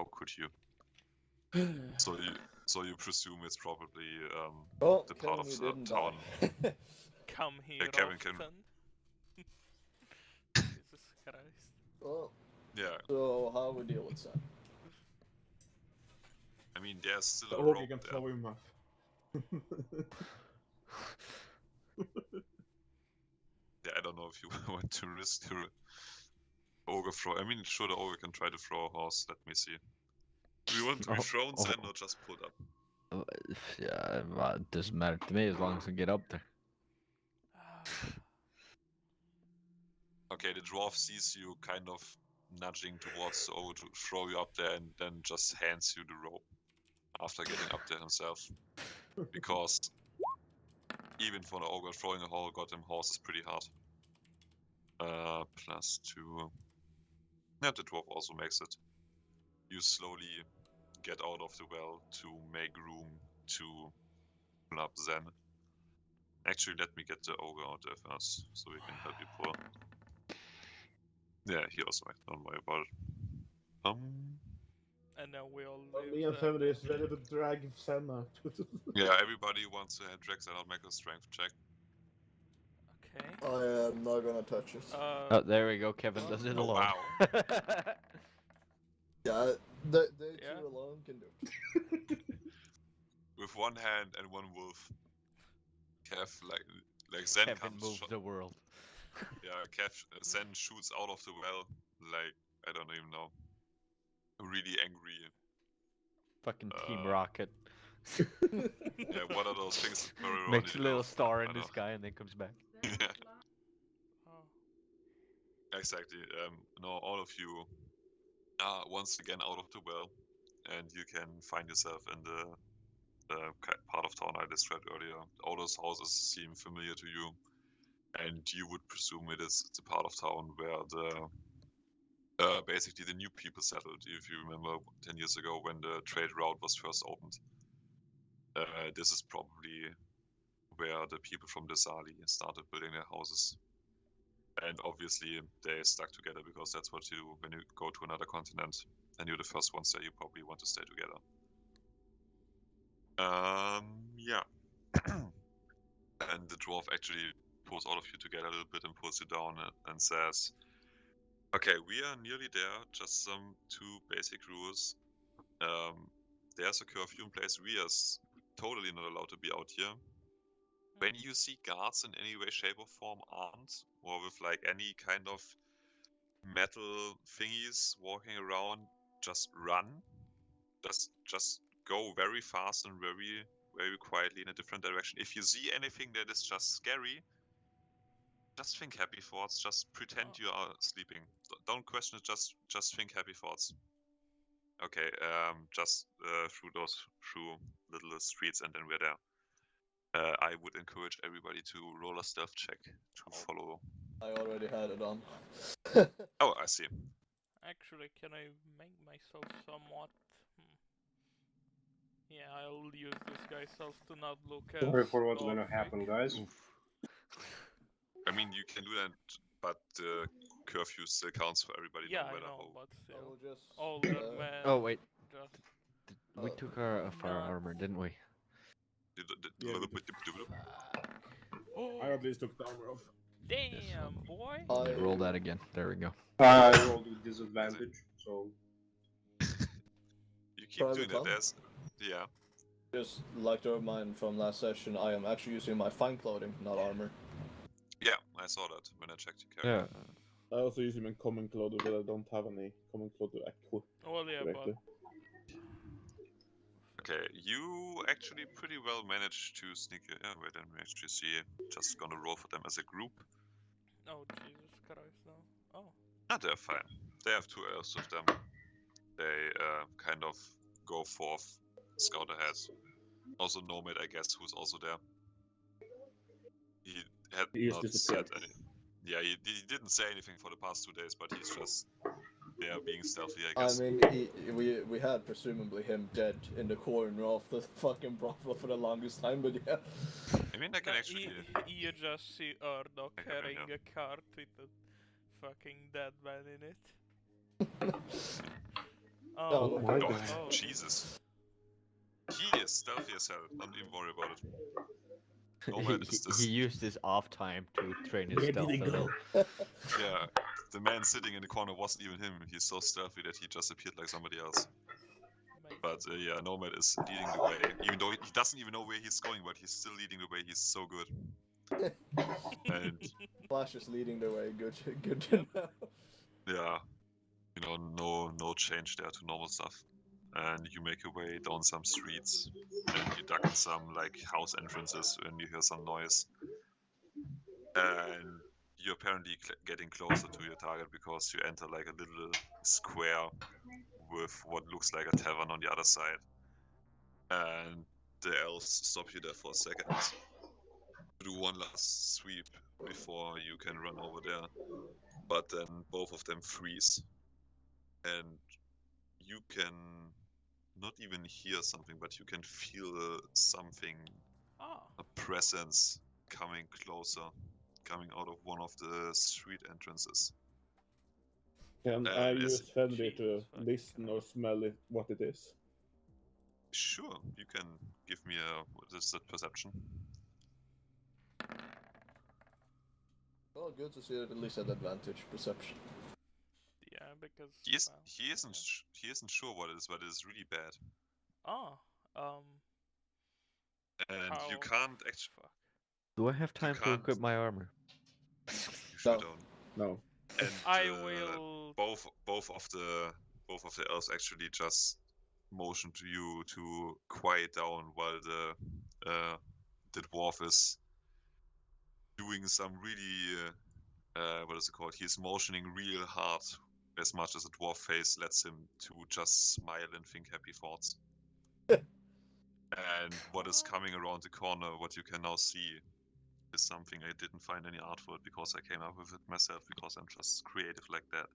How could you? So you presume it's probably Well, the part of Kevin, the you didn't town. die. Come here Kevin often. can- Jesus Christ. Well, Yeah, so how we deal with Sam? I mean there's still The a ogre rope can there. throw him up. Yeah, I don't know if you want to risk your ogre throw. I mean, sure, the ogre can try to throw a horse. Let me see. Do you want to be thrown, Zen, or just pulled up? Yeah, well, it doesn't matter to me as long as I get up there. Okay, the dwarf sees you kind of nudging towards the ogre to throw you up there, and then just hands you the rope after getting up there himself. Because even for the ogre, throwing a whole goddamn horse is pretty hard. +2. Yeah, the dwarf also makes it. You slowly get out of the well to make room to pull up Zen. Actually, let me get the ogre out there first, so we can help you pull. Yeah, he also made, don't worry about it. And now we all Well, live me and there. Fevri is ready to drag Sam out. Yeah, everybody wants to drag Zen out, make a strength check. Okay. I am not gonna touch it. Oh, there we go. Kevin does it Oh, alone. wow. Yeah, they Yeah. two alone can do it. With one hand and one wolf. Kev, like Zen Kevin comes moves the world. Yeah, Zen shoots out of the well, like, I don't even know. Really angry. Fucking Team Rocket. Yeah, what are those things that go around Makes a in little Earth? star I in the know. sky and then comes back. Yeah, Oh. exactly. No, all of you are once again out of the well, and you can find yourself in the part of town I described earlier. All those houses seem familiar to you, and you would presume it's a part of town where basically the new people settled. If you remember 10 years ago when the trade route was first opened, this is probably where the people from the Sali started building their houses. And obviously they stuck together because that's what you do when you go to another continent and you're the first ones there, you probably want to stay together. Yeah. And the dwarf actually pulls all of you together a little bit and pulls you down and says, okay, we are nearly there, just some 2 basic rules. There's a curfew in place. We are totally not allowed to be out here. When you see guards in any way, shape, or form armed, or with like any kind of metal thingies walking around, just run. Just go very fast and very, very quietly in a different direction. If you see anything that is just scary, just think happy thoughts. Just pretend you are sleeping. Don't question it. Just think happy thoughts. Okay. Just through little streets, and then we're there. I would encourage everybody to roll a stealth check to follow. I already had it on. Oh, I see. Actually, can I make myself somewhat? Yeah, I'll use this guy's self to not look at. Sorry for what's gonna happen, guys. I mean, you can do that, but the curfew still counts for everybody, Yeah, no I matter know, how. but I will still. just. Older man. Oh wait, Just. we took our Not- armor, didn't we? Yeah, we Oh, I at least took the armor off. damn, boy. Roll that again. There we go. I rolled with disadvantage, so You keep Private doing that. fun? There's, yeah. Just like to remind from last session, I am actually using my fine clothing, not armor. Yeah, I saw that when I checked your character. Yeah. I also use him in common clothes, but I don't have any common clothes to equip Well, yeah, correctly. Okay, you actually pretty well managed to sneak it. Yeah, wait, let me actually see. Just gonna roll for them as a group. Oh, Jesus Christ, no. Oh. Ah, they're fine. They have 2 elves with them. They kind of go forth, scout ahead. Also Nomad, I guess, who's also there. He had He is not disappeared. said anything. Yeah, he didn't say anything for the past 2 days, but he's just there being stealthy, I guess. I mean, we had presumably him dead in the corner of the fucking brothel for the longest time, but yeah. I mean, I can No, actually. you just see Urdok I carrying know. a cart with a fucking dead man in it. Oh, my Oh, God. oh. Jesus. He is stealthy as hell. Don't even worry about it. Nomad is He this. used his off time to train his Where did stealth he a go? little. Yeah, the man sitting in the corner wasn't even him. He's so stealthy that he just appeared like somebody else. Amazing. But yeah, Nomad is leading the way. Even though he doesn't even know where he's going, but he's still leading the way. He's so good. And Flash is leading the way. Good to know. yeah, you know, no change there to normal stuff. And you make your way down some streets, and you duck in some like house entrances when you hear some noise. And you're apparently getting closer to your target because you enter like a little square with what looks like a tavern on the other side. And the elves stop you there for a second to do one last sweep before you can run over there. But then both of them freeze, and you can not even hear something, but you can feel something, Ah, a presence coming closer, coming out of one of the street entrances. Can I it's- use Fenrir to Jesus fucking listen or smell it, what it is? Sure, you can give me a what is that perception? Well, good to see that at least at advantage perception. yeah, because He is well, he isn't yeah. he isn't sure what it is, but it is really bad, Ah, and you how? can't actually. Fuck. Do I have time to can't- equip my armor? You sure No. don't. No. And I will. both of the elves actually just motion to you to quiet down while the dwarf is doing some really what is it called? He's motioning real hard as much as the dwarf face lets him to just smile and think happy thoughts. And what is coming around the corner, what you can now see, is something I didn't find any art for it because I came up with it myself because I'm just creative like that.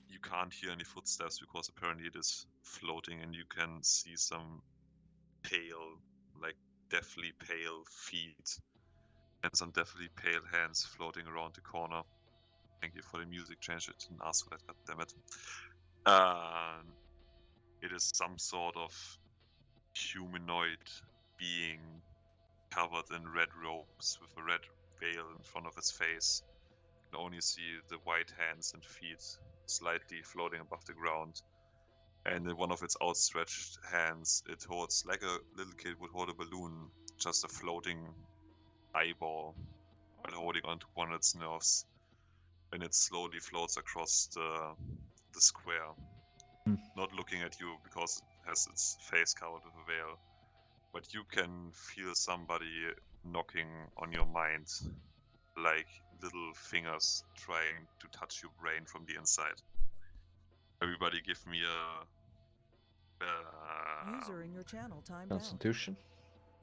You can't hear any footsteps because apparently it is floating, and you can see some pale, like deathly pale feet and some deathly pale hands floating around the corner. Thank you for the music change. I didn't ask for that, goddammit. It is some sort of humanoid being covered in red robes with a red veil in front of its face. You can only see the white hands and feet slightly floating above the ground. And in one of its outstretched hands, it holds, like a little kid would hold a balloon, just a floating eyeball while holding onto one of its nerves. And it slowly floats across the square, not looking at you because it has its face covered with a veil. But you can feel somebody knocking on your mind, like little fingers trying to touch your brain from the inside. Everybody give me a... User in your channel timed out. Constitution?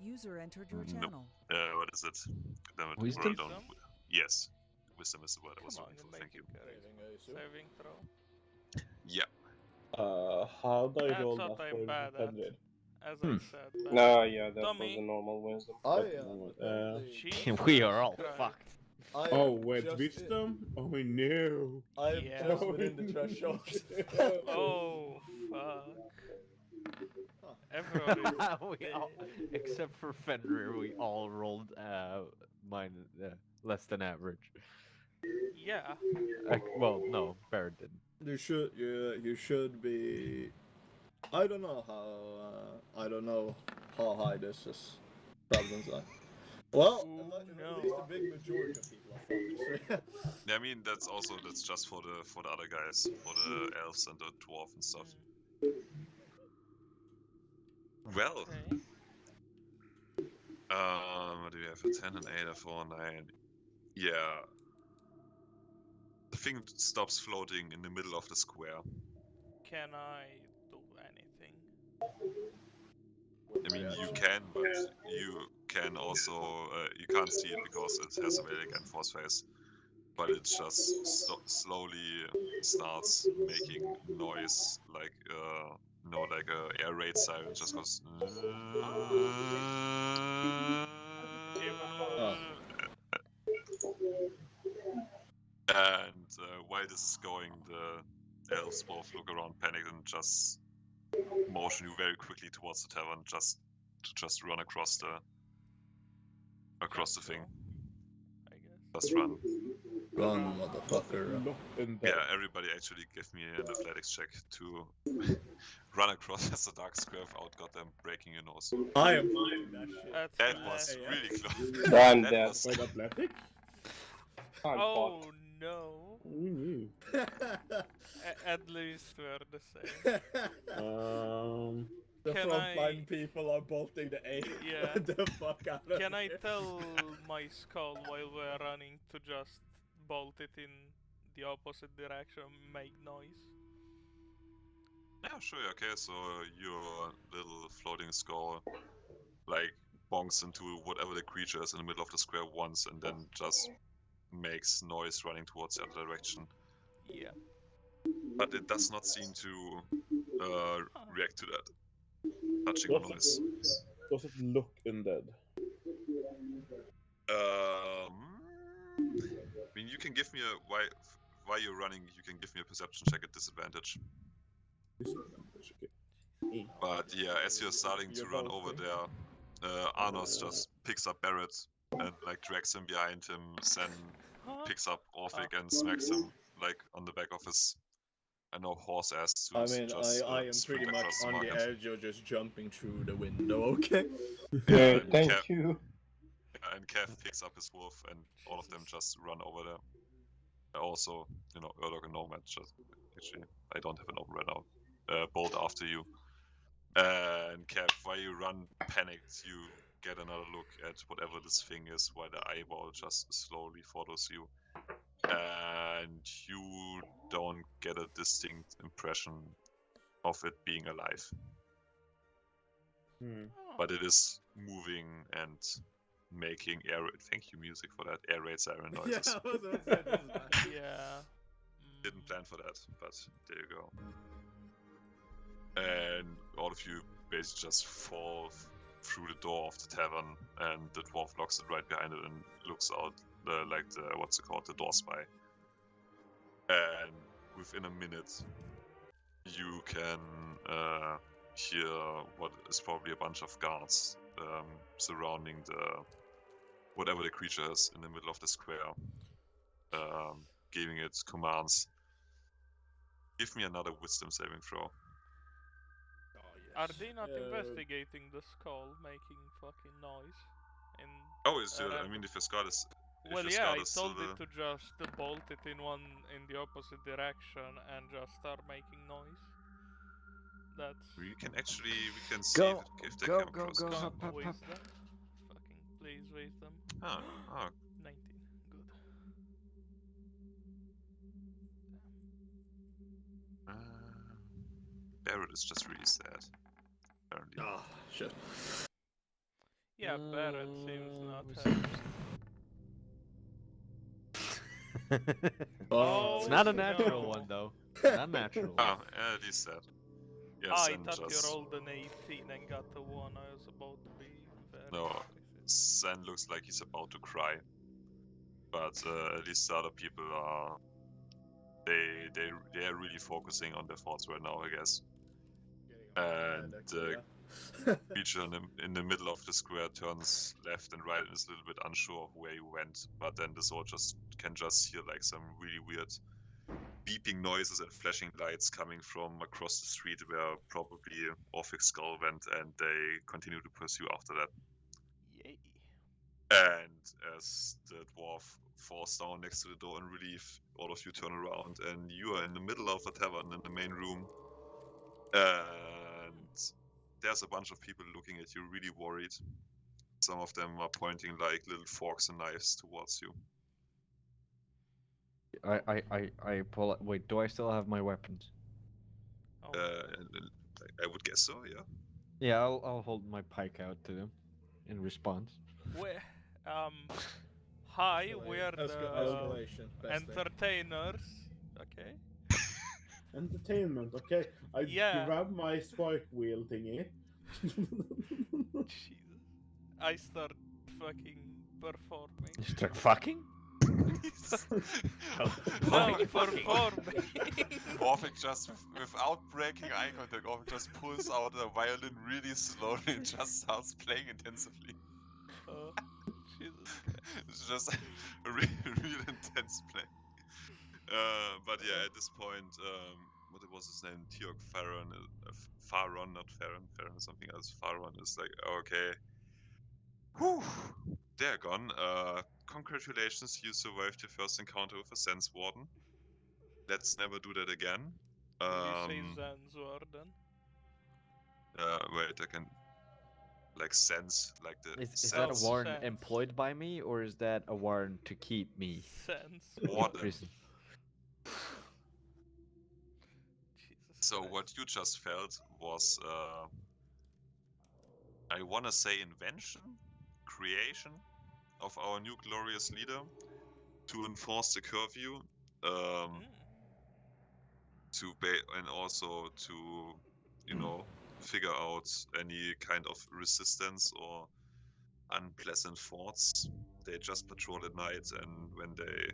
User entered your Nope. channel. What is it? Damn it, Wisdom? wrote it down. Wisdom? Yes. Wisdom is the word I was Come on, looking you for, make thank you. it correct. Saving, I assume. Saving throw. Yeah. How do I That's roll what that I'm for bad at. Fenrir? As I said. Bad. No, yeah, that Dummy. was a normal wisdom. I That's am. normal. Jesus We are all Christ. fucked. I am Oh, with just wisdom? Oh no. I am Yeah. just within the threshold. Oh, fuck. Huh. Everybody. We all, except for Fenrir, we all rolled less than average. Yeah. Well, no, Barrett didn't. You should be. I don't know how high this is prevalence are. Well, Ooh, at no. least the big majority of people are fucked. Yeah, I mean that's just for the other guys, for the elves and the dwarf and stuff. Well, Okay. what do we have? A 10, an 8, a 4, 9. Yeah. The thing stops floating in the middle of the square. Can I do anything? I mean, you can, but you can also you can't see it because it has a Vedic and Force face. But it just slowly starts making noise, like like a air raid siren. Just goes. Even worse. And while this is going, elves both look around, panicked, and just motion you very quickly towards the tavern, just to run across the thing. I guess. Just run. Run, motherfucker. Look in Yeah, that. everybody actually give me an athletics check to run across the dark square without goddamn breaking your nose. I am finding that shit. That's That an was ass. really close. I'm That dead. was Wait, athletic? I'm Oh fucked. no. We knew. At least we're the same. The Can frontline I- people are bolting the A. Yeah. The fuck out of Can I here. tell my skull while we're running to just bolt it in the opposite direction, make noise? Yeah, sure. Okay, so your little floating skull, like, bonks into whatever the creature is in the middle of the square once, and then just makes noise running towards the other direction. Yeah. But it does not seem to react to that. Touching or noise. Does it look undead? I mean, you can give me a while you're running. You can give me a perception check at disadvantage. Disadvantage, okay. But yeah, as you're starting to You're run over bolting. there, Arnos just picks up Barrett and like drags him behind him. Sen Huh? picks up Orphic Oh. and smacks him like on the back of his, horse ass to I mean, just I am sprint pretty much across on the market. edge of just jumping through the window, okay? Yeah, and thank Kev- you. Yeah, and Kev picks up his wolf, and all of them just run over there. Also, Urdok and Nomad just actually, I don't have a Nomad right now. Bolt after you. And Kev, while you run panicked, you get another look at whatever this thing is, while the eyeball just slowly follows you. And you don't get a distinct impression of it being alive. But it is moving and making air. Thank you, music, for that air raid siren noises. Yeah, I was about to say, this is nice. Yeah. Didn't plan for that, but there you go. And all of you basically just fall through the door of the tavern, and the dwarf locks it right behind it and looks out the door spy. And within a minute, you can hear what is probably a bunch of guards surrounding whatever the creature is in the middle of the square, giving it commands. Give me another wisdom saving throw. Oh, yes. Are they not investigating the skull making fucking noise? Oh, is your, I random- mean, if your skull is. If Well, your yeah, skull I is told still it to just bolt it in the opposite direction and just start making noise. That's We can see if they come across. Come, hop, hop, hop. wisdom. Fucking please wisdom. Ah, 19. Good. Barrett is just really sad. Apparently. Oh, shit. Yeah, Barrett seems not wisdom. happy. Oh, It's not a no. natural one though. Not natural. At least sad. Yes, I and thought you just rolled an 18 and got the 1. I was about to be very No. explicit. Sen looks like he's about to cry. But at least the other people are. They are really focusing on their thoughts right now, I guess. And creature in the middle of the square turns left and right and is a little bit unsure of where you went. But then the soldiers can just hear like some really weird beeping noises and flashing lights coming from across the street where probably Orphic's skull went, and they continue to pursue after that. Yay. And as the dwarf falls down next to the door in relief, all of you turn around and you are in the middle of a tavern in the main room. And there's a bunch of people looking at you, really worried. Some of them are pointing like little forks and knives towards you. I pull. Wait, do I still have my weapons? Oh, I would guess so, yeah. Yeah, I'll hold my pike out to them in response. we- hi, we're the Escalation. Best thing. entertainers. Okay. Entertainment, okay. I Yeah. grab my spike wheel thingy. Jesus. I start fucking performing. You start fucking? No, for forming. Orphic just, without breaking eye contact, Orphic just pulls out a violin really slowly and just starts playing intensively. Oh, Jesus Christ. It's just a real intense play. But yeah, at this point, what was his name? Teok Farron, Farron, not Farron. Farron is something else. Farron is like, okay, whew, they're gone. Congratulations, you survived your first encounter with a Sense Warden. Let's never do that again. Did you say Zan's Warden? Wait, I can like sense like the Is that a sense warrant Sense. employed by me, or is that a warrant to keep me Sense. in warden. prison? Jesus So Christ. what you just felt was, I wanna say invention, creation of our new glorious leader to enforce the curfew, Mm. and also to, you know, figure out any kind of resistance or unpleasant thoughts. They just patrol at night, and when they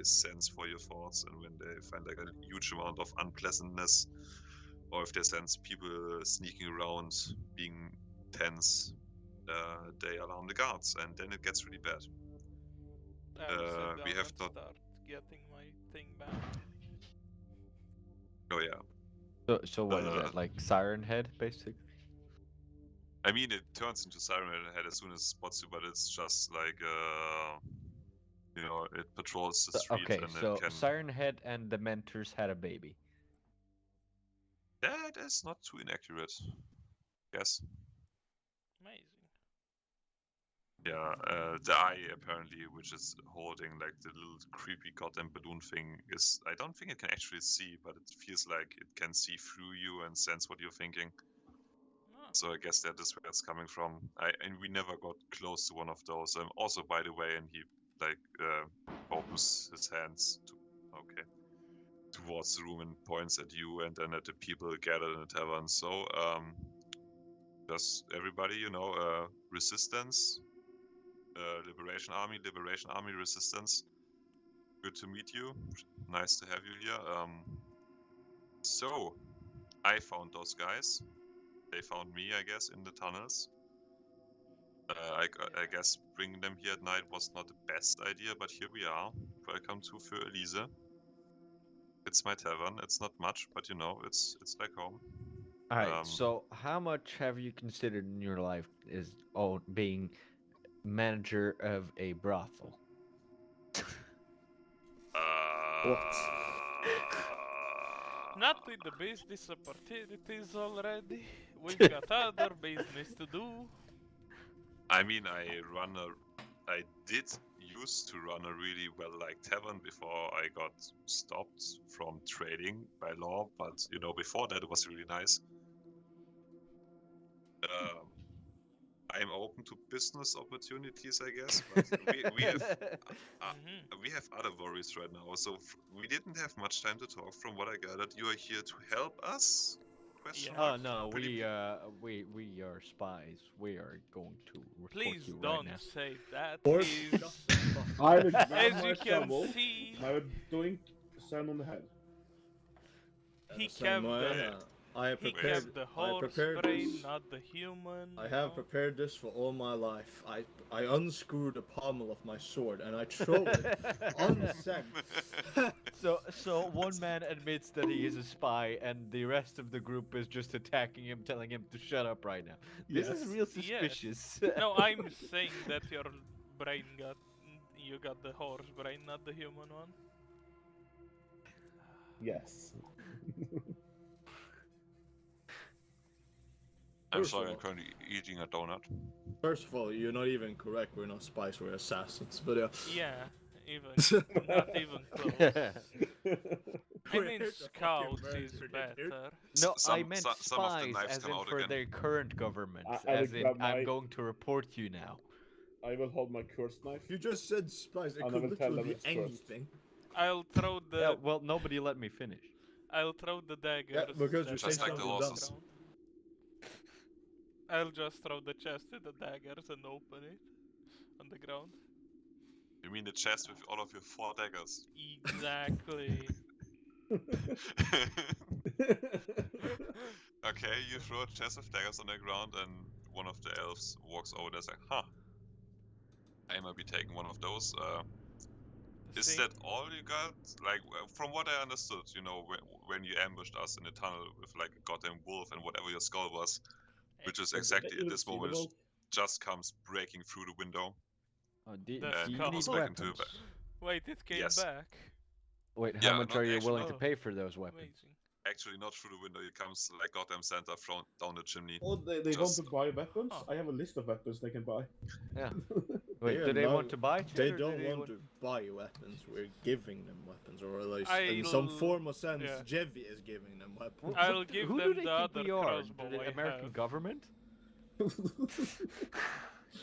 sense for your thoughts, and when they find like a huge amount of unpleasantness, or if they sense people sneaking around being tense, they alarm the guards, and then it gets really bad. I'll sit We down have and not. start getting my thing back. Oh yeah. So what is that? Like Siren Head, basically? I mean, it turns into Siren Head as soon as it spots you, but it's just like, you know, it patrols the street Okay, and so it can. Siren Head and the Mentors had a baby. That is not too inaccurate. Yes. Amazing. Yeah, the eye apparently, which is holding like the little creepy goddamn balloon thing, is. I don't think it can actually see, but it feels like it can see through you and sense what you're thinking. Oh. So I guess that is where it's coming from. And we never got close to one of those. Also, by the way, and he like opens his hands towards the room and points at you and then at the people gathered in the tavern. So just everybody, you know, resistance. Liberation Army Resistance. Good to meet you. Nice to have you here. So, I found those guys. They found me, I guess, in the tunnels. I guess bringing them here at night was not the best idea, but here we are. Welcome to Für Elise. It's my tavern. It's not much, but you know, it's like home. Alright, so how much have you considered in your life is being manager of a brothel? Not with the business opportunities already. We've got other business to do. I mean, I did used to run a really well-liked tavern before I got stopped from trading by law, but you know, before that it was really nice. I'm open to business opportunities, I guess, but we have other worries right now. So we didn't have much time to talk. From what I gathered, you are here to help us? Question Yeah. Oh mark? no, Pretty we are spies. We are going to report Please you right don't now. say that. Or He's, I will grab as my you can shovel. see, I will doink Sam on the head. he Same kept way, the I have he prepared. kept the I horse prepared brain, this. not the human. I you have know? prepared this for all my life. I unscrew the pommel of my sword and I throw it unsent. So one man admits that he is a spy, and the rest of the group is just attacking him, telling him to shut up right now. This is Yes. real Yes. suspicious. No, I'm saying that you got the horse brain, not the human one. Yes. I'm First of sorry, I'm all- currently eating a donut. First of all, you're not even correct. We're not spies. We're assassins. But yeah. Yeah, not even close. I We're mean, here to fucking scouts murder is you, dude. better. No, I Some- meant some of the spies, knives as come in out for again. their current government. I will As in, grab I'm my- going to report you now. I will hold my curse knife. You just said spies. It And I could will tell them literally be it's cursed. anything. I'll throw the Yeah, well, nobody let me finish. I'll throw the daggers. because you that Just I like have the on horses. ground. I'll just throw the chest with the daggers and open it on the ground. You mean the chest with all of your 4 daggers? Exactly. Okay, you throw a chest of daggers on the ground, and one of the elves walks over there and says, huh, I might be taking one of those. Is See? that all you got? Like, from what I understood, you know, when you ambushed us in the tunnel with like a goddamn wolf and whatever your skull was, which is Did exactly you at this see the moment wolf? just comes breaking through the window. Do The And you skull. need goes back into weapons? Wait, it came Yes. back. Wait, how Yeah, much not are you actually- willing to Oh, pay for those weapons? Amazing. Actually, not through the window. It comes like goddamn Santa thrown down the chimney. Oh, they want Just- to buy weapons? Huh. I have a list of weapons they can buy. Yeah. Wait, Yeah, do they no, want to buy shit? They or don't do they want to buy weapons. We're giving them weapons, or at least in I'll- some form or sense, yeah. Jevi is giving them weapons. I'll give Who them do they the think other we are? crossbow The I American have. government?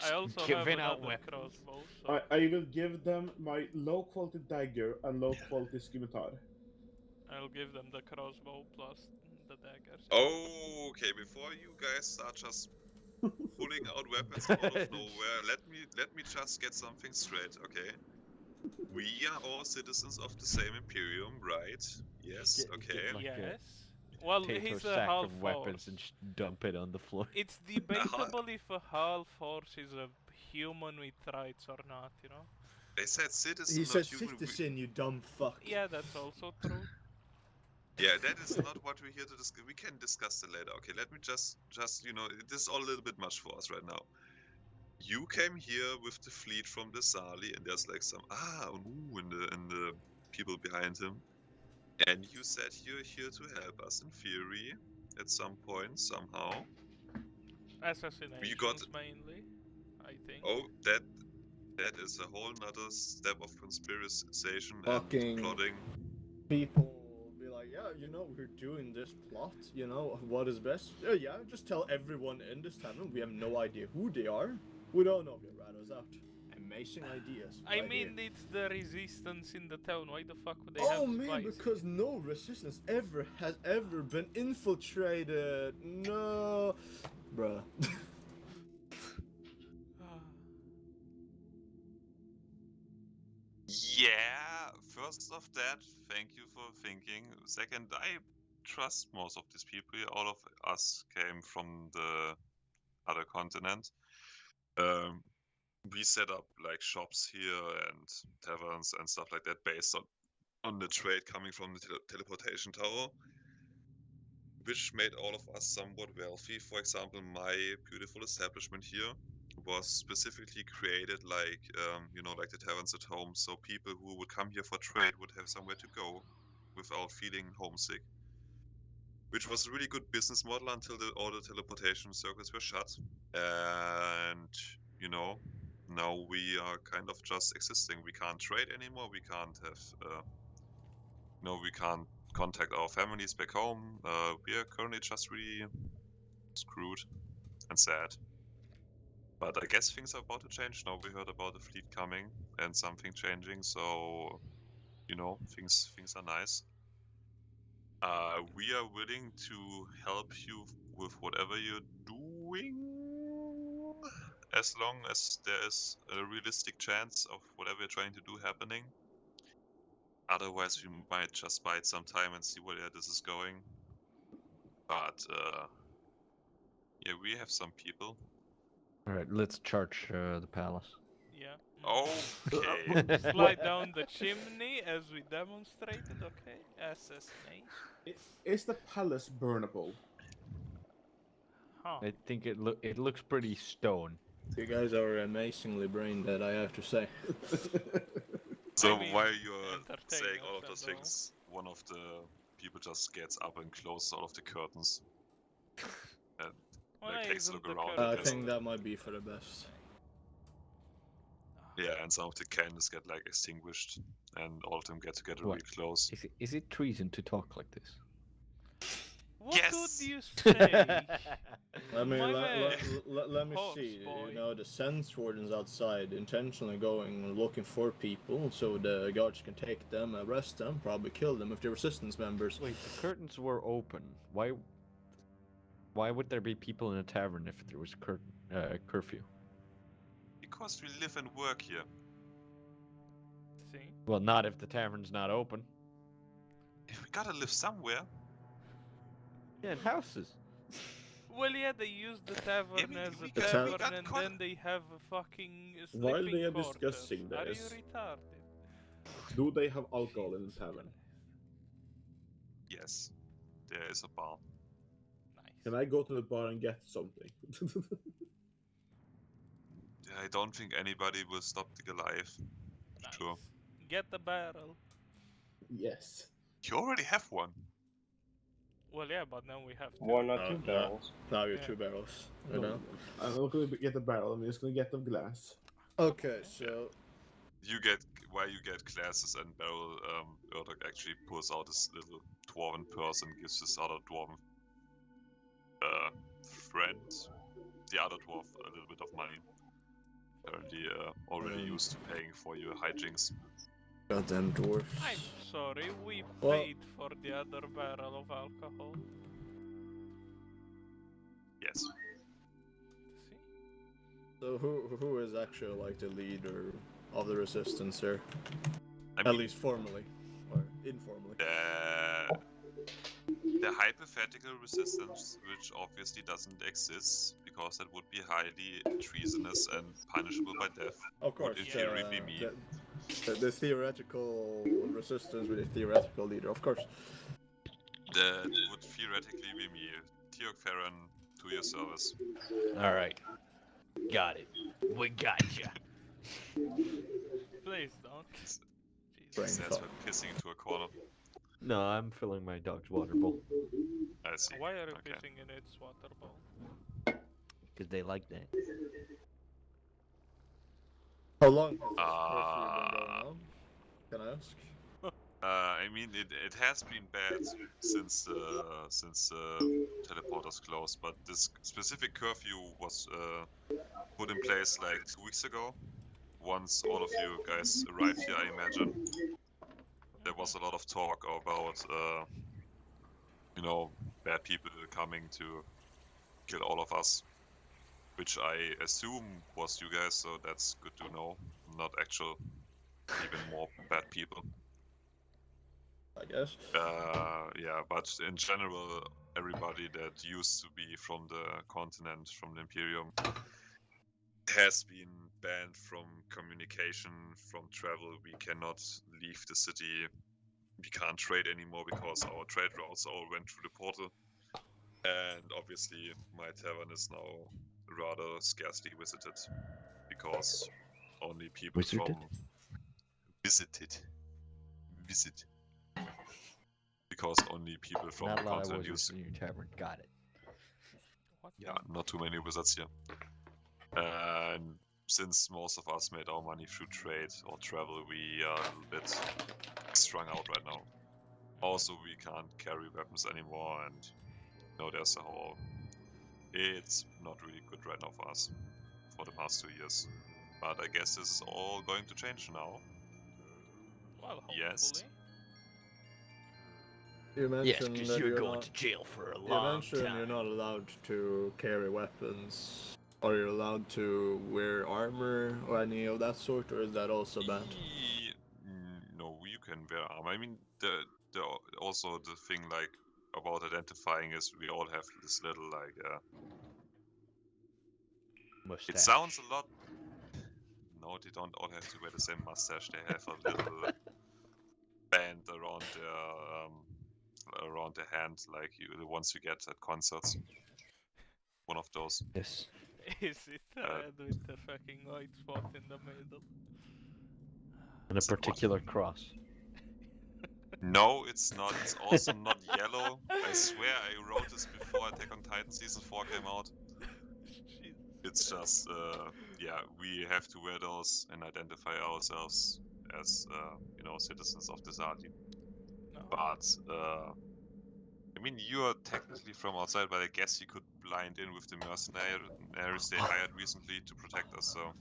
I also have Giving out another weapons. crossbow, so I will give them my low quality dagger and low quality scimitar. I'll give them the crossbow plus the daggers. Oh, okay. Before you guys start just pulling out weapons out of nowhere, let me just get something straight, okay? We are all citizens of the same Imperium, right? Yes, Get- okay. get like a Yes. Well, Potato he's a sack half of weapons and horse. dump it on the floor. It's debatable if a half horse is a human with rights or not, you know? They said citizen, He not said human. citizen, you dumb fuck. Yeah, that's also true. Yeah, that is not what we're here to discuss. We can discuss it later. Okay, let me just you know, this is all a little bit much for us right now. You came here with the fleet from the Sali, and there's like some in the people behind him, and you said you're here to help us in theory at some point somehow. Assassinations mainly, I think. Oh, that is a whole nother step of conspiration Fucking- and plotting. People will be like, yeah, you know, we're doing this plot, you know, what is best? Yeah, just tell everyone in this town. We have no idea who they are. We don't know if they rat us out. Amazing ideas. I right mean, here. it's the resistance in the town. Why the fuck would they Oh have man, spies? because no resistance has ever been infiltrated. No, bruh. Yeah, first of that, thank you for thinking. Second, I trust most of these people. All of us came from the other continent. We set up like shops here and taverns and stuff like that based on the trade coming from the teleportation tower, which made all of us somewhat wealthy. For example, my beautiful establishment here was specifically created like you know, like the taverns at home, so people who would come here for trade would have somewhere to go without feeling homesick, which was a really good business model until all the teleportation circuits were shut. And you know, now we are kind of just existing. We can't trade anymore. We can't have we can't contact our families back home. We are currently just really screwed and sad. But I guess things are about to change now. We heard about the fleet coming and something changing, so you know, things are nice. We are willing to help you with whatever you're doing, as long as there is a realistic chance of whatever you're trying to do happening. Otherwise, we might just bide some time and see where this is going. But yeah, we have some people. Alright, let's charge the palace. Yeah. Okay. Slide down the chimney as we demonstrated, okay? Assassination. Is the palace burnable? Huh. I think it looks pretty stone. You guys are amazingly brain dead, I have to say. So I mean, while you're entertain saying all of us those and all. things, one of the people just gets up and closes all of the curtains. And Why like takes a isn't look the around. curtain I and think that might be for the best. yeah, and some of the candles get like extinguished, and all of them get together What? really close. Is it treason to talk like this? What Yes! would you say? I mean, My let me horse see. boy. You know, the sense wardens outside intentionally going and looking for people so the guards can take them, arrest them, probably kill them if they're resistance members. Wait, the curtains were open. Why would there be people in a tavern if there was curfew? Because we live and work here. See? Well, not if the tavern's not open. If we gotta live somewhere. Yeah, in houses. Well, yeah, they use the tavern we- as we a got- we tavern, got and caught- then they have a fucking While sleeping they are quarters. discussing Are you this- retarded? Do they have alcohol in the tavern? Yes, there is a bar. Nice. Can I go to the bar and get something? I don't think anybody will stop the alive. Nice. Sure. Get the barrel. Yes. You already have one. Well, yeah, but now we have two. One or Oh, two no. barrels. Now you're Yeah. 2 barrels. You No, know? I'm not gonna get the barrel, I'm just gonna get the glass. Okay, so You get while you get glasses and barrel. Urdok actually pulls out this little dwarven purse and gives his other dwarven friend, the other dwarf, a little bit of money. Apparently, already used to paying for your hijinks. goddamn dwarfs. I'm sorry, we Well- paid for the other barrel of alcohol. Yes. See? So who is actually like the leader of the resistance here? I At mean, least formally or informally. the hypothetical resistance, which obviously doesn't exist, because that would be highly treasonous and punishable by death. Of course, in theory be me. the theoretical resistance with a theoretical leader, of course. That would theoretically be me. Teok Farron, to your service. All right. Got it. We got ya. Please don't. Brain Jesus. Says fuck. we're pissing into a corner. No, I'm filling my dog's water bowl I see. Why are you Okay. pissing in its water bowl? because they like that. How long has this curfew been going on? Can I ask? I mean, it has been bad since teleporters closed, but this specific curfew was put in place like 2 weeks ago. Once all of you guys arrived here, I imagine there was a lot of talk about, bad people coming to kill all of us, which I assume was you guys. So that's good to know. Not actual, even more bad people. I guess. Yeah, but in general, everybody that used to be from the continent, from the Imperium, has been banned from communication, from travel. We cannot leave the city. We can't trade anymore because our trade routes all went through the portal. And obviously, my tavern is now rather scarcely visited because only people Visited? from visit. Because only people from Not the a lot of continent wizards use. in your tavern. Got it. What? Yeah, not too many wizards here. And since most of us made our money through trade or travel, we are a little bit strung out right now. Also, we can't carry weapons anymore, and there's a whole. It's not really good right now for us for the past 2 years. But I guess this is all going to change now. Well, hopefully. Yes. You mentioned that you're not. to jail for a You mentioned you're not allowed to carry weapons. Are you allowed to wear armor or any of that sort, or is that also banned? No, you can wear armor. I mean, the also the thing like about identifying is we all have this little like. Mustache. It sounds a lot. No, they don't all have to wear the same mustache. They have a little band around their hand, like the ones you get at concerts. One of those. Yes. Is it red with the fucking white spot in the middle? And a Is it what? particular cross. No, it's not. It's also not yellow. I swear I wrote this before Attack on Titan Season 4 came out. Jesus It's Christ. just, yeah, we have to wear those and identify ourselves as, citizens of the Zati. No. But, I mean, you are technically from outside, but I guess you could blind in with the mercenaries they hired recently to protect us, so.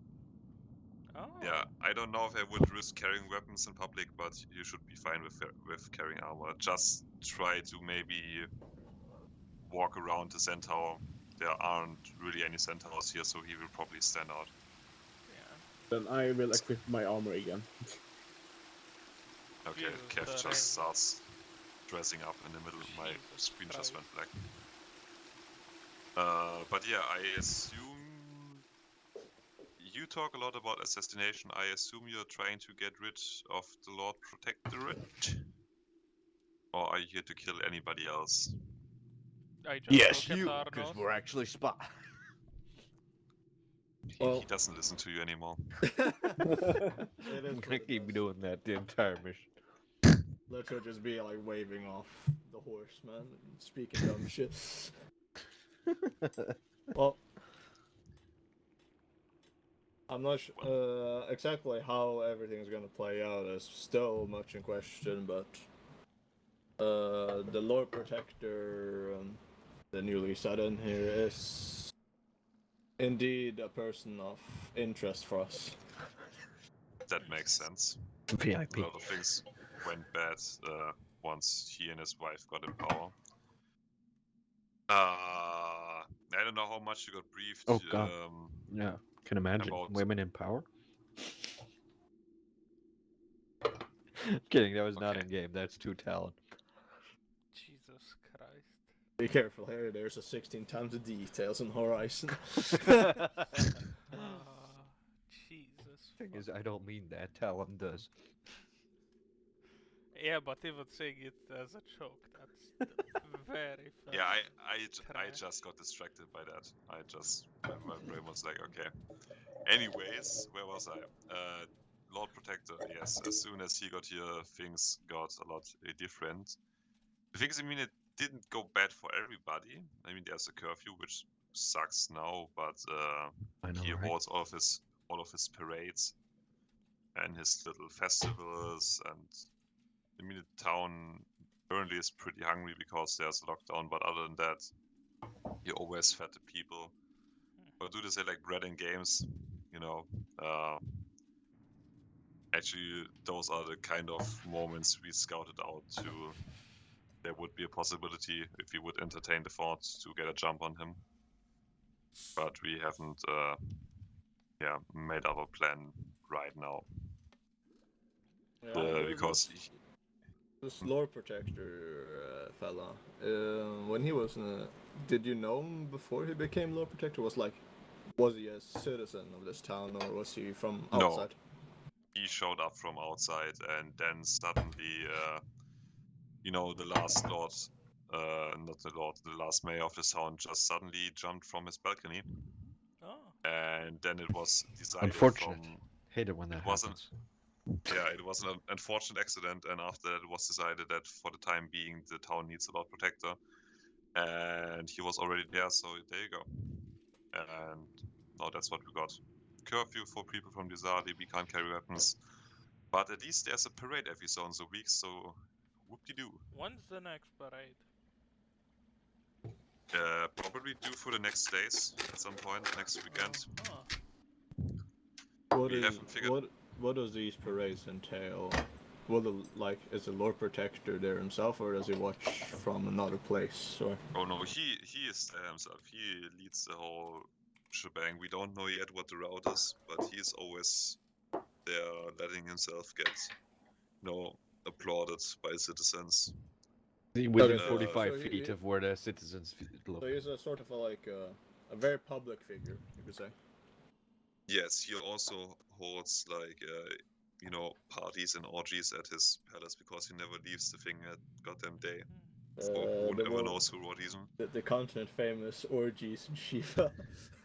Oh. Yeah, I don't know if I would risk carrying weapons in public, but you should be fine with carrying armor. Just try to maybe walk around the centaur. There aren't really any centaurs here, so he will probably stand out. Yeah. Then I will equip my armor again. Okay, Jesus, Kev the just rain. starts dressing up in the middle. My Jesus screen just went Christ. black. But yeah, I assume you talk a lot about assassination. I assume you're trying to get rid of the Lord Protectorate? Or are you here to kill anybody else? I just Yes, look at you, because Arnos. we're actually spot. Well- He doesn't listen to you anymore. It is I'm what gonna it keep is. doing that the entire mission. Literally just be like waving off the horse, man, and speaking dumb shit. Well, I'm not exactly how everything's gonna play out. Is still much in question, but the Lord Protector, the newly set in here, is indeed a person of interest for us. That makes sense. VIP. A lot of things went bad once he and his wife got in power. I don't know how much you got briefed. Oh, God. Yeah, can imagine. About- Women in power. Kidding, that was not Okay. in game. That's two talent. Jesus Christ. Be careful here. There's a 16 times the details on Horizon. Jesus. Thing is, fuck. I don't mean that. Talon does. Yeah, but even saying it as a joke, that's very fast. Yeah, I trash. just got distracted by that. My brain was like, okay. Anyways, where was I? Lord Protector, yes. As soon as he got here, things got a lot different. The thing is, I mean, it didn't go bad for everybody. I mean, there's a curfew, which sucks now, but I know, he right? holds all of his parades and his little festivals, and I mean, the town currently is pretty hungry because there's a lockdown, but other than that, he always fed the people. But do they say like bread and games? You know, actually, those are the kind of moments we scouted out to. There would be a possibility if we would entertain the thought to get a jump on him, but we haven't, made up a plan right now. Because this Lord Protector fella, when he was did you know him before he became Lord Protector? Was he a citizen of this town, or was he from No. outside? he showed up from outside, and then suddenly, the last lord, not the lord, the last mayor of this town just suddenly jumped from his balcony, Oh. and then it was decided Unfortunate. from. Hate it when that It wasn't- happens. Yeah, it was an unfortunate accident, and after that, it was decided that for the time being, the town needs a Lord Protector, and he was already there, so there you go. And now that's what we got. Curfew for people from Dizali, we can't carry weapons, but at least there's a parade every so and so week, so whoop-de-doo. When's the next parade? Probably due for the next days at some point next weekend. What We is haven't figured- what does these parades entail? Is the Lord Protector there himself, or does he watch from another place? Or Oh no, he is there himself. He leads the whole shebang. We don't know yet what the route is, but he's always there, letting himself get, applauded by citizens. Within so- 45 so he- feet he- of where the citizens look. so he's a sort of a very public figure, you could say. Yes, he also holds parties and orgies at his palace because he never leaves the thing at goddamn day. Or who The ever one- knows who wrote him. the continent famous orgies in Shiva.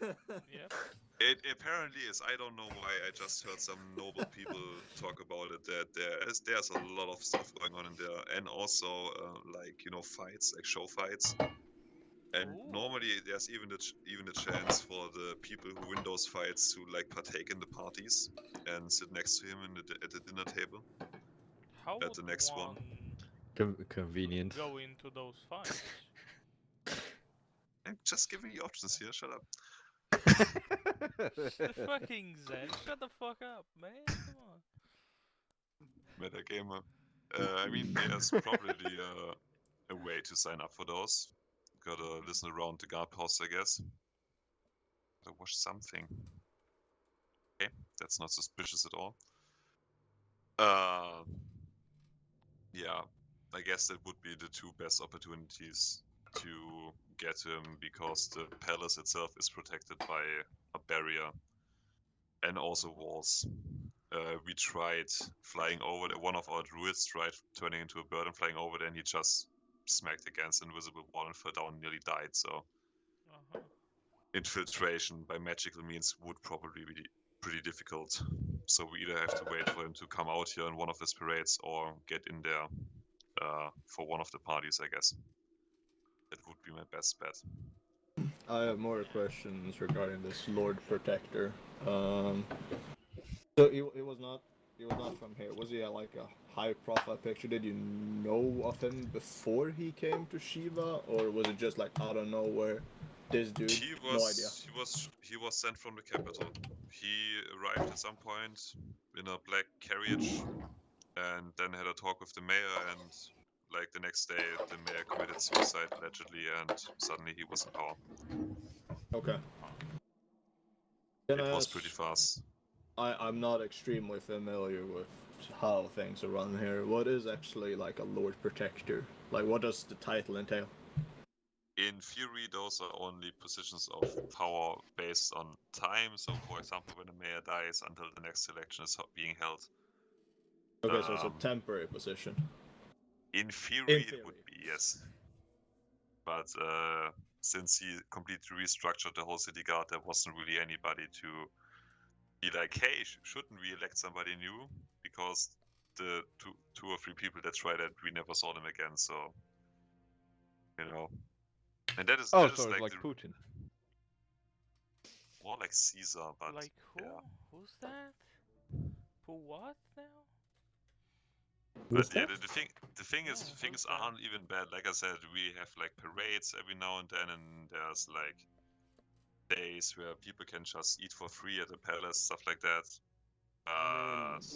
Yep. It apparently is. I don't know why. I just heard some noble people talk about it. That there's a lot of stuff going on in there, and also fights, like show fights. And Ooh. normally there's even a chance for the people who win those fights to partake in the parties and sit next to him at the dinner table. How At would the next one. Convenient. go into those fights? I'm just giving you options here. Shut up. The fucking Zen. Shut the fuck up, man. Come on. Metagamer. I mean, there's probably a way to sign up for those. Gotta listen around the guard post, I guess. Gotta watch something. Okay, that's not suspicious at all. yeah, I guess that would be the two best opportunities to get him, because the palace itself is protected by a barrier and also walls. We tried flying over there. One of our druids tried turning into a bird and flying over there, and he just smacked against an invisible wall and fell down and nearly died. So Uh-huh. infiltration by magical means would probably be pretty difficult. So we either have to wait for him to come out here in one of his parades or get in there for one of the parties, I guess. That would be my best bet. I have more questions regarding this Lord Protector. So he was not from here. Was he like a high profile picture? Did you know of him before he came to Shiva, or was it just like out of nowhere? This dude, no idea. He was sent from the capital. He arrived at some point in a black carriage and then had a talk with the mayor, and like the next day the mayor committed suicide allegedly, and suddenly he was in power. Okay. Can It I was ask, pretty fast. I'm not extremely familiar with how things are run here. What is actually like a Lord Protector? Like, what does the title entail? In theory, those are only positions of power based on time. So, for example, when the mayor dies until the next election is being held. Okay, so it's a temporary position. In theory, it would theory. be, yes. But since he completely restructured the whole city guard, there wasn't really anybody to be like, hey, shouldn't we elect somebody new? Because the two or three people that tried it, we never saw them again. So, you know, and that is Oh, that is so it's like the, Putin. more like Caesar, but Like who? yeah. Who's that? Who what now? But Who's yeah, that? the thing Yeah, is who's that? aren't even bad. Like I said, we have like parades every now and then, and there's like days where people can just eat for free at the palace, stuff like that.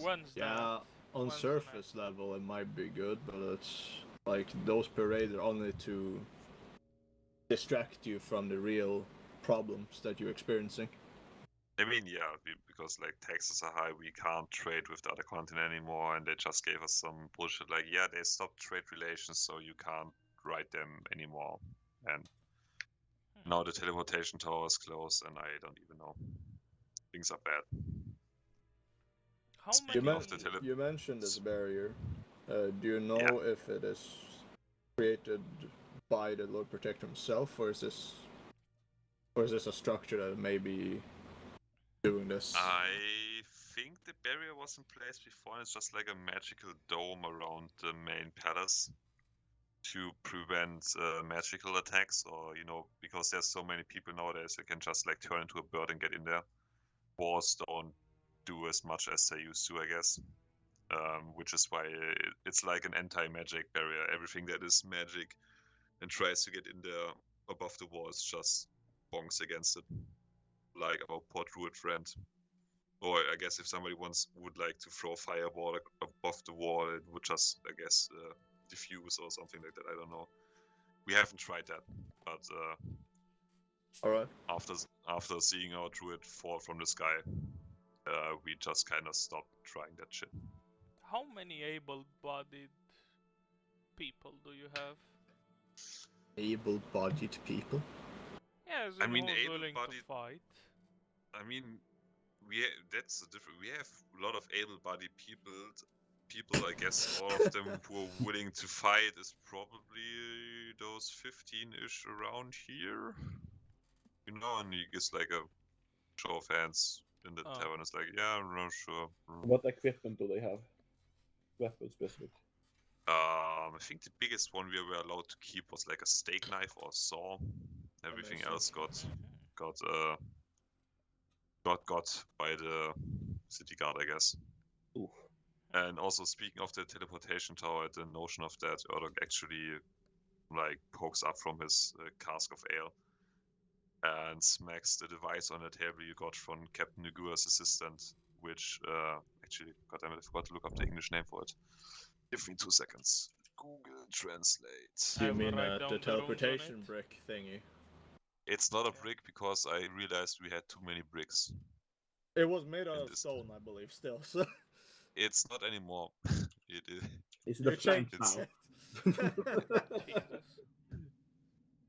When's that? Yeah, on When's the surface next? level it might be good, but it's like those parades are only to distract you from the real problems that you're experiencing. I mean, yeah, because like taxes are high, we can't trade with the other continent anymore, and they just gave us some bullshit like, yeah, they stopped trade relations, so you can't ride them anymore. And now the teleportation tower is closed, and I don't even know. Things are bad. How Speaking many? of the tele, You mentioned this barrier. Do you know Yeah. if it is created by the Lord Protector himself, or is this a structure that may be doing this? I think the barrier was in place before, and it's just like a magical dome around the main palace to prevent magical attacks, or because there's so many people nowadays, you can just like turn into a bird and get in there. Wars don't do as much as they used to, I guess. Which is why it's like an anti-magic barrier. Everything that is magic and tries to get in there above the walls just bonks against it, like our poor druid friend. Or I guess if somebody would like to throw a fireball above the wall, it would just, I guess, diffuse or something like that. I don't know. We haven't tried that, but All right. after seeing our druid fall from the sky, we just kind of stopped trying that shit. How many able-bodied people do you have? Able-bodied people. Yeah, as I in mean, who's willing to able-bodied. fight? I mean, that's the difference. We have a lot of able-bodied people. I guess all of them who are willing to fight is probably those 15-ish around here. And he gets like a show of hands in the tavern. It's like, yeah, no, sure. What equipment do they have? Weapon specific. I think the biggest one we were allowed to keep was like a steak knife or saw. Everything Amazing. else got by the city guard, I guess. Oof. And also, speaking of the teleportation tower, the notion of that Erdog actually like pokes up from his cask of ale and smacks the device on the table you got from Captain Nagura's assistant, which actually, goddammit, I forgot to look up the English name for it. Give me 2 seconds. Google Translate. Do I you will mean write down the the runes on teleportation it. brick thingy? It's not a Yeah. brick because I realized we had too many bricks. It was made out In of this- stone, I believe, still. So It's not anymore. It is. Is it You a plank changed now? it. Jesus.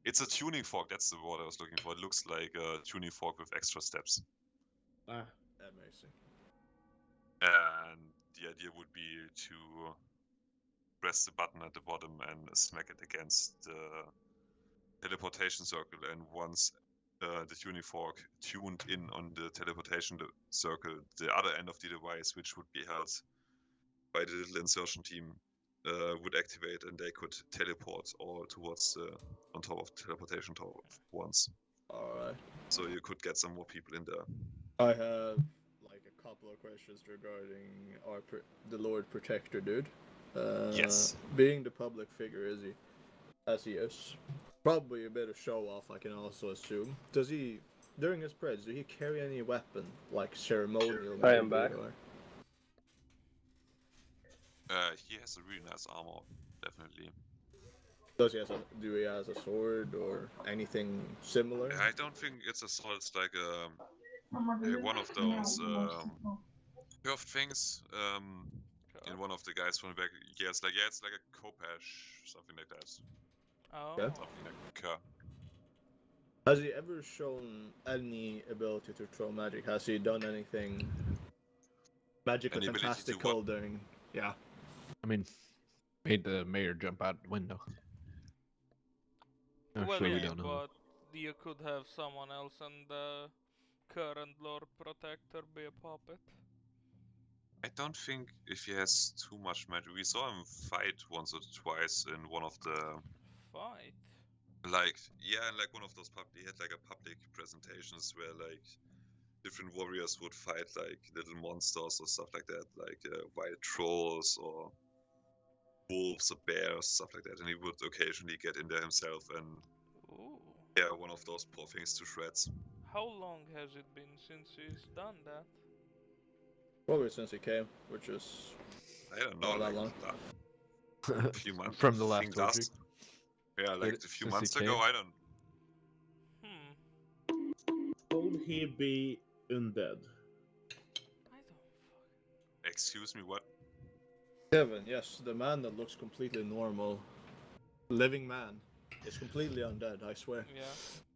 It's a tuning fork. That's the word I was looking for. It looks like a tuning fork with extra steps. Ah, Amazing. And the idea would be to press the button at the bottom and smack it against the teleportation circle. And once the tuning fork tuned in on the teleportation circle, the other end of the device, which would be held by the little insertion team, would activate, and they could teleport all towards the on top of the teleportation tower once. Alright. So you could get some more people in there. I have like a couple of questions regarding the Lord Protector dude. Yes. Being the public figure as he is, probably a bit of show off, I can also assume. Does he, during his preds, do he carry any weapon, like ceremonial? I am maybe, back. or- He has a really nice armor, definitely. Do he has a sword or anything similar? I don't think it's a sword. It's like one of those curved things. And one of the guys from the back, it's like a Kopesh, something like that. Oh. Yeah. Something like a Kerr. Has he ever shown any ability to throw magic? Has he done anything magical, Any ability to fantastical what? during? Yeah. I mean, made the mayor jump out the window. Well, Actually, we yeah, don't know. but you could have someone else and the current Lord Protector be a puppet. I don't think if he has too much magic. We saw him fight once or twice in one of the Fight. like one of those he had like a public presentations where like different warriors would fight like little monsters or stuff like that, like wild trolls or wolves or bears, stuff like that, and he would occasionally get in there himself and Ooh. one of those poor things to shreds. How long has it been since he's done that? Probably since he came, which is I don't know, not that like long. a few months From the I last think Torchic. yeah, like Did- a few since he months ago. came? I don't. could he be undead? I don't fuck. Excuse me, what? Kevin, yes, the man that looks completely normal, living man, is completely undead. I swear. Yeah.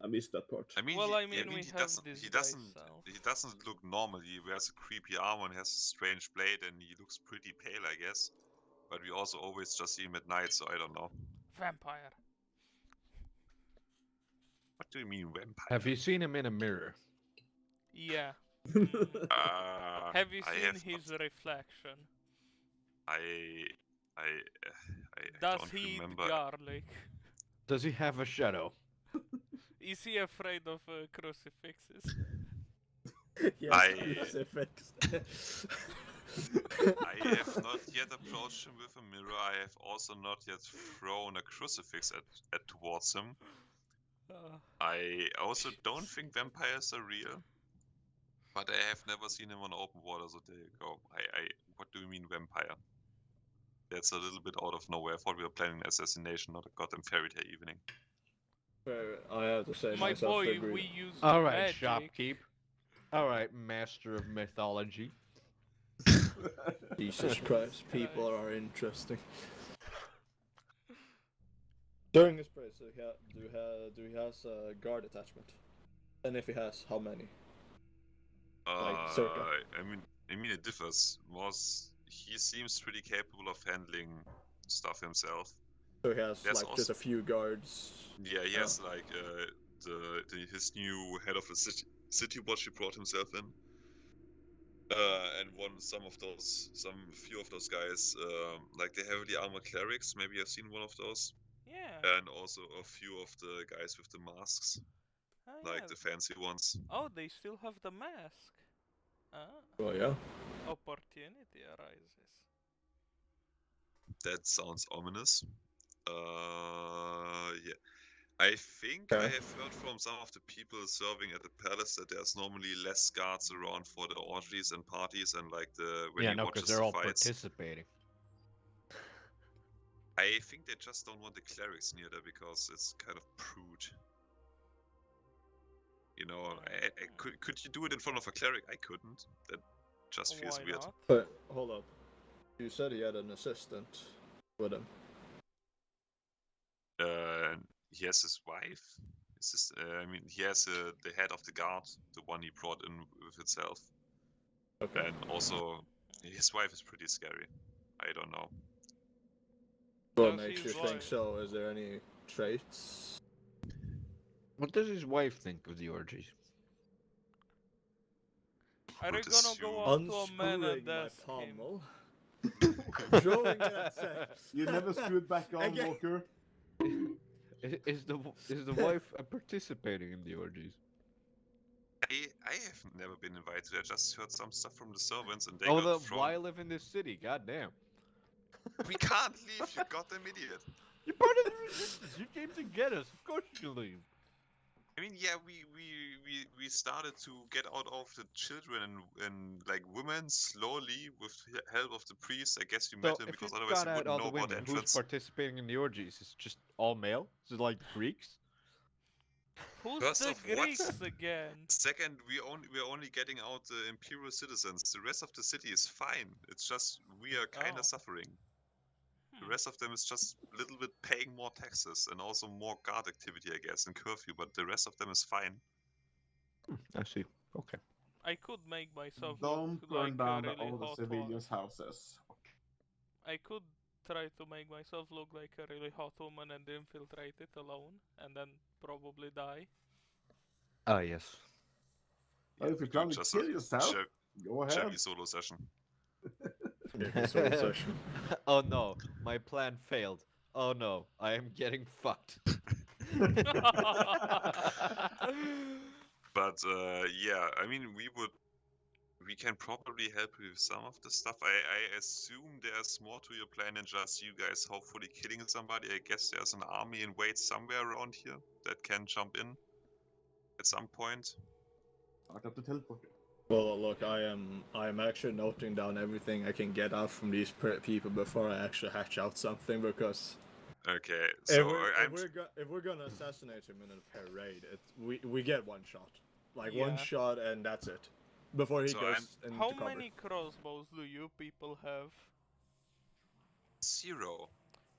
I missed that part. I mean, Well, I mean, he we have doesn't. this He guy, doesn't. so. He doesn't look normal. He wears a creepy armor and has a strange blade, and he looks pretty pale, I guess. But we also always just see him at night, so I don't know. Vampire. What do you mean vampire? Have you seen him in a mirror? Yeah. Have Have you seen his reflection? I Does don't he eat remember. garlic? Does he have a shadow? Is he afraid of crucifixes? Yes, I- crucifix. I have not yet approached him with a mirror. I have also not yet thrown a crucifix at towards him. I also don't think vampires are real. But I have never seen him on open water, so there you go. What do you mean vampire? That's a little bit out of nowhere. I thought we were planning an assassination, not a goddamn fairy tale evening. I have to say My myself boy, agreed. we use All right, magic. shopkeep. All right, master of mythology. Jesus Christ, people are interesting. During his praise, do he has a guard attachment? And if he has, how many? Like, circa. I mean, it differs. He seems pretty capable of handling stuff himself. So he has There's like just also- a few guards. Yeah, he has like his new head of the city watch he brought himself in. And some few of those guys, like the heavily armored clerics. Maybe you've seen one of those. Yeah. And also a few of the guys with the masks, Oh, like yeah. the fancy ones. Oh, they still have the mask. Ah, Well, yeah. opportunity arises. That sounds ominous. Yeah. I think I Okay. have heard from some of the people serving at the palace that there's normally less guards around for the orgies and parties and like when Yeah, he no, watches because they're the all fights. participating. I think they just don't want the clerics near there because it's kind of prude. You know, could you do it in front of a cleric? I couldn't. That just feels Why weird. not? But hold up. You said he had an assistant. with him? He has his wife. Is this, I mean, he has the head of the guard, the one he brought in with itself. Okay. And also, his wife is pretty scary. I don't know. What Does makes his you think wife- so? Is there any traits? What does his wife think of the orgies? Are would you gonna assume- go up to a man Unscrewing and my ask him? pommel. Drawing that sex. You never screwed back on, Again. Walker. Is the wife participating in the orgies? I have never been invited. I just heard some stuff from the servants, and they Oh, got why thrown. live in this city? God damn. We can't leave, you goddamn idiot. You're part of the resistance. You came to get us. Of course you can leave. I mean, yeah, we started to get out of the children and like women slowly with the help of the priest. I guess we So met him if because you otherwise got we out wouldn't all know the about women, who's entrance. participating in the orgies? Is it just all male? Is it like the Greeks? Who's First the of what? Greeks again? Second, we're only getting out the imperial citizens. The rest of the city is fine. It's just we are kind Oh. of suffering. The Hmm. rest of them is just a little bit paying more taxes and also more guard activity, I guess, and curfew. But the rest of them is fine. I see. Okay. I could make myself Don't look burn like down a really all the hot civilians' houses. I could try to make myself look like a really hot woman and infiltrate it alone, and then probably die. Ah, yes. Well, if we you do plan to just kill yourself, go ahead. Chevy solo session. Solo session. Oh no, my plan failed. Oh no, I am getting fucked. But yeah, I mean, we can probably help you with some of the stuff. I assume there's more to your plan than just you guys hopefully killing somebody. I guess there's an army in wait somewhere around here that can jump in at some point. Start up the teleporter. Well, look, I am actually noting down everything I can get out from these people before I actually hatch out something, because Okay, if so we're gonna assassinate him in a parade, we get one shot, like one Yeah. shot, and that's it. Before he So goes into How cover. many crossbows do you people have? 0.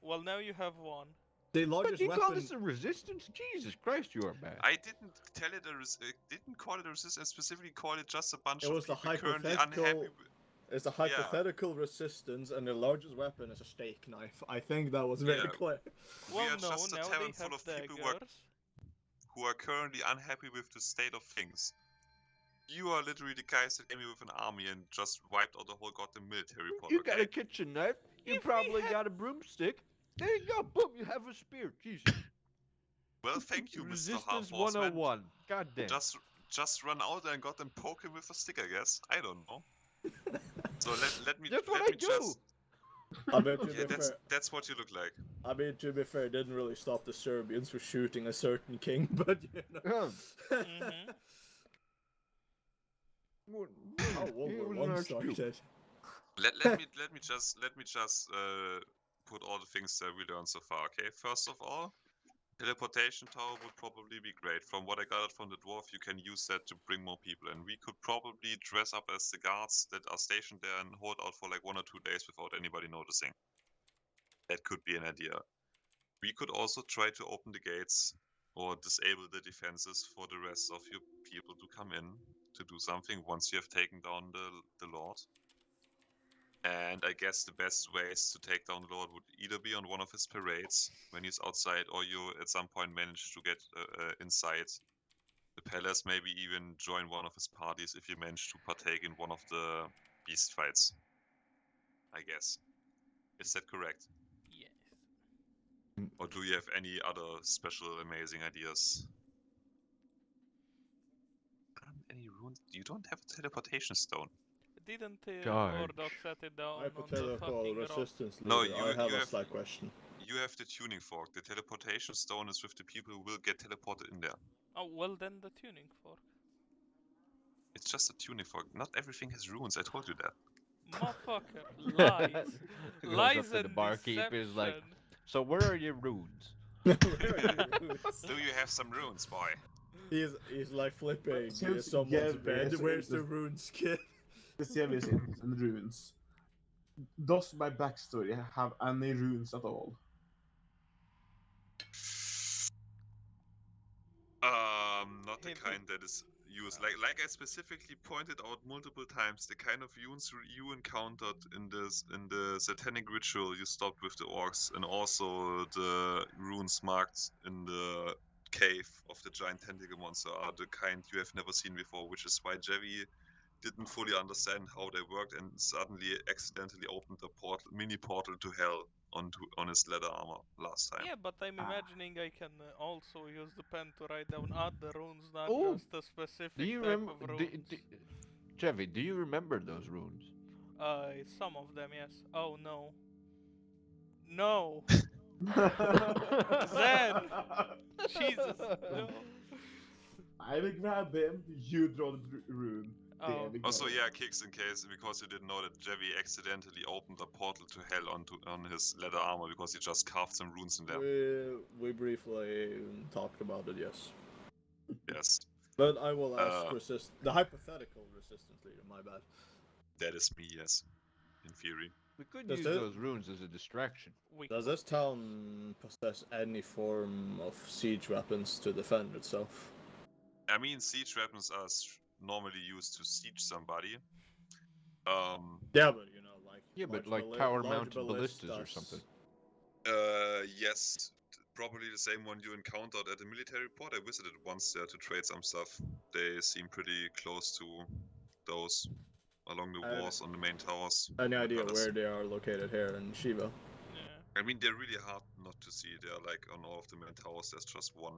Well, now you have one. The But largest you call weapon. this a resistance? Jesus Christ, you are bad. I didn't tell it didn't call it a resistance. Specifically, call it just a bunch It of was the people currently hypothetical. unhappy. It's a hypothetical resistance, and the largest weapon is a steak knife. I think that was very Yeah. clear. Well, are no, just a now they tavern have full of people daggers. who are currently unhappy with the state of things. You are literally the guys that came here with an army and just wiped out the whole goddamn military pot, You okay? got a kitchen knife. You If we probably had- got a broomstick. There you go. Boom, you have a spear. Jesus. Well, thank you, Mr. Resistance Half-Horseman. 101. God damn. Just run out there and got them poke him with a stick, I guess. I don't know. So let me That's what let I me do. just I mean, to yeah, be fair, that's what you look like. I mean, to be fair, it didn't really stop the Serbians from shooting a certain king, but you know. Mhm. How World It War was One an excuse. started. Let me just put all the things that we learned so far. Okay, first of all, teleportation tower would probably be great. From what I got from the dwarf, you can use that to bring more people, and we could probably dress up as the guards that are stationed there and hold out for like 1 or 2 days without anybody noticing. That could be an idea. We could also try to open the gates or disable the defenses for the rest of your people to come in to do something once you have taken down the Lord. And I guess the best ways to take down the Lord would either be on one of his parades when he's outside, or you at some point manage to get inside the palace, maybe even join one of his parties if you manage to partake in one of the beast fights. I guess. Is that correct? Yes. Or do you have any other special, amazing ideas? Any runes? You don't have a teleportation stone. Didn't Charge. Ordok set it down on the Hypothetical fucking rock? resistance No, leader. I have you a have- slight question. You have the tuning fork. The teleportation stone is with the people who will get teleported in there. Oh, well then the tuning fork. It's just a tuning fork. Not everything has runes. I told you that. Motherfucker, lies. Goes Lies up to the and barkeep, is like, deception. so where are your runes? Where are you? Do you have some runes, boy? He's like flipping Since someone's Gav bed. is Where's the into- rune skin? The series in ruins. Does my backstory have any runes at all? Not the Hint. kind that is used. Like I specifically pointed out multiple times, the kind of runes you encountered in the satanic ritual you stopped with the orcs, and also the runes marked in the cave of the giant tentacle monster are the kind you have never seen before, which is why Jerry didn't fully understand how they worked and suddenly accidentally opened a mini portal to hell on his leather armor last time. Yeah, but I'm imagining I can also use the pen to write down other runes, not Oh, just a Do specific you type remember, of runes. Chevy? Do you remember those runes? Some of them, yes. Oh no. No! Zen! Jesus, no! I will grab him. You draw the rune. There Oh. we go. Also, yeah, Kicks, in case, because you didn't know that Jevi accidentally opened a portal to hell on his leather armor because he just carved some runes in there. We briefly talked about it, yes. Yes, But I will ask Uh, the hypothetical resistance leader. My bad. that is me, yes, in theory. We could Does use it- those runes as a distraction. Does this town possess any form of siege weapons to defend itself? I mean, siege weapons are normally used to siege somebody. Yeah, but you know, like Yeah, but large like tower-mounted large ballistas or something. Yes, probably the same one you encountered at the military port. I visited once there to trade some stuff. They seem pretty close to those along the walls on the main towers. Any on the idea palace. where they are located here in Shiva? Yeah. I mean, they're really hard not to see. They're like on all of the main towers. There's just one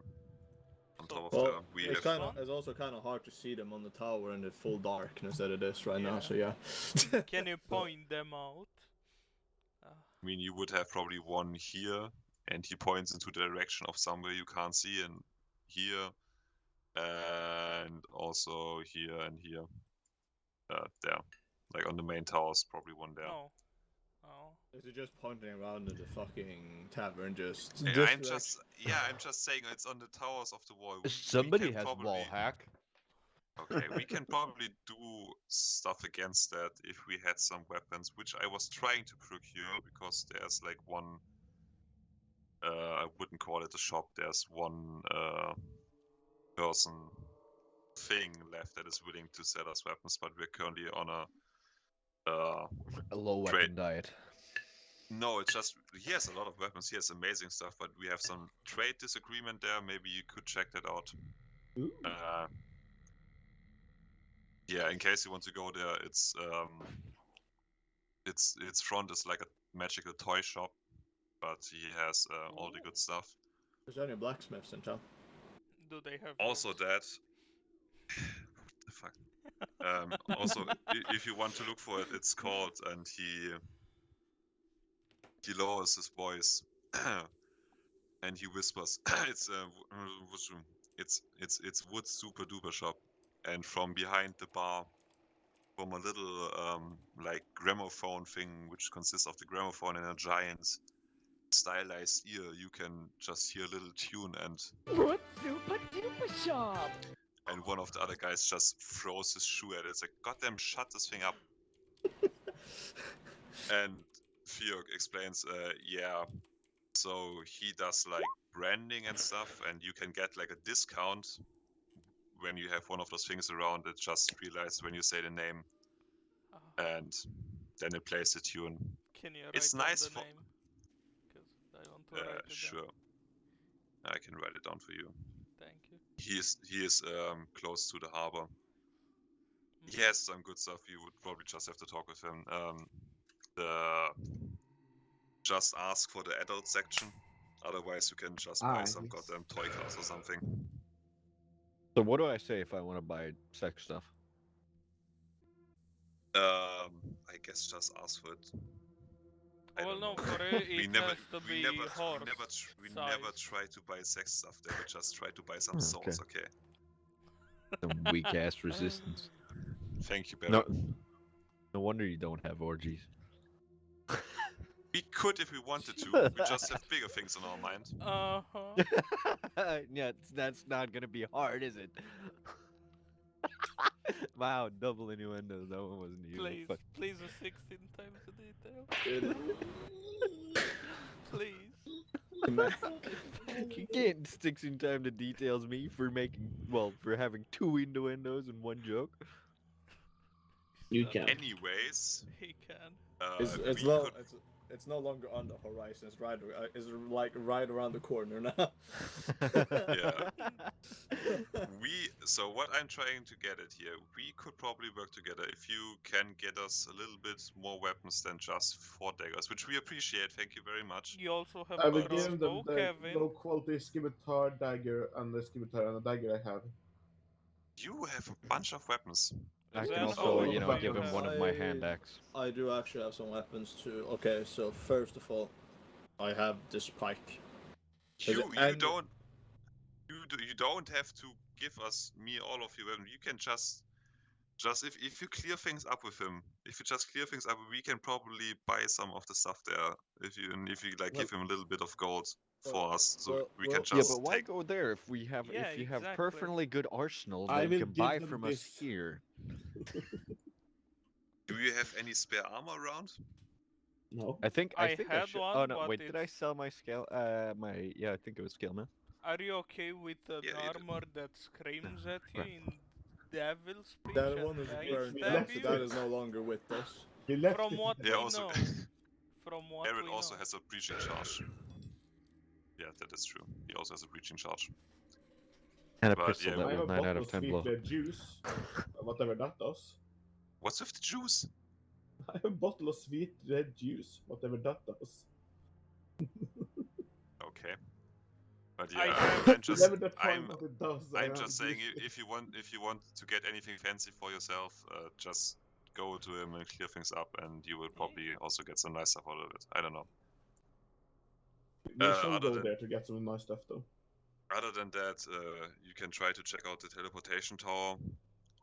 on So- top of Well, we it's have. it's also kind of hard to see them on the tower in the full darkness that it is right now. Yeah. So yeah. Can you point them out? I mean, you would have probably one here, and he points into the direction of somewhere you can't see, and here, and also here and here. There, like on the main towers, probably one there. Oh. Oh. Is it just pointing around in the fucking tavern? Just. I'm just saying it's on the towers of the wall. Somebody can has probably, wall hack. Okay, we can probably do stuff against that if we had some weapons, which I was trying to procure because there's like one. I wouldn't call it a shop. There's one person thing left that is willing to sell us weapons, but we're currently on A low Trade. weapon diet. No, it's just he has a lot of weapons. He has amazing stuff, but we have some trade disagreement there. Maybe you could check that out. Ooh. Yeah, in case you want to go there, its front is like a magical toy shop, but he has all the good stuff. Is there any blacksmiths in town? Do they have Also, runes? that. What the fuck? Also, if you want to look for it, it's called, and he lowers his voice, and he whispers, "It's it's Wood Super Duper Shop," and from behind the bar, from a little like gramophone thing, which consists of the gramophone and a giant stylized ear, you can just hear a little tune, and What super duper shop? one of the other guys just throws his shoe at it. It's like, goddamn, shut this thing up. And Fiok explains, yeah, so he does like branding and stuff, and you can get like a discount when you have one of those things around. It just realizes when you say the name, and then it plays the tune. Can you write It's down nice the for- name? Because I want to write it Sure, I can write it down for you. down. Thank you. He is close to the harbor. He Mhm. has some good stuff. You would probably just have to talk with him. Just ask for the adult section. Otherwise, you can just buy some yes. goddamn toy cars or something. So what do I say if I want to buy sex stuff? I guess just ask for it. I Well, don't no, know. for it, we it never, has to we be never, horse we never size. try to buy sex stuff. There, we just try to buy some Okay. souls. Okay. Some weak ass resistance. Thank you, No, Barry. no wonder you don't have orgies. We could if we wanted to. We just have bigger things on our mind. Uh-huh. Yeah, that's not gonna be hard, is it? Wow, double innuendo. That one wasn't you. Please, But please a 16 times the detail. Please. Man. you can't stick in time to details me for for having two innuendos and one joke. You can. Anyways, He can. It's we it's no could it's no longer on the horizon. It's like right around the corner now. Yeah. So what I'm trying to get at here, we could probably work together if you can get us a little bit more weapons than just 4 daggers, which we appreciate. Thank you very much. You also have I a will give them crossbow, the Kevin. low quality scimitar dagger and the scimitar and the dagger I have. You have a bunch of weapons. I Then can how also, many do give you him have? one of my hand axe. I do actually have some weapons too. Okay, so first of all, I have this pike. Is You it you any- don't you don't have to give us me all of your weapons. You can just if you clear things up with him, if you just clear things up, we can probably buy some of the stuff there. If you Well- give him a little bit of gold well- for us, so well- we well- can Yeah, just but why take. go there if we have Yeah, if you have exactly. perfectly good arsenal I that you will can give buy them from this. us here? Do you have any spare armor around? No. I think I I had should. one, Oh no, but wait, did I it's- sell my scale? I think it was scale man. Are you okay with an Yeah, you did. armor that screams at you in devil speech That and one is might burned stab out. you? That is no longer with us. He left From it. what Yeah, we also- know. From what Barrett we also know. has a breaching charge. Yeah, that is true. He also has a breaching charge. And a But, pistol yeah, that I have will a 9 out bottle of of 10 sweet blow. red juice, whatever that does. What's with the juice? I have a bottle of sweet red juice, whatever that does. Okay. But I yeah, have- I'm You just never define I'm what it does. I'm I just have saying used it. if you want to get anything fancy for yourself, just go to him and clear things up, and you will probably also get some nice stuff out of it. I don't know. We shall other go than- there to get some nice stuff, though. Other than that, you can try to check out the teleportation tower,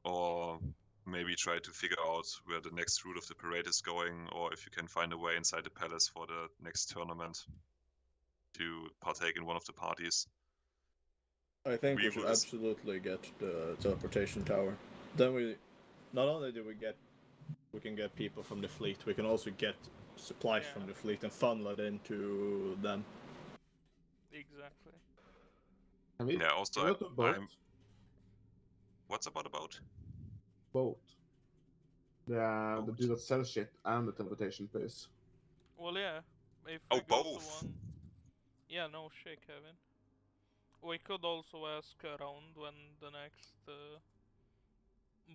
or maybe try to figure out where the next route of the parade is going, or if you can find a way inside the palace for the next tournament to partake in one of the parties. I think we We should will- absolutely get the teleportation tower. Then we, not only do we can get people from the fleet, we can also get supplies Yeah. from the fleet and funnel it into them. Exactly. Can we Yeah, also, go to a boat? What's about a boat? Boat. Yeah, the Boat. dude that sells shit and the teleportation place. Well, yeah. If Oh, we go both. to one. Yeah, no shit, Kevin. We could also ask around when the next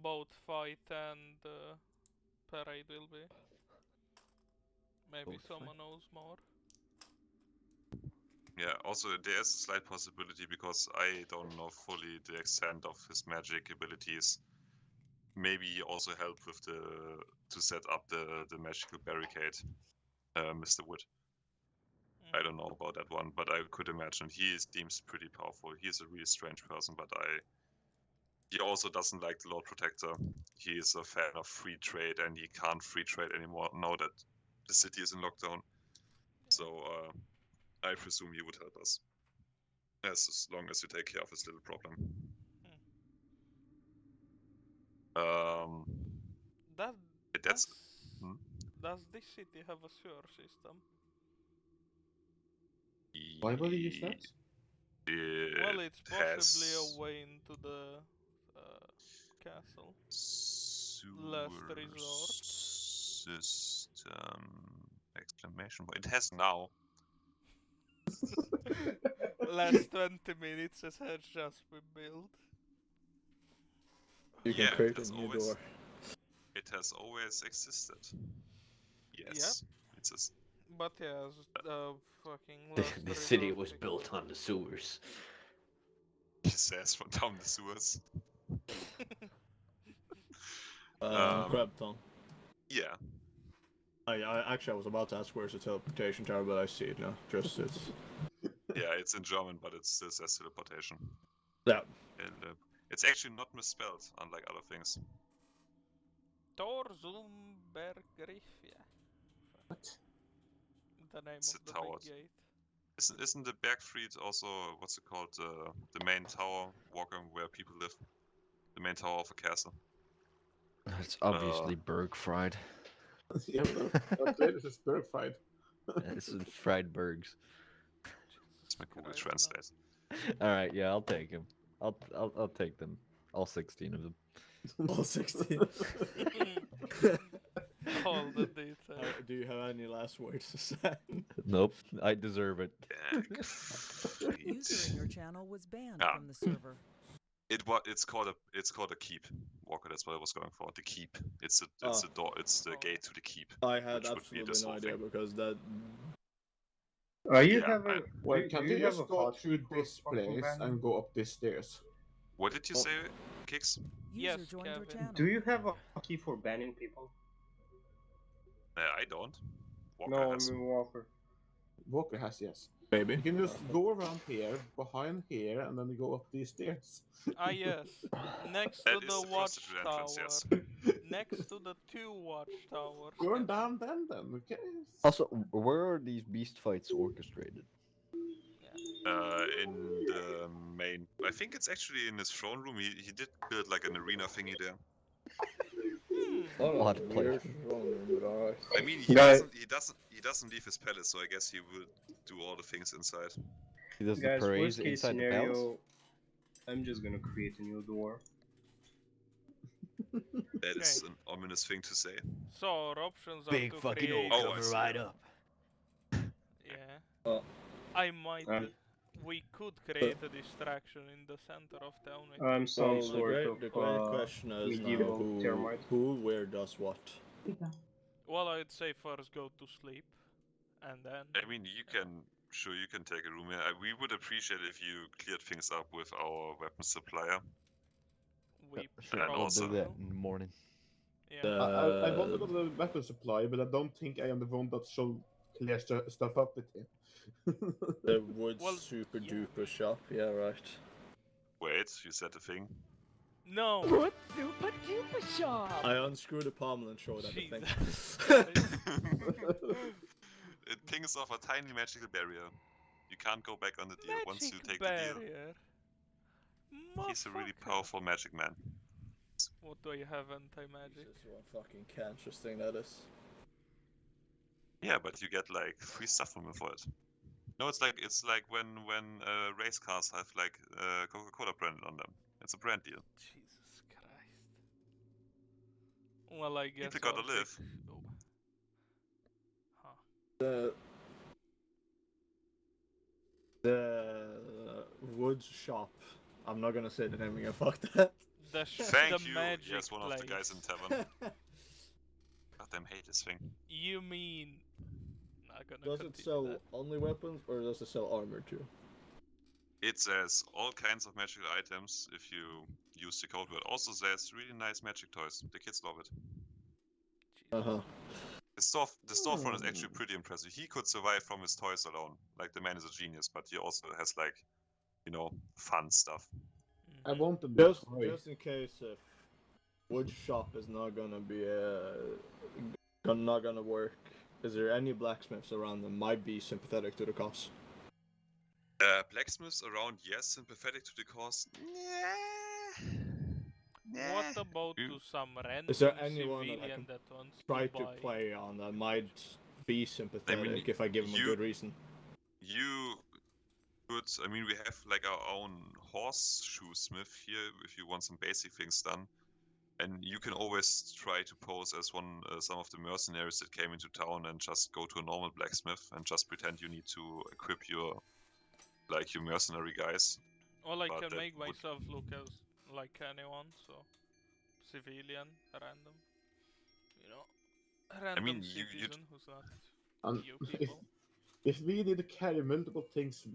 boat fight and parade will be. Maybe Boat someone knows more. Yeah, also there's a slight possibility because I don't know fully the extent of his magic abilities. Maybe he also helped with to set up the magical barricade, Mr. Wood. I don't know about that one, but I could imagine he seems pretty powerful. He's a really strange person, but he also doesn't like the Lord Protector. He is a fan of free trade, and he can't free trade anymore now that the city is in lockdown. So I presume he would help us, as long as you take care of his little problem. That That's does this city have a sewer system? Why would you use that? Well, it's possibly has a way into the castle. Last sewer resort. system exclamation point. It has now. Last 20 minutes as has just been built. You can Yeah, create it a new always- door. It has always existed. Yes. It's a But yeah, fucking The, last the city resort was because- built on the sewers. he says from down the sewers. Crab tongue. Yeah. I actually I was about to ask where's the teleportation tower, but I see it now. Just it's Yeah, it's in German, but it still says teleportation. yeah. And, it's actually not misspelled, unlike other things. Torzumbergrifia. What? The name It's of a the tower. big gate. Isn't the Bergfried also what's it called? The main tower walking where people live. The main tower of a castle. It's obviously berg fried. Yeah, but this is berg fried. This is fried bergs. Let's make Google Christ, Translate. All right, yeah, I'll take him. I'll take them. All 16 of them. All 16. All the details. Do you have any last words to say? Nope, I deserve it. User in your channel was banned Ah. from the server. It's called a keep, Walker. That's what I was going for. The keep. It's the door. It's the gate to the keep. I had Which would be absolutely this no whole idea thing. because that. You Yeah, have a. Well, do can you we have just a go hotkey through for this fucking place banning? and go up these stairs? What did you say, Kix? Yes, User joined your Kevin. channel. Do you have a hotkey for banning people? I don't. Walker No, I has. mean Walker. Walker has, yes. Maybe. You can just go around here, behind here, and then you go up these stairs. Ah, yes. Next to That is the the prostitute entrance, watchtower. yes. Next to the 2 watchtowers. Burn Kevin. down then, okay? Also, where are these beast fights orchestrated? In the main, I think it's actually in his throne room. He did build like an arena thingy there. Oh, Lot that's of weird. placement. Wrong room, but alright. I mean, he Guys- doesn't leave his palace, so I guess he will do all the things inside. He does the Guys, parades worst case inside the palace? scenario, I'm just gonna create a new door. That is Okay. an ominous thing to say. So our options are Big to fucking create. old Oh, I coming see, right yeah. up. Yeah. Oh. I might. Um, We could create a distraction in the center of town. I think. I'm some So sort the of great question is now medieval termite. who where does what? Well, I'd say first go to sleep, and then. I mean, you can take a room here. We would appreciate if you cleared things up with our weapons supplier. We Sure, And I'll also- do that in the morning. Yeah. I want to go to the weapon supply, but I don't think I am the one that should clear stuff up with him. The wood Well, super yeah. duper shop. Yeah, right. Wait, you said the thing. No. Put super duper shop. I unscrewed the pommel and showed everything. Jesus. It pings off a tiny magical barrier. You can't go back on the deal once you Magic take the deal. barrier. He's a really Motherfucker. powerful magic man. What do you have anti-magic? Jesus, what fucking cancerous thing that is. Yeah, but you get like free stuff from him for it. No, it's like when race cars have like Coca-Cola branded on them. It's a brand deal. Jesus Christ. Well, I guess People gotta I'll live. fix- oh. Huh. The wood shop. I'm not gonna say the name again. Fuck that. The Thank the you. magic Yes, one of the guys in place. tavern. Goddamn hate this thing. You mean? Not gonna Does it continue sell that. only weapons or does it sell armor too? It says all kinds of magical items if you use the code word. Also says really nice magic toys. The kids love it. Jesus. The storefront is actually pretty impressive. He could survive from his toys alone. Like the man is a genius, but he also has like, fun stuff. I Mhm. wanted the Just toy. in case if wood shop is not gonna be not gonna work. Is there any blacksmiths around that might be sympathetic to the cause? Blacksmiths around, yes, sympathetic to the cause. What about You- to some random Is there anyone that I civilian can that wants Try to to buy? play on that might be sympathetic if I give him a you- good reason. You could, we have like our own horseshoe smith here if you want some basic things done. And you can always try to pose as some of the mercenaries that came into town and just go to a normal blacksmith and just pretend you need to equip your mercenary guys. Or I but can that make would- myself look as like anyone, so civilian, random. Random mean, you- citizen who's not And you if, people. if we need to carry multiple things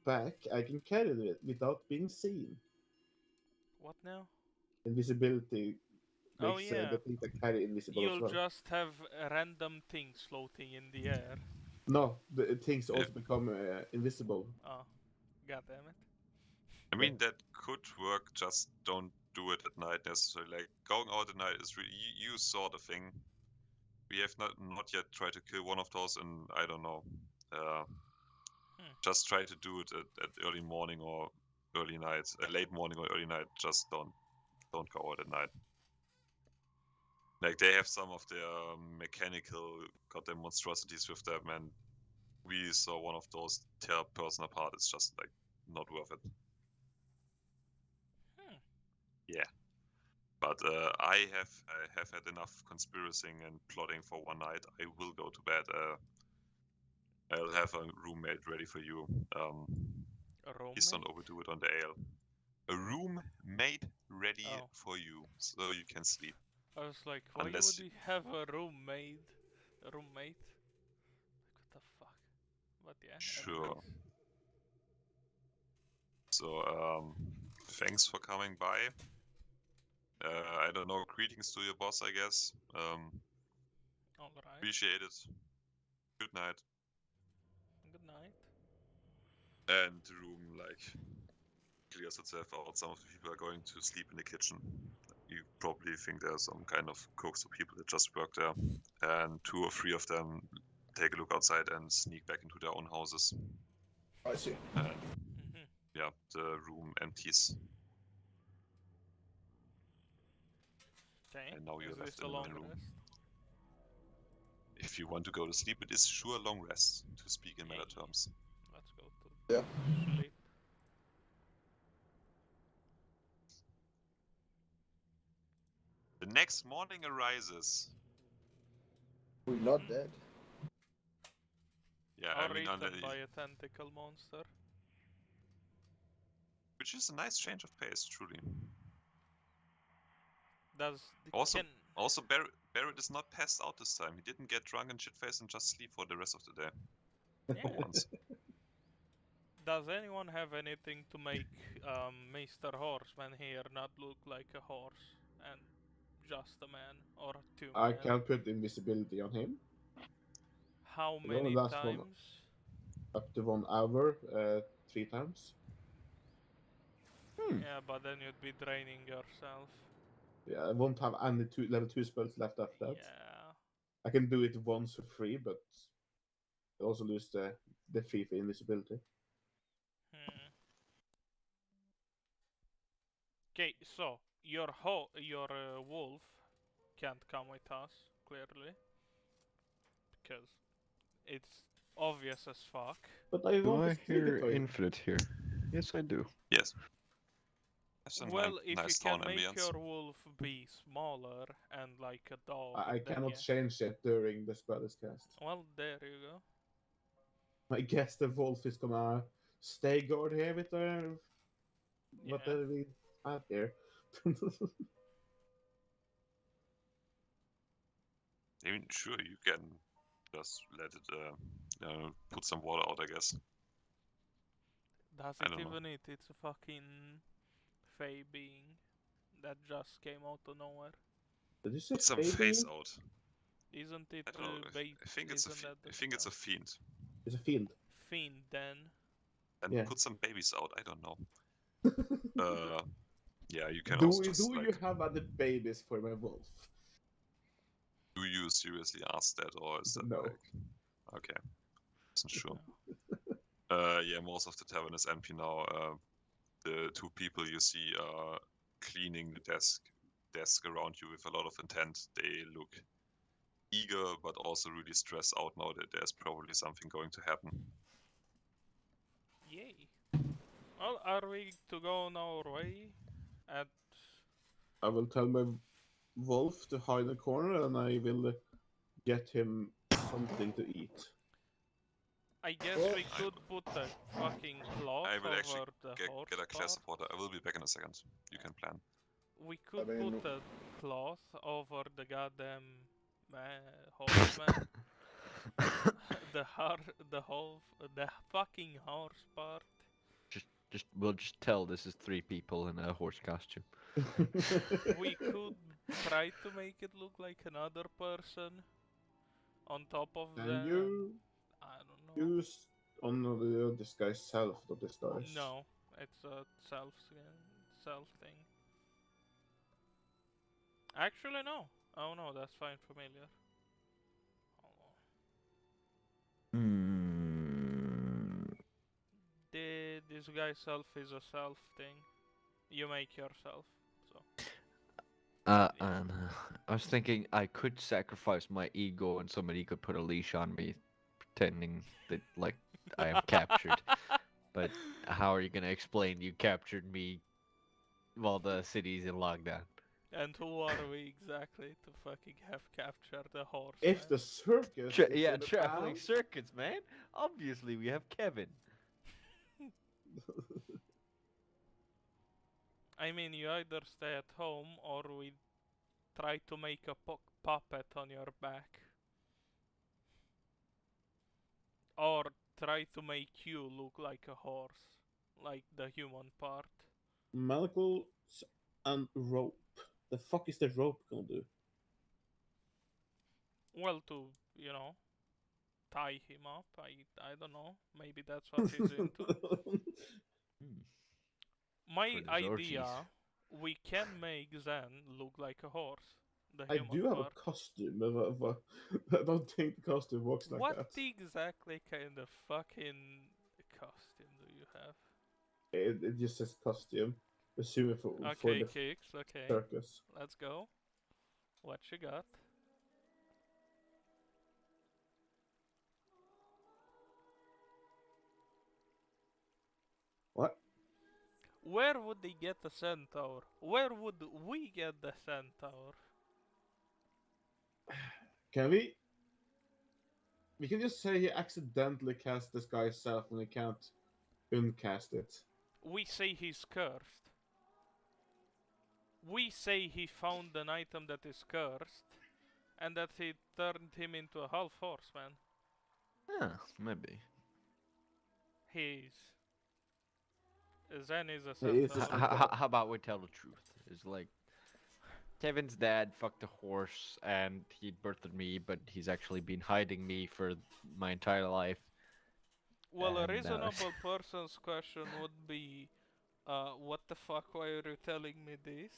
back, I can carry it without being seen. What now? Invisibility Oh, makes yeah. the things I carry invisible as You'll well. just have random things floating in the air. No, the things also become invisible. Oh, god damn it. That could work, just don't do it at night necessarily. Like, going out at night is really... You saw the thing. We have not yet tried to kill one of those, and I don't know. Just try to do it at early morning or early night. Late morning or early night. Just don't go out at night. Like they have some of their mechanical goddamn monstrosities with them, and we saw one of those tear a person apart. It's just like not worth it. Yeah. But I have had enough conspiracing and plotting for one night. I will go to bed. I'll have a roommate ready for you. A Please don't roommate? overdo it on the ale. A roommate ready Oh. for you, so you can sleep. I was like, why Unless would he have a roommate? A roommate? Like, what the fuck? But yeah, Sure. anyways. So, thanks for coming by. I don't know, greetings to your boss, I guess. Alright. Appreciate it. Good night. Good night. And the room, like, clears itself out. Some of the people are going to sleep in the kitchen. You probably think there's some kind of cooks or people that just work there. And 2 or 3 of them take a look outside and sneak back into their own houses. I see. And Mm-hmm. yeah, the room empties. Okay. And now you're Is left this a in the long main room. rest? If you want to go to sleep, it is sure a long rest, to speak in meta Hey. terms. Let's go to Yeah. sleep. The next morning arises. We're not dead. Yeah, Or I mean, eaten by a tentacle monster. which is a nice change of pace, truly. Does the Also, can also Barrett is not passed out this time. He didn't get drunk and shit-faced and just sleep for the rest of the day. For yeah. once. Does anyone have anything to make Mr. Horseman here not look like a horse and just a man or 2 I men? can put invisibility on him. How You know, many last one- times? Up to 1 hour, 3 times. Yeah, but then you'd be draining yourself. Yeah, I won't have any level 2 spells left after that. Yeah. I can do it once for free, but I also lose the free for invisibility. Okay, so your wolf can't come with us, clearly, because it's obvious as fuck. But I Do want I a sticker hear toy. Infinite here? Yes, I do. Yes. That's a Well, if nice you can town make ambience. your wolf be smaller and like a dog, I then cannot yeah. change it during the spell is cast. Well, there you go. I guess the wolf is gonna stay guard here with the whatever we have here. I mean, sure, you can just let it put some water out, I guess. Does I it don't know. even eat? It's a fucking fey being that just came out of nowhere. Did you say Put some baby? face out. Isn't it I don't know. bait? I think it's Isn't that the I think it's a fiend. It's a fiend. fiend then? And Yeah. put some babies out. I don't know. Yeah, you can do also just do like. you have other babies for my wolf? Do you seriously ask that, or is that No. like? Okay, wasn't sure. Yeah, most of the tavern is empty now. The 2 people you see are cleaning the desk around you with a lot of intent. They look eager, but also really stressed out now that there's probably something going to happen. Yay. Well, are we to go on our way? At I will tell my wolf to hide in a corner, and I will get him something to eat. I guess Well, we could put a fucking cloth I will actually over the horse get a glass part. of water. I will be back in a second. You can plan. We could I mean- put a cloth over the goddamn horseman. the fucking horse part. We'll just tell this is 3 people in a horse costume. We could try to make it look like another person on top of And them. you I don't know. use on this guy's self, not this dice. No, it's a self thing. Actually, no. Oh no, that's fine, familiar. Hold on. This guy's self is a self thing. You make yourself. So And I was thinking I could sacrifice my ego and somebody could put a leash on me, pretending that like I am captured. But how are you gonna explain you captured me while the city's in lockdown? And who are we exactly to fucking have captured the horse, If man? the circus is Yeah, in the traveling town, circuits, man. Obviously, we have Kevin. I mean, you either stay at home or we try to make a puppet on your back. Or try to make you look like a horse. Like the human part. manacles and rope. The fuck is the rope gonna do? Well, to, you know, tie him up. I don't know. Maybe that's what he's into. Hmm, My for those orgies. idea, we can make Zen look like a horse. The I human do have a part. costume, but I don't think the costume works like What that. exactly kind of fucking costume do you have? It just says costume. Assuming for Okay, the Kicks, okay. circus. Let's go. What you got? What? Where would they get the centaur? Where would we get the centaur? Can we? We can just say he accidentally cast this guy's self and he can't uncast it. We say he's cursed. We say he found an item that is cursed, and that he turned him into a half horseman. Yeah, maybe. He's... Zen is a He is a centaur. centaur. How about we tell the truth? It's like Kevin's dad fucked a horse and he birthed me, but he's actually been hiding me for my entire life. Well, a And, reasonable person's question would be, what the fuck, why are you telling me this?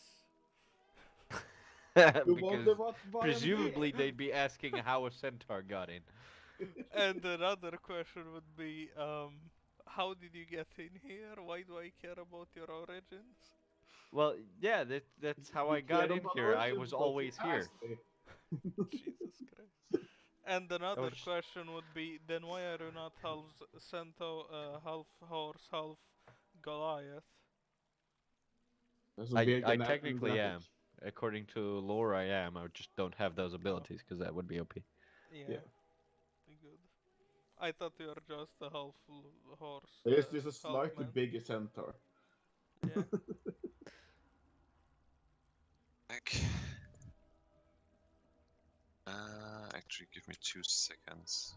You because wonder why I'm presumably here. they'd be asking how a centaur got in. And another question would be, how did you get in here? Why do I care about your origins? Well, yeah, that's how I You got cared in about here. I origin was because you always here. asked me. Jesus Christ. And another just- question would be, then why are you not half centaur, half horse, half Goliath? This would be I an technically advantage. am. According to lore, I am. I just don't have those abilities because that would be OP. Yeah. Yeah. Good. I thought you were just a half horse. It's just a half slightly man. bigger centaur. Yeah. Back. Actually, give me 2 seconds.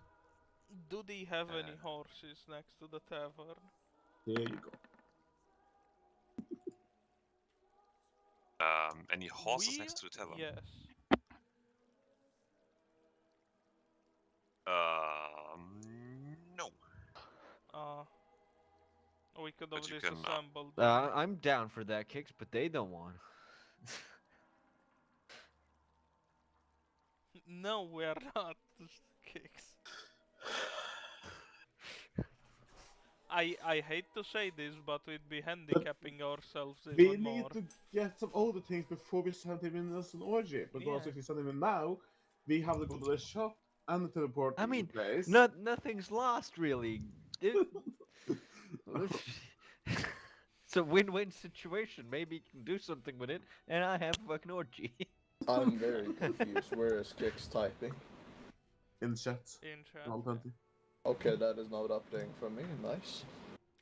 Do they have any horses next to the tavern? There you go. Any horses next to the tavern? Yes. No. We could But have you can, disassembled them. I'm down for that, Kicks, but they don't want. No, we are not. Kicks. I hate to say this, but we'd be handicapping ourselves We even need more. to get some older things before we send him in as an orgy. Because Yeah. if we send him in now, we have to go to the shop and the teleport I mean, place. nothing's lost really. It's a win-win situation. Maybe you can do something with it, and I have a fucking orgy. I'm very confused. Where is Kix typing? In chat. In chat. All plenty. Okay, that is not updating for me. Nice.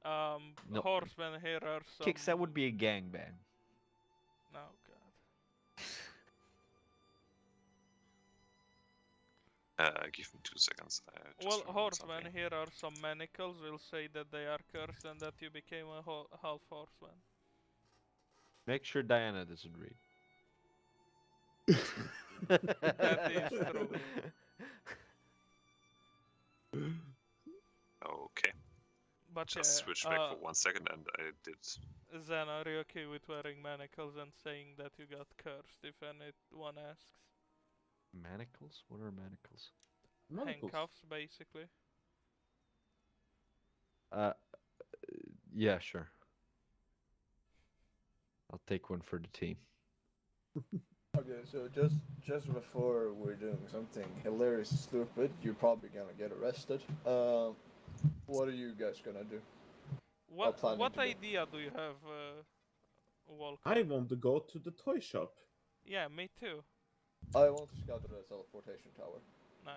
No. Horsemen here are some... Kicks, that would be a gangbang. Oh god. give me 2 seconds. I just Well, remembered horsemen, something. here are some manacles. We'll say that they are cursed and that you became a half horseman. Make sure Diana doesn't read. That is true. Okay. But Just switch back for 1 second and I did. Zen, are you okay with wearing manacles and saying that you got cursed if anyone asks? Manacles? What are manacles? Handcuffs, basically. Yeah, sure. I'll take one for the team. Okay, so just before we're doing something hilarious and stupid, you're probably gonna get arrested. What are you guys gonna do? planning What to do. idea do you have, Walker? I want to go to the toy shop. Yeah, me too. I want to scout the teleportation tower. Nice.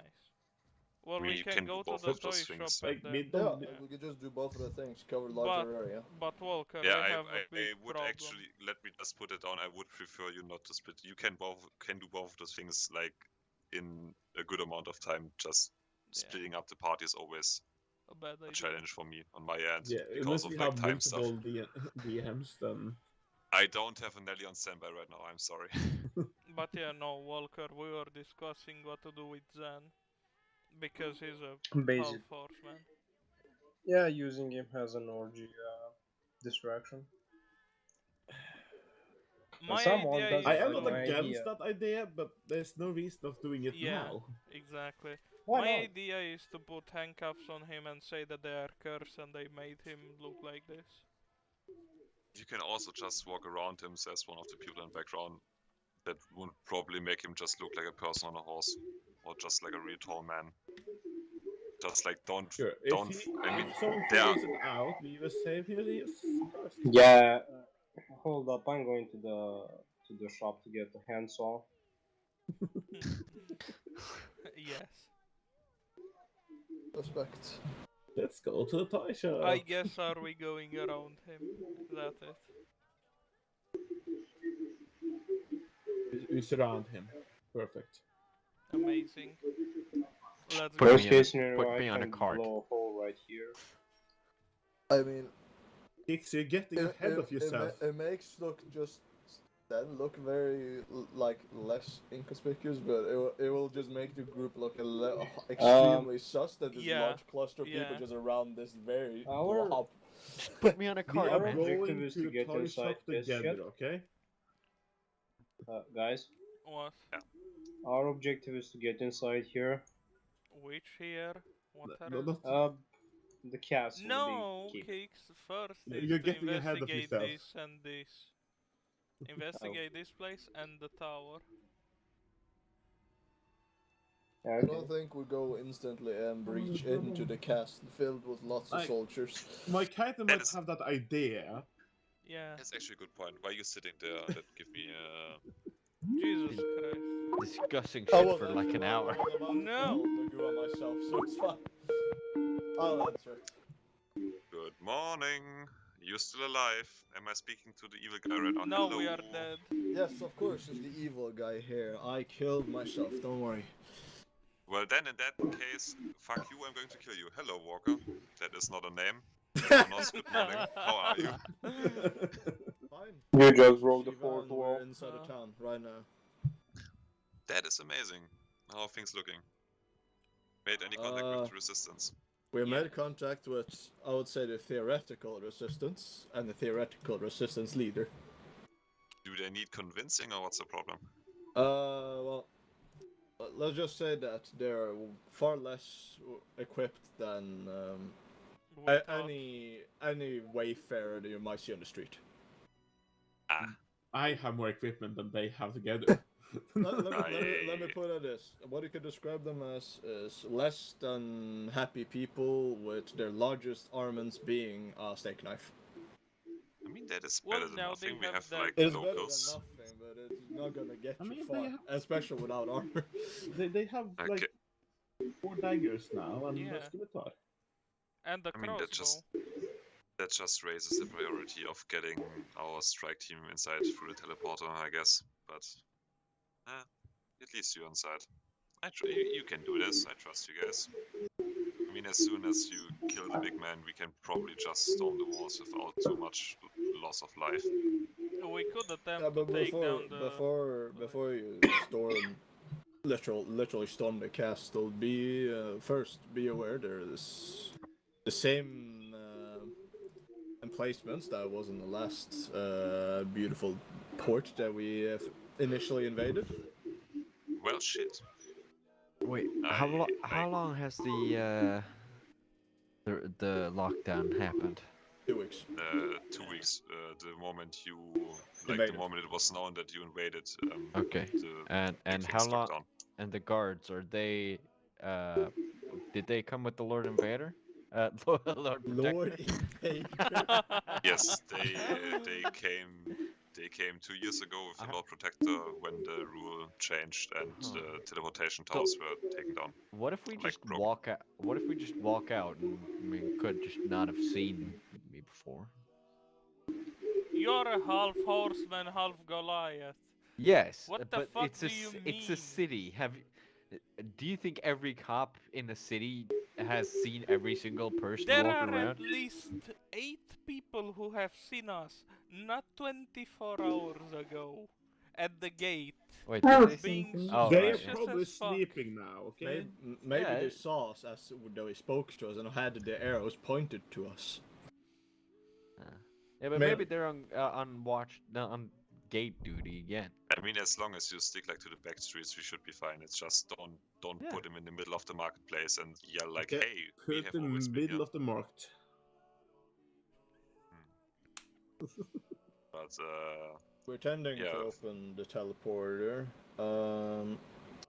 Well, I mean, we you can can go do to both the of toy those shop things. and Like, then. we Yeah, don't. we could just do both of the things, cover But larger area. Walker, Yeah, I have a I big would problem. actually let me just put it down. I would prefer you not to split. You can do both of those things like in a good amount of time. Just splitting up the party is always A bad a idea. challenge for me on my end Yeah, because unless of we like have time stuff. multiple DMs, then. I don't have a Nelly on standby right now. I'm sorry. But yeah, no, Walker, we were discussing what to do with Zen. Because he's a Basic. half horseman. Yeah, using him as an orgy distraction. My someone idea does is I it, am like not to... my against idea. that idea, but there's no reason of doing it Yeah, now. exactly. Why My not? idea is to put handcuffs on him and say that they are cursed and they made him look like this. You can also just walk around him, says one of the people in the background. That would probably make him just look like a person on a horse, or just like a real tall man. Just like Sure, I mean, if someone there are, figures it out, we will say he is cursed. Yeah. Hold up, I'm going to the shop to get a handsaw. Yes. Suspect. Let's go to the toy shop. I guess are we going around him? Is that it? We surround him. Perfect. Amazing. Let's Put go. Worst me in a- case scenario, put I me on a can cart. blow a hole right here. I mean, Kix, you're getting ahead of yourself. It makes look very like less inconspicuous, but it will just make the group look extremely sus that this yeah, large cluster of people yeah. just around this very Our- blob. Just put me on a We cart, are Our man. objective going is to to a get toy inside shop this together, shit. okay? Guys, What? our objective is to get inside here. Which here? What are No, not, The castle. No, the big keep. Kicks. First You're is to getting ahead of investigate yourself. this and this. Investigate this place and the tower. Yeah, I okay. don't think we go instantly and breach into the castle filled with lots of I- soldiers. My character That might is- have that idea. Yeah. that's actually a good point. Why are you sitting there? That give me Jesus Christ. Discussing I shit was for like an hour. I was about to No. call Nagua myself, so it's fine. I'll answer it. good morning. You're still alive. Am I speaking to the evil guy right now? No, Hello. we are dead. Yes, of course, it's the evil guy here. I killed myself, don't worry. Well, then in that case, fuck you. I'm going to kill you. Hello, Walker. That is not a name. Jonas, good morning. How are you? Fine. You just broke the Shiva, fourth and we're wall. inside of town right now. That is amazing. How are things looking? Made any contact with the resistance? We Yeah. made contact with, I would say, the theoretical resistance and the theoretical resistance leader. Do they need convincing or what's the problem? Well, let's just say that they're far less equipped than We thought- any wayfarer that you might see on the street. I have more equipment than they have together. Let me put it this: what you could describe them as is less than happy people, with their largest armaments being a steak knife. I mean, that is Well, better than now they nothing. We have have that- like It's better than locals. nothing, but it's not gonna get I you mean, far, they have- especially without armor. They have Okay. like 4 daggers now, and Yeah. that's gonna try. And the I mean, crossbow. that just raises the priority of getting our strike team inside through the teleporter, I guess. But at least you're inside. You can do this. I trust you guys. I mean, as soon as you kill the big man, we can probably just storm the walls without too much loss of life. We could attempt Yeah, but to take down the... before you storm, literally storm the castle, first be aware there is the same emplacements that was in the last beautiful port that we initially invaded. Well, shit. Wait, how long has the lockdown happened? 2 weeks. weeks. 2 weeks. The moment you, Invaded. the moment it was known that you invaded. Okay. The And things how long? locked down. And the guards, are they? Did they come with the Lord Invader? Lord Protector. Lord Invader. Yes, they came 2 years ago with the I- Lord Protector when the rule changed and Huh. teleportation towers were taken down. What if we like just broken. walk out? What if we just walk out and could just not have seen me before? You're a half horseman, half Goliath. Yes, What the but fuck it's do you it's a mean? city. Do you think every cop in a city has seen every single person There walking are around? at least 8 people who have seen us, not 24 hours ago, at the gate. Wait, did they? Being Oh, They are right, yeah. suspicious probably as fuck. sleeping now, okay? Maybe Yeah, they it- saw us as though he spoke to us and had the arrows pointed to us. Yeah, but Maybe. maybe they're on watch, no, on gate duty again. I mean, as long as you stick to the back streets, we should be fine. It's just don't Yeah. put him in the middle of the marketplace and yell like, Okay, "Hey, we Put have the always been middle here." of the market. But We're tending to Yeah. open the teleporter.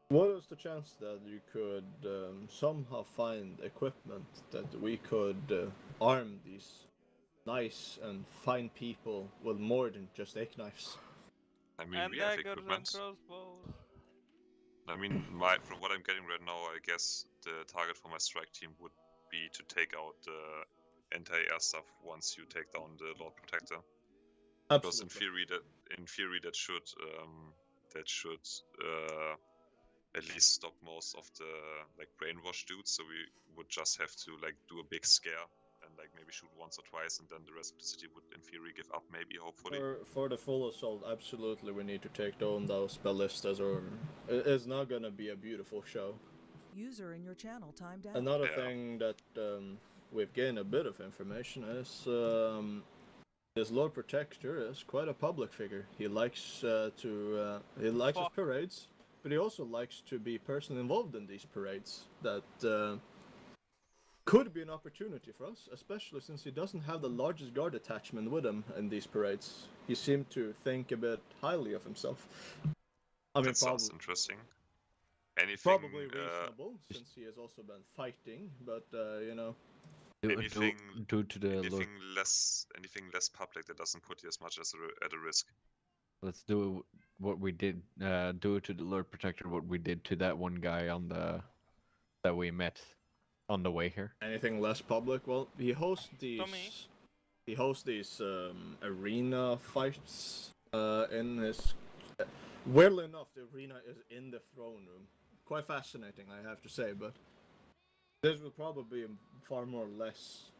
What is the chance that you could somehow find equipment that we could arm these nice and fine people with more than just egg knives? I mean, And we have daggers and equipment. crossbows. I mean, from what I'm getting right now, I guess the target for my strike team would be to take out the anti-air stuff once you take down the Lord Protector. Because Absolutely. in theory that should at least stop most of the brainwash dudes. So we would just have to do a big scare and maybe shoot once or twice, and then the rest of the city would in theory give up. Maybe, hopefully. For the full assault, absolutely, we need to take down those ballistas, or it's not gonna be a beautiful show. User in your channel timed out. Another Yeah. thing that we've gained a bit of information is this Lord Protector is quite a public figure. He likes he likes his Fuck. parades, but he also likes to be personally involved in these parades. That could be an opportunity for us, especially since he doesn't have the largest guard attachment with him in these parades. He seemed to think a bit highly of himself. I mean, That sounds interesting. Anything, probably reasonable, since he has also been fighting, but you know. anything, due to the anything less public that doesn't put you as much as at a risk. let's do what we did. Do to the Lord Protector what we did to that one guy on the that we met on the way here. Anything less public? Well, he hosts these. Tommy? He hosts these arena fights in his. Weirdly enough, the arena is in the throne room. Quite fascinating, I have to say, but this will probably be far more or less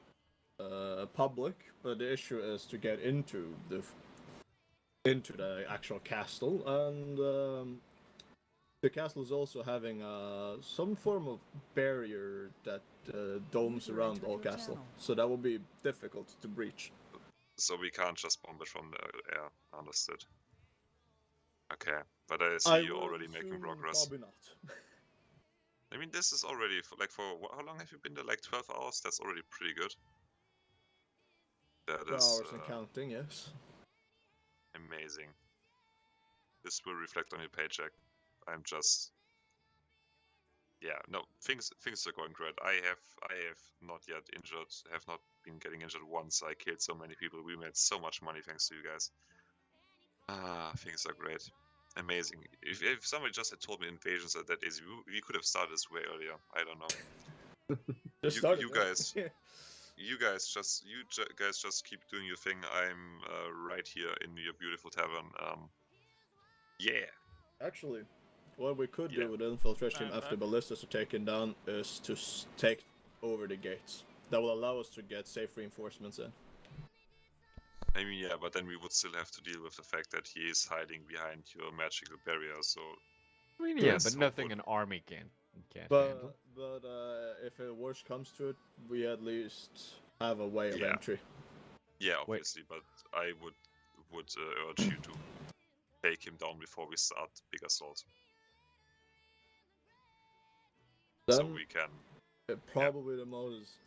public. But the issue is to get into the actual castle, and the castle is also having some form of barrier that domes User around entered the whole your castle, channel. so that will be difficult to breach. So we can't just bomb it from the air. Understood. Okay, but I see you're already making progress. Probably not. I mean, this is already for how long have you been there? 12 hours. That's already pretty good. That 2 is hours and counting, yes. amazing. This will reflect on your paycheck. I'm just, yeah, no, things are going great. I have not yet injured. Have not been getting injured once. I killed so many people. We made so much money thanks to you guys. Things are great. Amazing. If somebody just had told me invasions are that easy, we could have started this way earlier. I don't know. Just You started. guys, you guys just keep doing your thing. I'm right here in your beautiful tavern. Yeah. Actually, what we could Yeah. do with infiltration I'm after back. ballistas are taken down is to take over the gates. That will allow us to get safe reinforcements in. I mean, yeah, but then we would still have to deal with the fact that he is hiding behind your magical barrier. So I mean, yeah, Yes, but so nothing would- an army can't handle. But if a worst comes to it, we at least have a way of Yeah. entry. yeah, obviously, but I would urge you to take him down before we start big assault, so Then we can. probably the most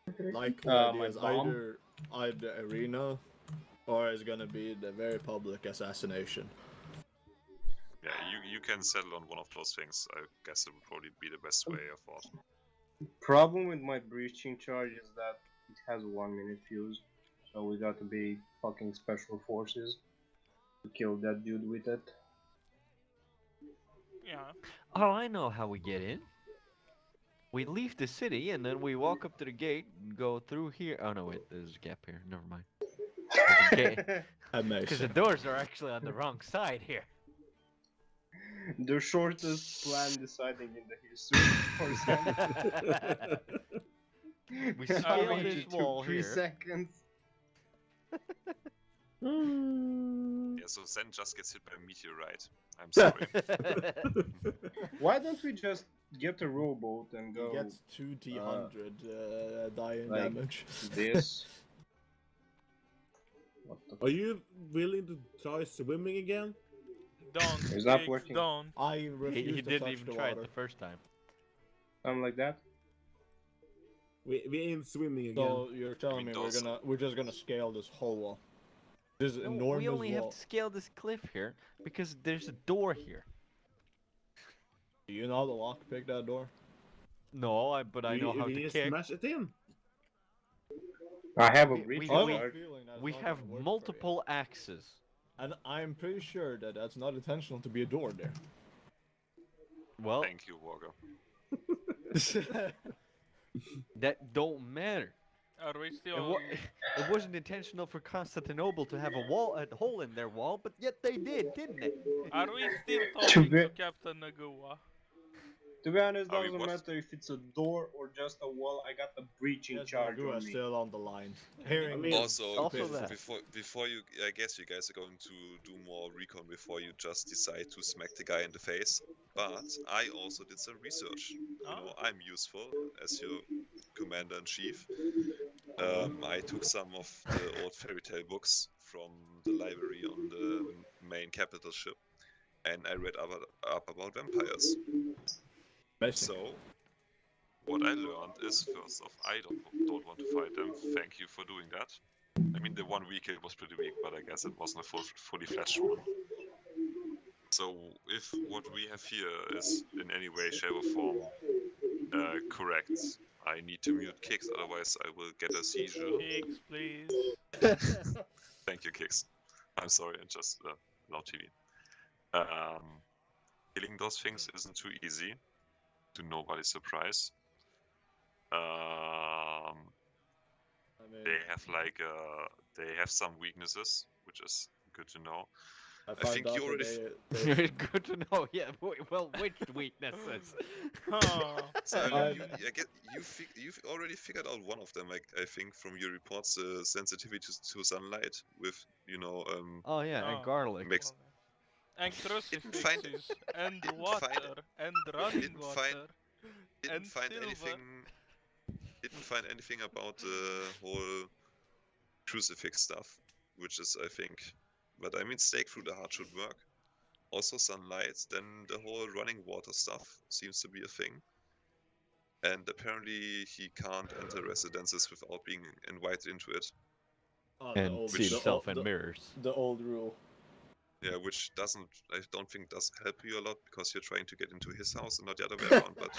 Like the My idea is bomb. either arena, or it's gonna be the very public assassination. Yeah, you can settle on one of those things. I guess it would probably be the best way I thought. Problem with my breaching charge is that it has 1 minute fuse, so we got to be fucking special forces to kill that dude with it. Yeah. Oh, I know how we get in. We leave the city and then we walk up to the gate and go through here. Oh no, wait, there's a gap here. Never mind. Because the Amazing. doors are actually on the wrong side here. The shortest plan deciding in the history of Zen. We Are scale we- this It took wall 3 here. seconds. Yeah, so Zen just gets hit by a meteorite. I'm sorry. Why don't we just get a rowboat and He go gets 2d100 dying like damage. this? What the Are you willing to try swimming again? Don't. Is that Kix, working? Don't. I refuse He to didn't touch even the try water. it the first time. Something like that? We ain't swimming again. So you're telling me those- we're just gonna scale this whole wall? This No, enormous we only wall. have to scale this cliff here because there's a door here. Do you know how to lockpick that door? No, but I know how we to just kick. smash it in. I have a We- breaching I have a charge. feeling that's We not have gonna work for you. multiple axes. And I'm pretty sure that that's not intentional to be a door there. Well, Thank you, Walker. that don't matter. Are we It, still? wa- it wasn't intentional for Constantinople to have a hole in their wall, but yet they did, didn't they? Are we still To talking be- to Captain Nagua? To be honest, Are we doesn't what? matter if it's a door or just a wall. I got the breaching Yes, charge Nagua on is me. still on the line. Hearing mean, this Also, Also stupidity. that. before you, I guess you guys are going to do more recon before you just decide to smack the guy in the face. But I also did some research. You know, I'm useful as your commander in chief. I took some of the old fairy tale books from the library on the main capital ship, and I read up about vampires. So, what I learned is, first off, I don't want to fight them. Thank you for doing that. I mean, the 1 week it was pretty weak, but I guess it wasn't a fully fledged one. So, if what we have here is in any way, shape, or form correct, I need to mute Kicks, otherwise I will get a seizure. Kix, please. Thank you, Kicks. I'm sorry, I just loud TV. Killing those things isn't too easy, to nobody's surprise. I mean, They have they have some weaknesses, which is good to know. I I think found you out already that they, Good to know. Yeah. Well, which weaknesses? Huh. So I- you've already figured out one of them. I think from your reports, sensitivity to sunlight with Oh yeah, and Oh. garlic. Mix- And Didn't find- crucifixes, and didn't water, find- and running didn't find- water, didn't and find silver. anything about the whole crucifix stuff, which is I think. But I mean, stake through the heart should work. Also sunlight, then the whole running water stuff seems to be a thing. And apparently he can't enter residences without being invited into it. oh, the And old- see the himself old- in the- mirrors. The old rule. Yeah, which I don't think does help you a lot because you're trying to get into his house and not the other way around, but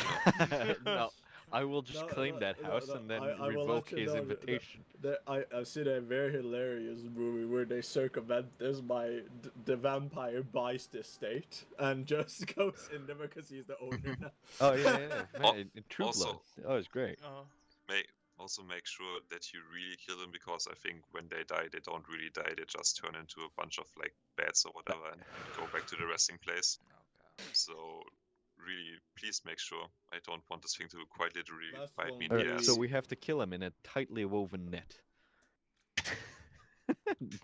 No, I will just No, claim no, that no, house no, and then I will revoke let you his know that- invitation. I've seen a very hilarious movie where they circumvent this by the vampire buys the estate and just goes in there because he's the owner now. Oh yeah. Man, in True also- Blood. Oh, it's great. make sure that you really kill them because I think when they die, they don't really die. They just turn into a bunch of like bats or whatever and go back to the resting place. So really, please make sure. I don't want this thing to quite literally Last bite one me in we- the ass. So we have to kill him in a tightly woven net.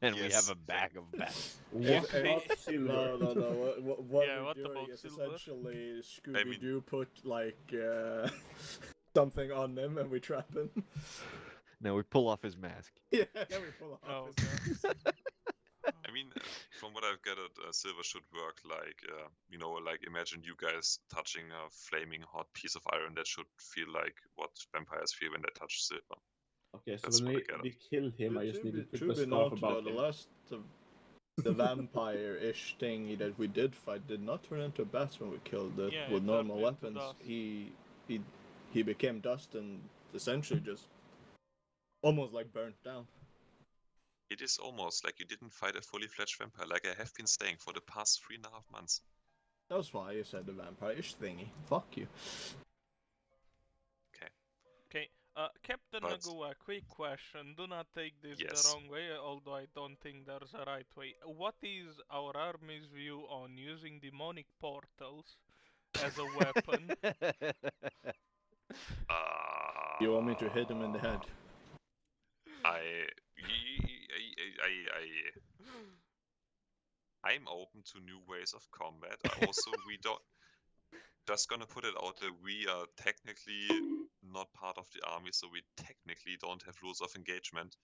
Then we have Yes, a bag of bats. What Hey, about silver? No. What Yeah, we're what doing about is silver? essentially I mean- Scooby-Doo put like something on him and we trap him. Now we pull off his mask. Yeah, then we pull off Oh, his mask. I mean, from what I've gathered, silver should work like, like imagine you guys touching a flaming hot piece of iron. That should feel like what vampires feel when they touch silver. Okay, so That's when what I we, gathered. we kill him, I just To need to be- put to the be stuff noted, about the him. last of the vampire-ish thing that we did fight did not turn into bats when we killed it Yeah, with it normal turned into weapons. dust. He became dust and essentially just almost like burnt down. It is almost like you didn't fight a fully fledged vampire, like I have been saying for the past 3.5 months. That's why you said the vampire-ish thingy. Fuck you. Okay, Captain But- Nagua, quick question. Do not take this Yes. the wrong way, although I don't think there's a right way. What is our army's view on using demonic portals as a weapon? You want me to hit him in the head? I'm open to new ways of combat. Also, we don't. Just gonna put it out there. We are technically not part of the army, so we technically don't have rules of engagement.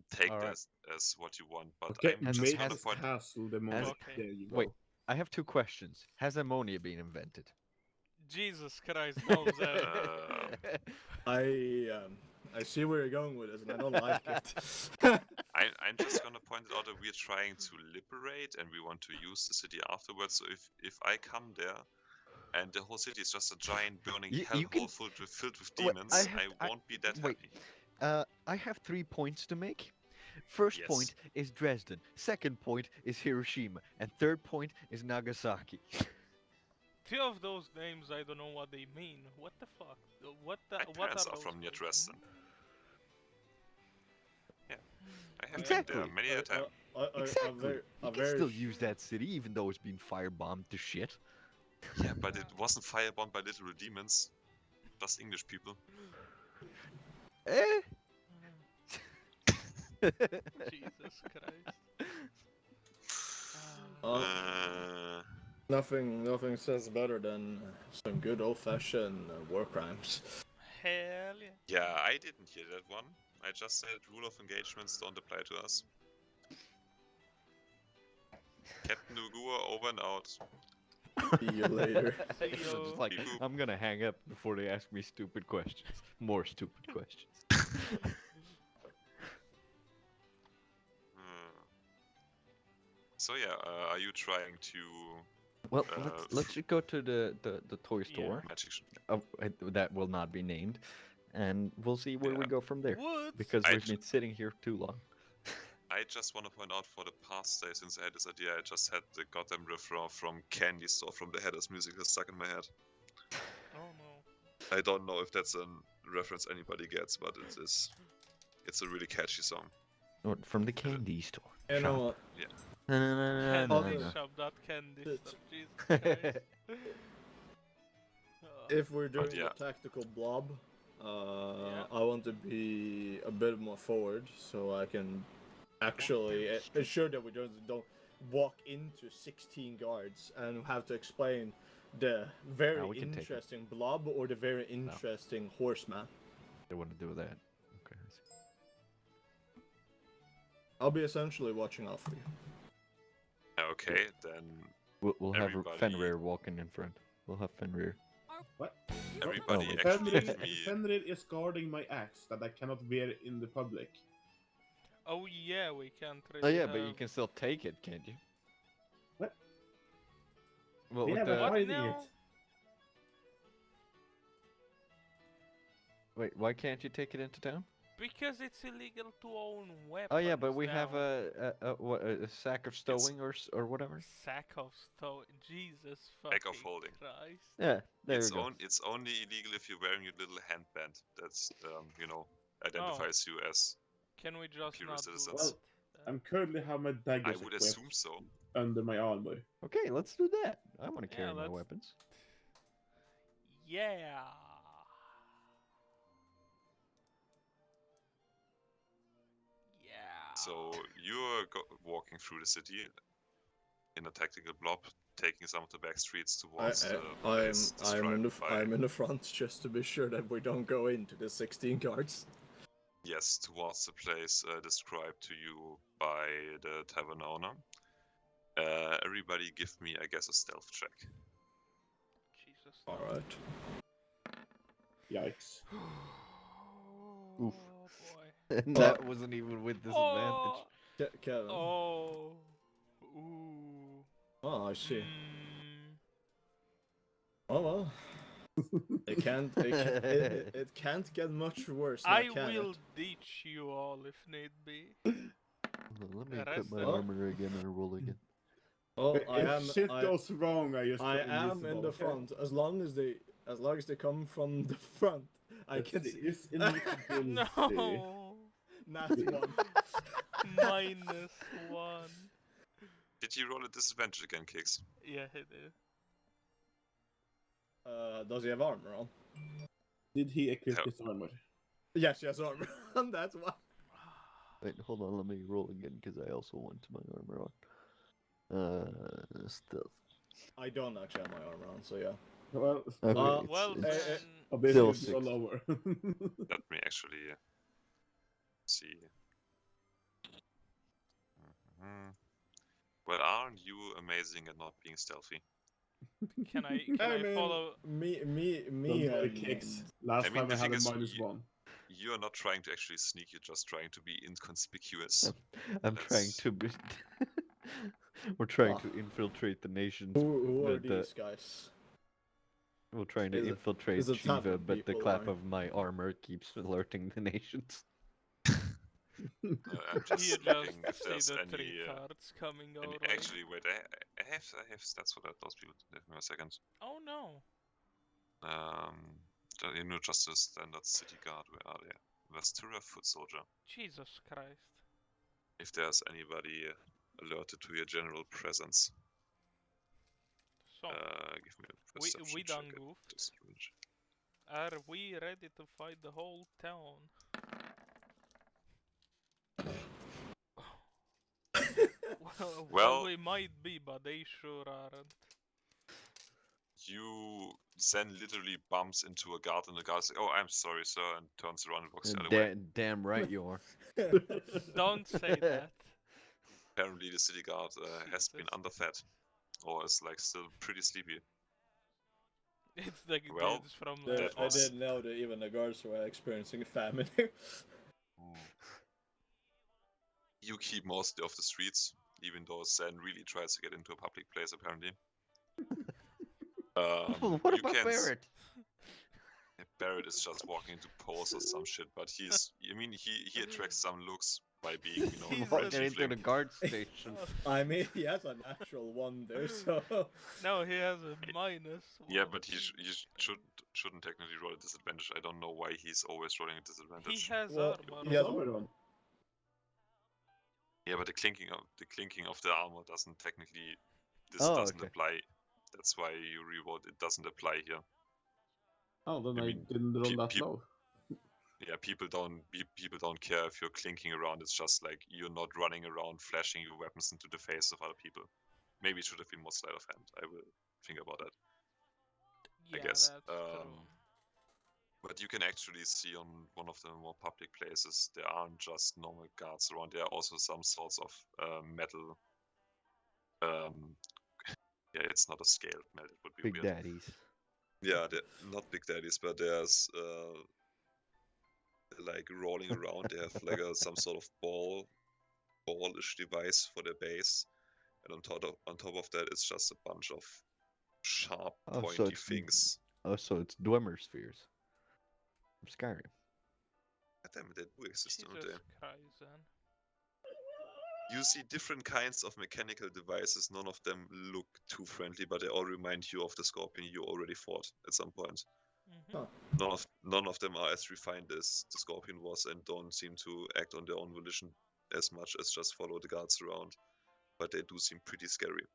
Take Alright. this as what you want, but Okay, I'm just make gonna this point. castle demonic. Okay. There you go. Wait. I have 2 questions. Has ammonia been invented? Jesus Christ, no, Zed. I see where you're going with this, and I don't like it. I'm just gonna point it out that we're trying to liberate, and we want to use the city afterwards. So if I come there, and the whole city is just a giant burning You hellhole can- filled with Wait, demons, I I- won't be that wait. happy. I have 3 points to make. First Yes. point is Dresden. Second point is Hiroshima. And third point is Nagasaki. 2 of those names, I don't know what they mean. What the fuck? What My what parents are are those from near places? Dresden. Yeah, I have Exactly. been there many a time. Exactly. You can still use that city even though it's been firebombed to shit. Yeah, but it wasn't firebombed by literal demons, just English people. Eh? Jesus Christ. Nothing says better than some good old-fashioned war crimes. Hell yeah. Yeah, I didn't hear that one. I just said rule of engagements don't apply to us. Captain Ugua, over and out. See you later. See So you. just like, Beep boop. I'm gonna hang up before they ask me stupid questions. More stupid questions. So yeah, are you trying to Well, let's just go to the toy Yeah. store. magic? That will not be named, and we'll see where we Yeah. go from there. What? Because I we've been sitting here too long. I just want to point out for the past day since I had this idea, I just had the goddamn refrain from Candy Store from the Headers musical stuck in my head. Oh no. I don't know if that's a reference anybody gets, but it's a really catchy song. Oh, from the candy store. You know what? No, no, no, no, Candy no, no, no. shop, not candy It's- shop. Jesus Christ. If we're doing yeah. the tactical blob, Yeah. I want to be a bit more forward so I can actually ensure that we don't walk into 16 guards and have to explain the very we can take it. interesting blob or the very interesting horseman. They want to do that. Okay. I see. I'll be essentially watching out for you. Okay, then We'll have Everybody- Fenrir walking in front. We'll have Fenrir. What? everybody Oh. actually Fenrir, give me. Fenrir is guarding my axe that I cannot wear in the public. Oh yeah, we can't really Oh yeah, but you have- can still take it, can't you? What? Well, Yeah, with but the... What hiding now? it. Wait, why can't you take it into town? Because it's illegal to own weapons. Oh yeah, but we have now. a sack of stowing or whatever. Sack of stone. Jesus Bag of fucking holding. Christ. Yeah, there you go. It's only illegal if you're wearing your little handband. That's identifies you as. Can we just Pure not do citizens. Well, that? I'm currently have my daggers I would equipped assume so. under my armor. Okay, let's do that. I want to Yeah, carry my let's- weapons. Yeah. Yeah. So you're walking through the city in a tactical blob, taking some of the back streets towards the place I'm described by. in the front just to be sure that we don't go into the 16 guards. Yes, towards the place described to you by the tavern owner. Everybody give me, I guess, a stealth check. Jesus. Alright. Yikes. Oof. Oh boy. And that wasn't even with disadvantage. Kevin. Oh. Ooh. Oh, I see. Mm. Oh well. It can't get much worse. Now, I can will it? ditch you all if need be. Let me The equip rest my of- armor again and roll again. Well, If shit goes wrong, I just I put am in invisible, the okay? front. As long as they come from the front, I Let's can see, see. is invisibility. No. Not one. -1. Did you roll a disadvantage again, Kix? Yeah, he did. Does he have armor on? Did he equip Yeah. his armor? Yes, he has armor on. That's why. Wait, hold on, let me roll again because I also want my armor on. Stealth. I don't actually have my armor on, so yeah. Well, Okay, Well it's eh, then. a bit still is all 6. over. Let me actually see. Mhm. Well, aren't you amazing at not being stealthy? Can I mean, follow? me, Don't worry, and Kix. Last I mean, time the I had thing a is, -1. You're not trying to actually sneak, you're just trying to be inconspicuous. I'm trying That's- to be. We're trying Ah. to infiltrate the nations. who are the- these guys? We're trying to Is it- infiltrate is it Shiva, tavern but the people, clap or- of my armor keeps alerting the nations. I'm just You looking if just see there's the any. 3 cards coming our way. Actually, wait, I have stats for that. Those people. Give me a second. Oh no. Just a standard city guard. Where are they? Vestura foot soldier. Jesus Christ. If there's anybody alerted to your general presence, So, give me a perception we check done at goofed. disadvantage. Are we ready to fight the whole town? Well, we might be, but they sure aren't. You then literally bumps into a guard, and the guard's like, "Oh, I'm sorry, sir," and turns around and walks the other way. Damn right you are. Don't say that. Apparently, the city guard has been Jesus. underfed, or is like still pretty sleepy. It's the Well, dudes from that I was- didn't know that even the guards were experiencing a famine. You keep most of the streets, even though Zen really tries to get into a public place, apparently. What you about can Barrett? Barrett is just walking into pose or some shit, but he attracts some looks by being, He's Walking a- into the guard station. I mean, he has a natural one there, so. No, he has a -1. Yeah, but he shouldn't technically roll a disadvantage. I don't know why he's always rolling a He disadvantage. has Well, armor. he has armor on. Yeah, but the clinking of the armor doesn't technically. This Oh, doesn't okay. apply. That's why you reroll. It doesn't apply here. Oh, then I I mean, didn't roll that peop- low. Yeah, people don't care if you're clinking around. It's just like you're not running around flashing your weapons into the face of other people. Maybe it should have been more sleight of hand. I will think about that. Yeah, guess, that's true. But you can actually see on one of the more public places there aren't just normal guards around. There are also some sorts of metal. Yeah, it's not a scaled metal. It would be Big weird. daddies. Yeah, not big daddies, but there's like rolling around. They have like some sort of ballish device for their base, and on top of that, it's just a bunch of sharp, Oh, so pointy it's- things. Oh, so it's Dwemer spheres. From Skyrim. God damn it, they do exist, don't Jesus they? Christ, then. You see different kinds of mechanical devices. None of them look too friendly, but they all remind you of the Scorpion you already fought at some point. Mhm. None of them are as refined as the Scorpion was, and don't seem to act on their own volition as much as just follow the guards around. But they do seem pretty scary.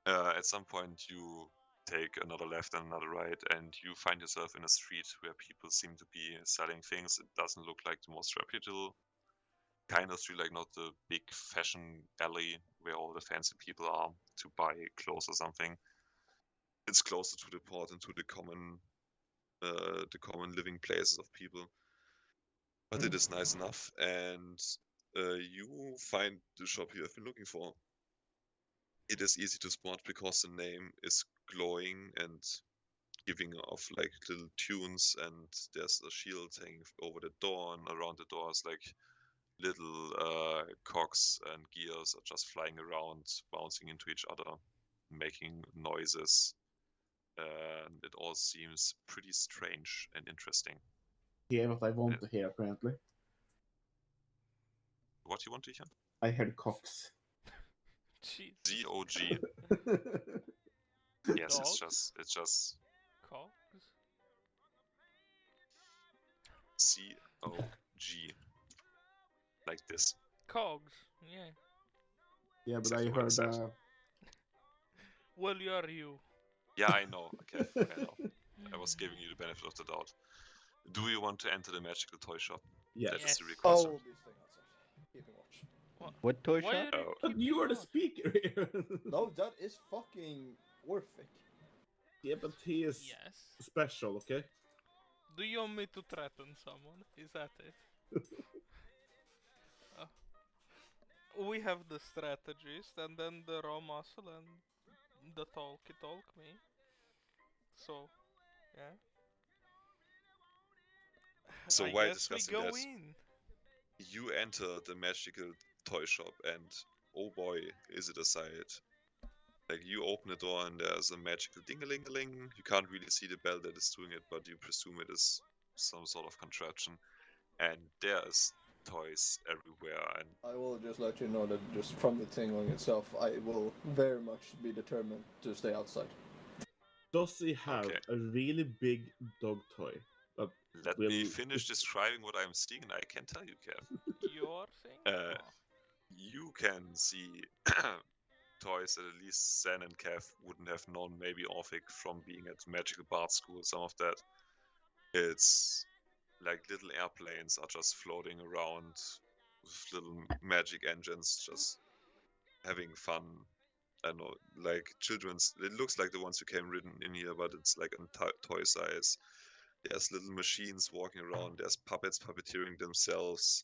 At some point, you take another left and another right, and you find yourself in a street where people seem to be selling things. It doesn't look like the most reputable kind of street, like not the big fashion alley where all the fancy people are to buy clothes or something. It's closer to the port and to the common living places of people. But it is nice enough, and you find the shop you have been looking for. It is easy to spot because the name is glowing and giving off like little tunes, and there's a shield hanging over the door, and around the door is like little cogs and gears are just flying around, bouncing into each other, making noises. And it all seems pretty strange and interesting. Hear what I want to hear, apparently. What you want to hear? I heard Cox. Jesus. G-O-G. Yes, Dogs? it's just Cogs? C-O-G. Like this. Cogs, yeah. Yeah, but Exactly I what I heard. said. Well, you're you. Yeah, I know. Okay, I know. I was giving you the benefit of the doubt. Do you want to enter the magical toy shop? Yes. That is the Oh, request. we'll be staying outside. Keeping watch. What toy Why shop? are you Oh. But you are the watch? speaker here. No, that is fucking Orphic. Yeah, but he is Yes. special, okay? Do you want me to threaten someone? Is that it? We have the strategist, and then the raw muscle, and the talky talk me. So, yeah. So I while guess we discussing go that, in. you enter the magical toy shop, and oh boy, is it a sight. Like, you open the door and there's a magical ding-a-ling-a-ling. You can't really see the bell that is doing it, but you presume it is some sort of contraption. And there's toys everywhere, and I will just let you know that just from the tingling itself, I will very much be determined to stay outside. Does he have Okay. a really big dog toy? That let will... me finish describing what I'm seeing, and I can tell you, Kev. Your thing? Uh, You can see toys that at least Zen and Kev wouldn't have known, maybe Orphic from being at Magical Bard School, some of that. It's like little airplanes are just floating around with little magic engines, just having fun. I don't know, like children's. It looks like the ones you came written in here, but it's like in toy size. There's little machines walking around. There's puppets puppeteering themselves.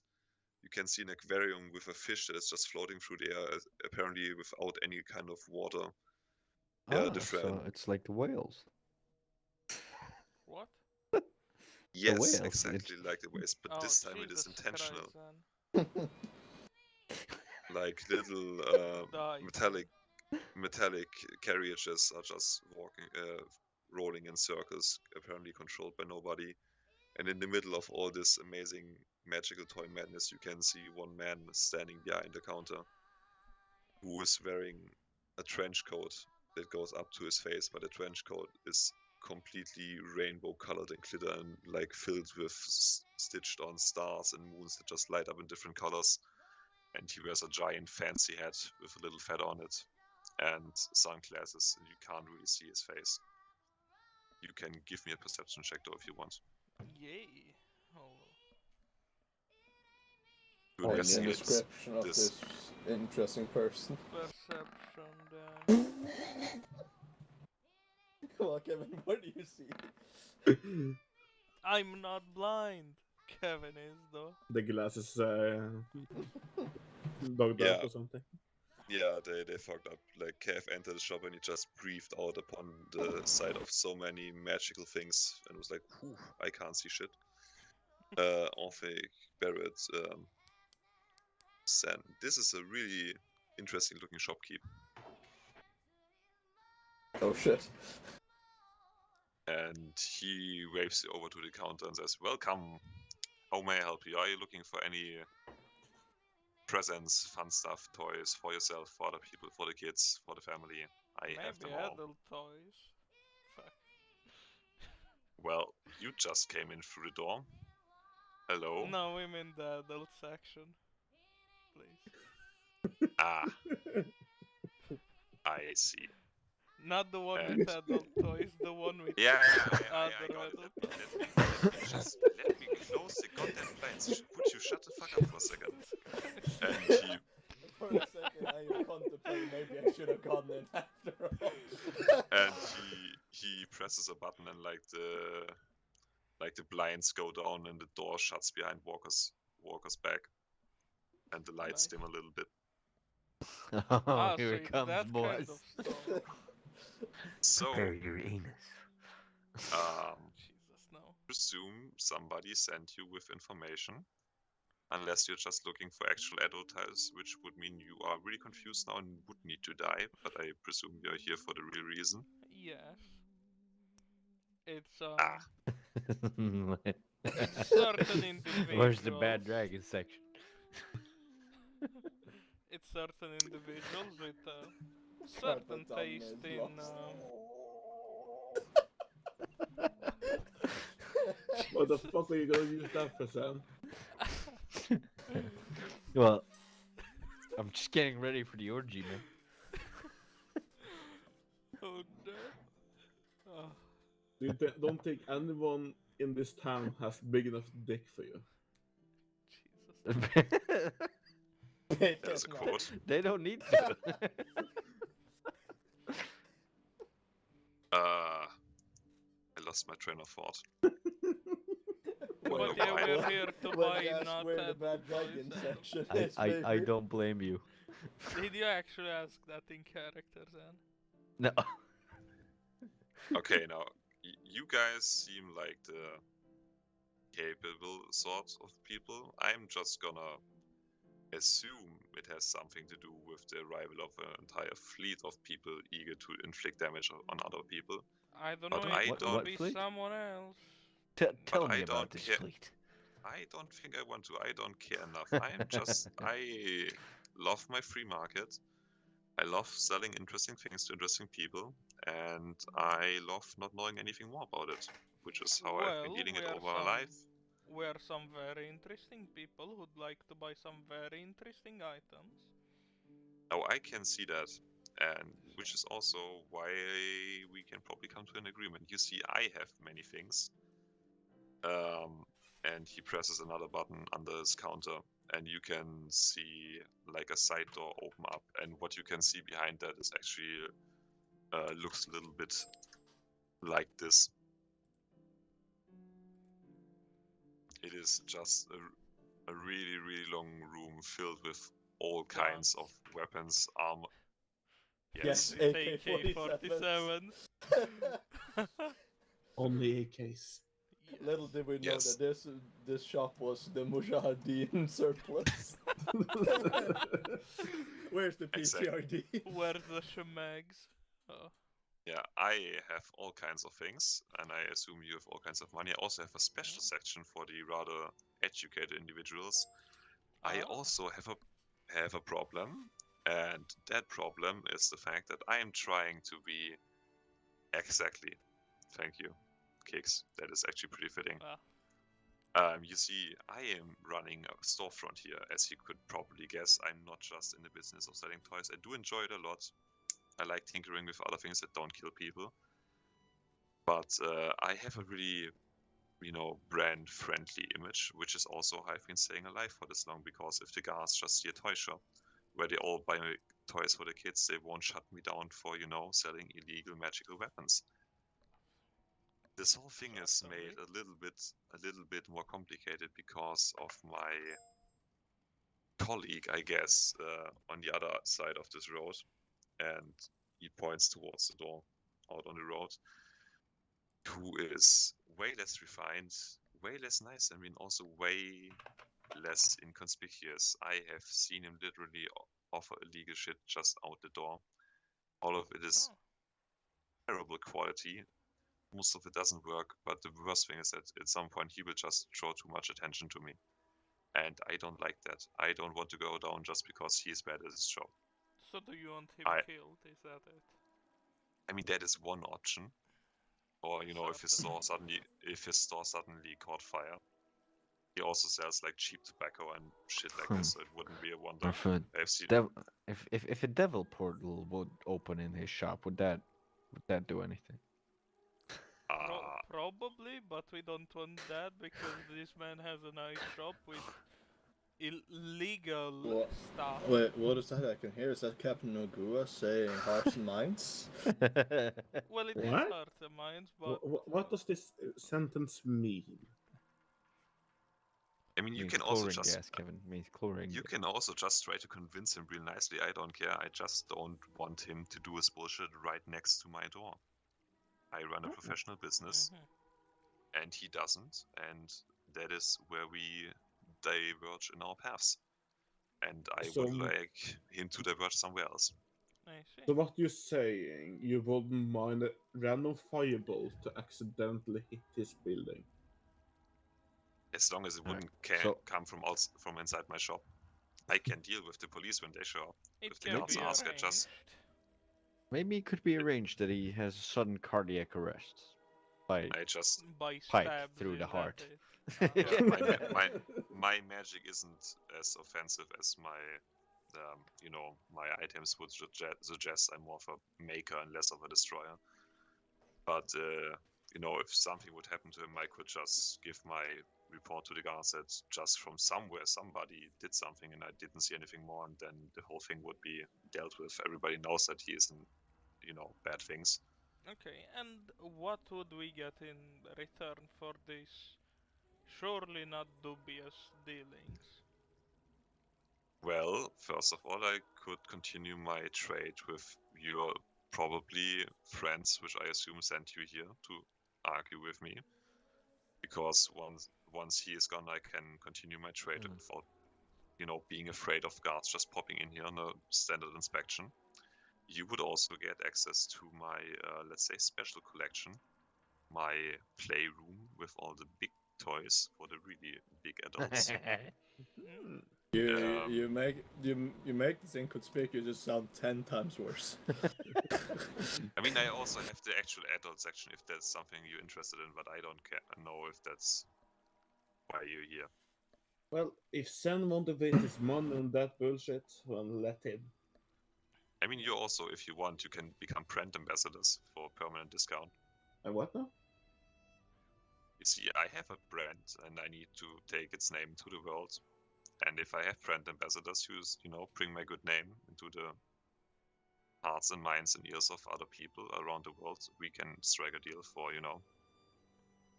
You can see an aquarium with a fish that is just floating through the air, apparently without any kind of water. There are different. So it's like the whales. What? Yes, whales, exactly like the waves, but Oh, this time it is Jesus intentional. Christ, then. Like little Die. metallic carriages are just walking, rolling in circles, apparently controlled by nobody. And in the middle of all this amazing magical toy madness, you can see one man standing behind the counter who is wearing a trench coat that goes up to his face, but the trench coat is completely rainbow colored and glitter and like filled with stitched on stars and moons that just light up in different colors. And he wears a giant fancy hat with a little feather on it and sunglasses, and you can't really see his face. You can give me a perception check though if you want. Yay. Oh. To Or the investigate description of this interesting person. Perception then. Come on, Kevin, what do you see? I'm not blind. Kevin is though. The glasses dogged Yeah. out or something. Yeah, they fucked up. Like, Kev entered the shop and he just breathed out upon the sight of so many magical things and was like, whew, I can't see shit. Orphic, Barrett, Sen. This is a really interesting looking shopkeep. Oh shit. And he waves you over to the counter and says, welcome. How may I help you? Are you looking for any presents, fun stuff, toys for yourself, for other people, for the kids, for the family? I have Maybe them all. adult toys. Fuck. Well, you just came in through the door. Hello? No, we mean the adult section. Please. Ah. I see. Not the one with adult toys, the one with Yeah, I other got it. adult Let me close the goddamn blinds. Would you shut the fuck up for a second? And he... For a second, I contemplated maybe I should have gone in after all. And he presses a button and Like the blinds go down and the door shuts behind Walker's back, and the lights Nice. dim a little bit. Oh, here so it it's comes, that boys. kind of stuff. So, Prepare your anus. Jesus, no. presume somebody sent you with information, unless you're just looking for actual adults, which would mean you are really confused now and would need to die. But I presume you're here for the real reason. Yes. It's Ah. certain individuals. Where's the bad dragon section? It's certain individuals with Carpet certain down taste is in. lost. What the fuck are you gonna use that for, Sam? Well, I'm just getting ready for the orgy, man. Oh no. Oh, Don't think anyone in this town has big enough dick for you. Jesus. There's a quote. They don't need to. I lost my train of thought. But yeah, we're here to buy not where the adult bad dragon toys. section I, is, I baby. don't blame you. Did you actually ask that in character then? No. Okay, now you guys seem like the capable sort of people. I'm just gonna assume it has something to do with the arrival of an entire fleet of people eager to inflict damage on other people. I don't But know, I it could don't- be fleet? someone else. Tell I me about don't this care. fleet. I don't think I want to. I don't care enough. I love my free market. I love selling interesting things to interesting people, and I love not knowing anything more about it, which is how I've been Well, dealing it we are over my life. We're some very interesting people who'd like to buy some very interesting items. Now I can see that, and which is also why we can probably come to an agreement. You see, I have many things. And he presses another button under his counter, and you can see like a side door open up, and what you can see behind that is actually looks a little bit like this. It is just a really, really long room filled with all kinds of weapons, armor. Yes. Yes, AK-47s. Only AKs. Little did we know Yes. that this shop was the Mujahideen surplus. Where's the Exactly. PTRD? Where's the shemags? Oh. Yeah, I have all kinds of things, and I assume you have all kinds of money. I also have a special section for the rather educated individuals. I Ah. also have a problem, and that problem is the fact that I am trying to be exactly. Thank you, Kicks. That is actually pretty fitting. You see, I am running a storefront here, as you could probably guess. I'm not just in the business of selling toys. I do enjoy it a lot. I like tinkering with other things that don't kill people. But I have a really, brand-friendly image, which is also how I've been staying alive for this long, because if the guards just see a toy shop where they all buy toys for the kids, they won't shut me down for, selling illegal magical weapons. This whole thing is made a little bit more complicated because of my colleague, I guess, on the other side of this road, and he points towards the door out on the road, who is way less refined, way less nice, I mean, also way less inconspicuous. I have seen him literally offer illegal shit just out the door. All of it is terrible quality. Most of it doesn't work, but the worst thing is that at some point he will just draw too much attention to me. And I don't like that. I don't want to go down just because he is bad at his job. So do you want him killed? Is that it? I mean, that is one option. Or if his store suddenly caught fire. He also sells like cheap tobacco and shit like this, so it wouldn't be a wonder. If a devil portal would open in his shop, would that do anything? Probably, but we don't want that because this man has a nice shop with illegal What? stuff. Wait, what is that I can hear? Is that Captain Nogua saying hearts and minds? Well, it is What? hearts and minds, but What does this sentence mean? I mean, you Means can also chlorine just gas, Kevin. Means chlorine you gas. can also just try to convince him real nicely. I don't care. I just don't want him to do his bullshit right next to my door. I run a professional business, and he doesn't, and that is where we diverge in our paths. And I So- would like him to diverge somewhere else. I see. So what you're saying, you wouldn't mind a random firebolt to accidentally hit his building? As long as it Alright, wouldn't so- come from inside my shop. I can deal with the police when they show up. It If the can guards be ask, I arranged. just Maybe it could be arranged that he has sudden cardiac arrest by I just By pike stabs through the in heart. it. yeah, my magic isn't as offensive as my my items would suggest. I'm more of a maker and less of a destroyer. But if something would happen to him, I could just give my report to the guards that just from somewhere somebody did something and I didn't see anything more, and then the whole thing would be dealt with. Everybody knows that he isn't, bad things. Okay, and what would we get in return for this surely not dubious dealings? Well, first of all, I could continue my trade with your probably friends, which I assume sent you here to argue with me. Because once he is gone, I can continue my trade without, being afraid of guards just popping in here on a standard inspection. You would also get access to my, let's say, special collection, my playroom with all the big toys for the really big adults. You make this inconspicuous sound 10 times worse. I mean, I also have the actual adult section if that's something you're interested in, but I don't know if that's why you're here. Well, if Sen want to waste his money on that bullshit, well, let him. I mean, you also, if you want, you can become brand ambassadors for a permanent discount. And what now? You see, I have a brand and I need to take its name to the world. And if I have brand ambassadors who, bring my good name into the hearts and minds and ears of other people around the world, we can strike a deal for,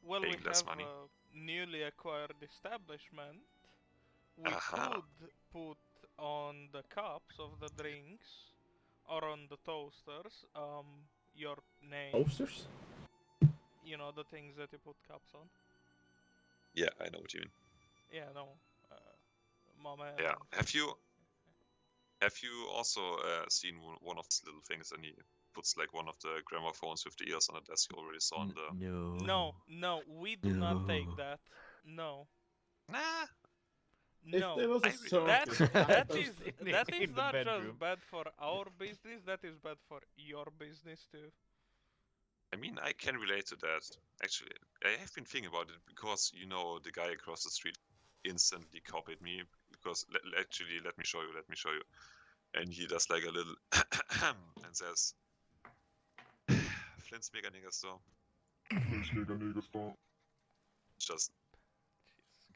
Well, we paying less have money. a newly acquired establishment. We Aha. could put on the cups of the drinks or on the toasters your name. Posters? You know, the things that you put cups on. Yeah, I know what you mean. Yeah, no. Mama. Yeah. Have you also seen one of these little things, and he puts like one of the gramophones with the ears on the desk you already saw on the... No, we do not take that. No. Nah. If No. there was a That circus that happened- is in the not just bedroom. bad for our business, that is bad for your business too. I mean, I can relate to that. Actually, I have been thinking about it because, the guy across the street instantly copied me because, actually, let me show you. And he does like a little and says, Flint's Mega Nigga Store. Just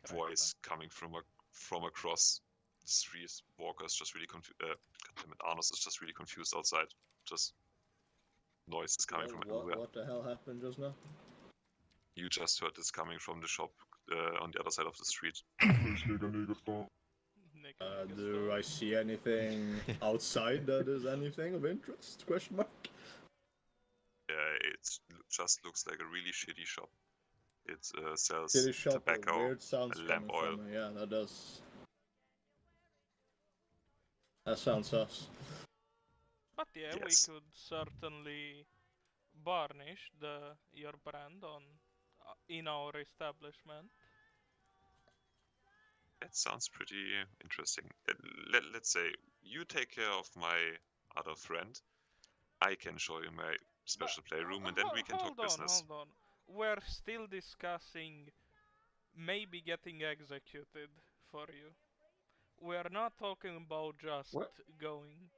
Jesus voice coming from across the street. Walker's just really confused. Goddammit, Arnos is just really confused outside. Just noise is coming from everywhere. What the hell happened just now? You just heard this coming from the shop on the other side of the street. Do I see anything outside that is anything of interest? Question mark. Yeah, it just looks like a really shitty shop. It sells Shitty shop with tobacco, weird sounds lamp coming oil. from it. Yeah, that does. That sounds sus. But yeah, Yes. we could certainly varnish your brand on in our establishment. That sounds pretty interesting. Let's say you take care of my other friend. I can show you my special playroom, and then we can talk business. Hold on. We're still discussing maybe getting executed for you. We're not talking about just What? going.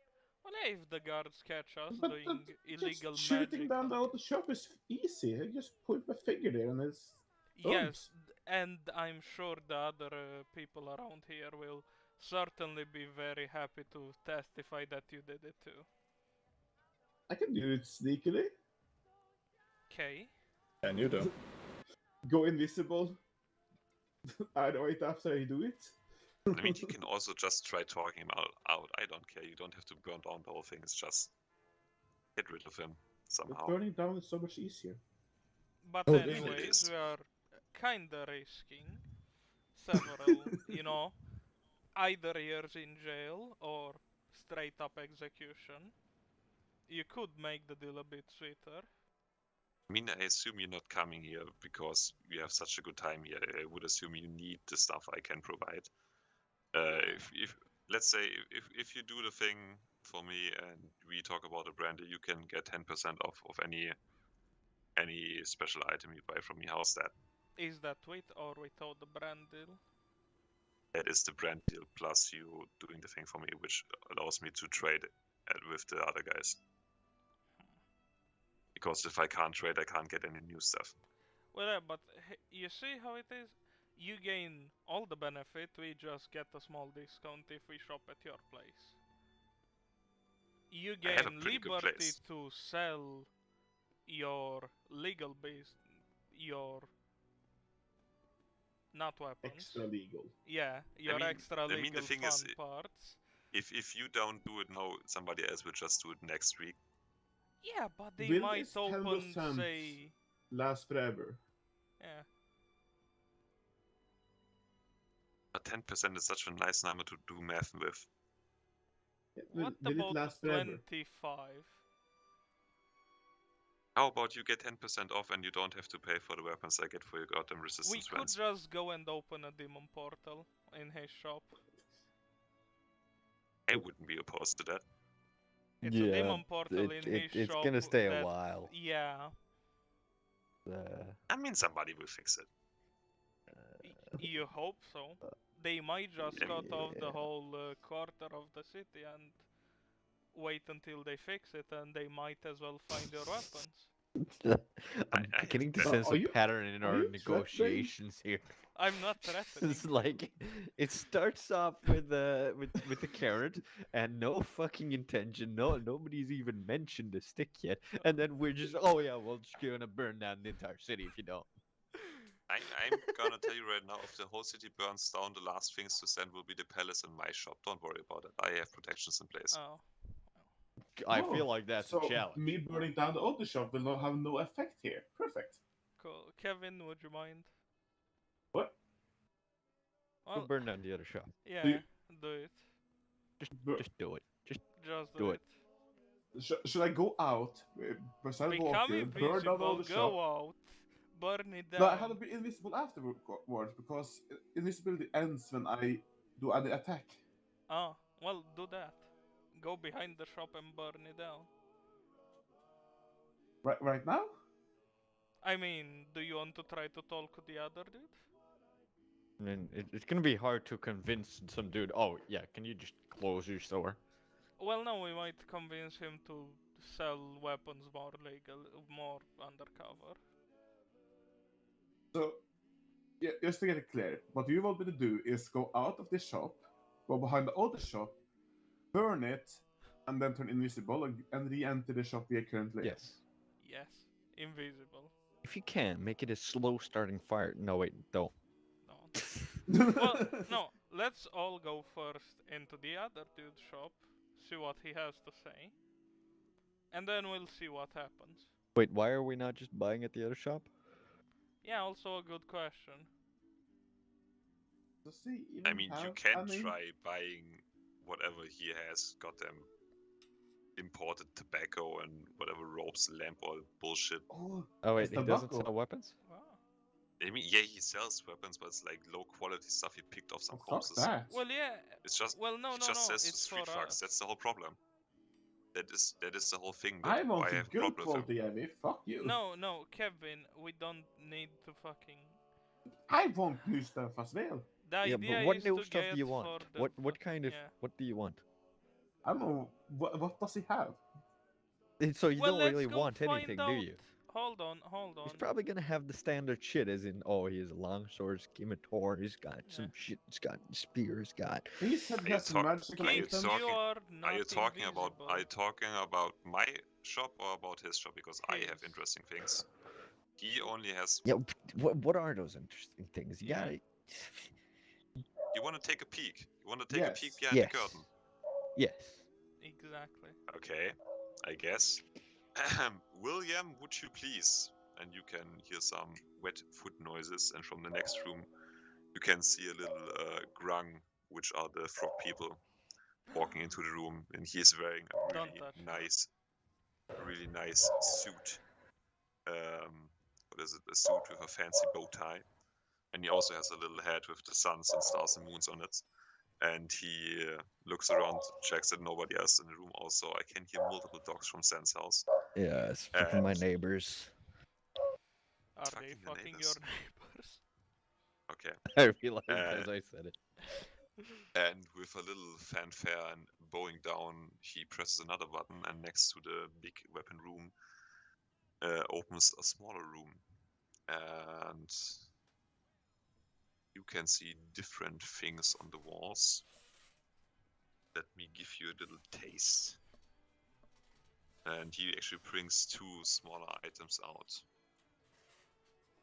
Well, if the guards catch us But doing illegal just shooting magic down the hunting. auto shop is easy. I just put my finger there and it's Yes, And I'm sure the other people around here will certainly be very happy to testify that you did it too. I can do it sneakily. Okay. Can you do? Go invisible. Right after I do it. I mean, you can also just try talking him out. I don't care. You don't have to burn down the whole thing. It's just get rid of him But somehow. burning down is so much easier. But Oh, anyways, is. we are kinda risking several, either years in jail or straight up execution. You could make the deal a bit sweeter. I mean, I assume you're not coming here because you have such a good time here. I would assume you need the stuff I can provide. If let's say if you do the thing for me and we talk about a brand, you can get 10% off of any special item you buy from me. How's that? Is that with or without the brand deal? That is the brand deal plus you doing the thing for me, which allows me to trade with the other guys. Because if I can't trade, I can't get any new stuff. Well, yeah, but you see how it is? You gain all the benefit, we just get a small discount if we shop at your place. You I have a gain pretty good liberty place. to sell your legal base, your not weapons. Extra legal. Yeah, your mean, extra the legal thing fun is, parts. If you don't do it now, somebody else will just do it next week. Yeah, but they Will might this open, 10% say... last forever? Yeah. But 10% is such a nice number to do math with. What Will it about last the forever? 25? How about you get 10% off and you don't have to pay for the weapons I get for your goddamn We resistance could runs? just go and open a demon portal in his shop. I wouldn't be opposed to that. It's a demon portal in his it's shop. gonna stay a that- while. Yeah. I mean, somebody will fix it. You hope so. They might just cut off the Yeah. whole quarter of the city and wait until they fix it, and they might as well find your weapons. I'm I beginning to hate that. sense Are a you- pattern in are our you threatening? negotiations here. I'm not threatening. It's like it starts off with a carrot and no fucking intention. Nobody's even mentioned a stick yet, and then we're just we're just gonna burn down the entire city if you don't. I'm gonna tell you right now, if the whole city burns down, the last things to send will be the palace and my shop. Don't worry about it. I have protections in place. Oh. I feel like that's so a challenge. me burning down the auto shop will not have no effect here. Perfect. Cool. Kevin, would you mind? What? Go Well, burn down the other shop. yeah, you- do it. Just do it. Just Just do do it. it. Should I go out beside Become Walker, burn down all invisible, the shop? go out, burn it down. No, I had to be invisible afterwards because invisibility ends when I do any attack. Ah, well, do that. Go behind the shop and burn it down. Right now? I mean, do you want to try to talk to the other dude? I mean, it's gonna be hard to convince some dude. Oh yeah, can you just close your store? Well, no, we might convince him to sell weapons more more undercover. So, yeah, just to get it clear, what you want me to do is go out of this shop, go behind the other shop, burn it, and then turn invisible and re-enter the shop we are currently in. Yes. Yes, invisible. If you can, make it a slow starting fire. No wait, don't. No. Well, no, let's all go first into the other dude's shop, see what he has to say, and then we'll see what happens. Wait, why are we not just buying at the other shop? Yeah, also a good question. Does he even I mean, you have can any- try buying whatever he has, goddamn imported tobacco and whatever ropes, lamp oil bullshit. Oh wait, it's he doesn't tobacco. sell weapons? Wow. I mean, yeah, he sells weapons, but it's like low quality stuff he picked off some Oh, fuck corpses. that. Well, yeah. It's just Well, no, he no, just no. says It's street for thugs. us. That's the whole problem. That is the whole thing. That I want why I some have a good problem with him. quality heavy. Fuck you. No, Kevin. We don't need to fucking. I want new stuff as well. The Yeah, idea but what is new to stuff get do you for want? the What kind of yeah. what do you want? I don't know. What does he have? So you Well, don't let's really go want find anything, out do you? hold on. He's probably gonna have the standard shit, as in, oh, he has a longsword, scimitar, he's got some Yeah. shit, he's got spears, got. He said Are he you has some magical are you Kids, items. you are not Are you talking about invisible. my shop or about his shop? Because I have His. interesting things. He only has. Yeah, what are those interesting things? You Yeah. gotta. You want to take a peek? You want to take a peek Yes. behind Yes. the curtain? Yes. Exactly. Okay, I guess. William, would you please? And you can hear some wet foot noises, and from the next room, you can see a little grung, which are the frog people, walking into the room, and he is wearing a Don't touch really nice suit. What is it? A suit with a fancy bow tie, and he also has a little hat with the suns and stars and moons on it. And he looks around, checks that nobody else in the room. Also, I can hear multiple dogs from Sam's house. Yeah, it's fucking my neighbors. Are they Fucking the fucking neighbors. your neighbors? Okay. I realized as I said it. And with a little fanfare and bowing down, he presses another button, and next to the big weapon room opens a smaller room. And you can see different things on the walls. Let me give you a little taste. And he actually brings two smaller items out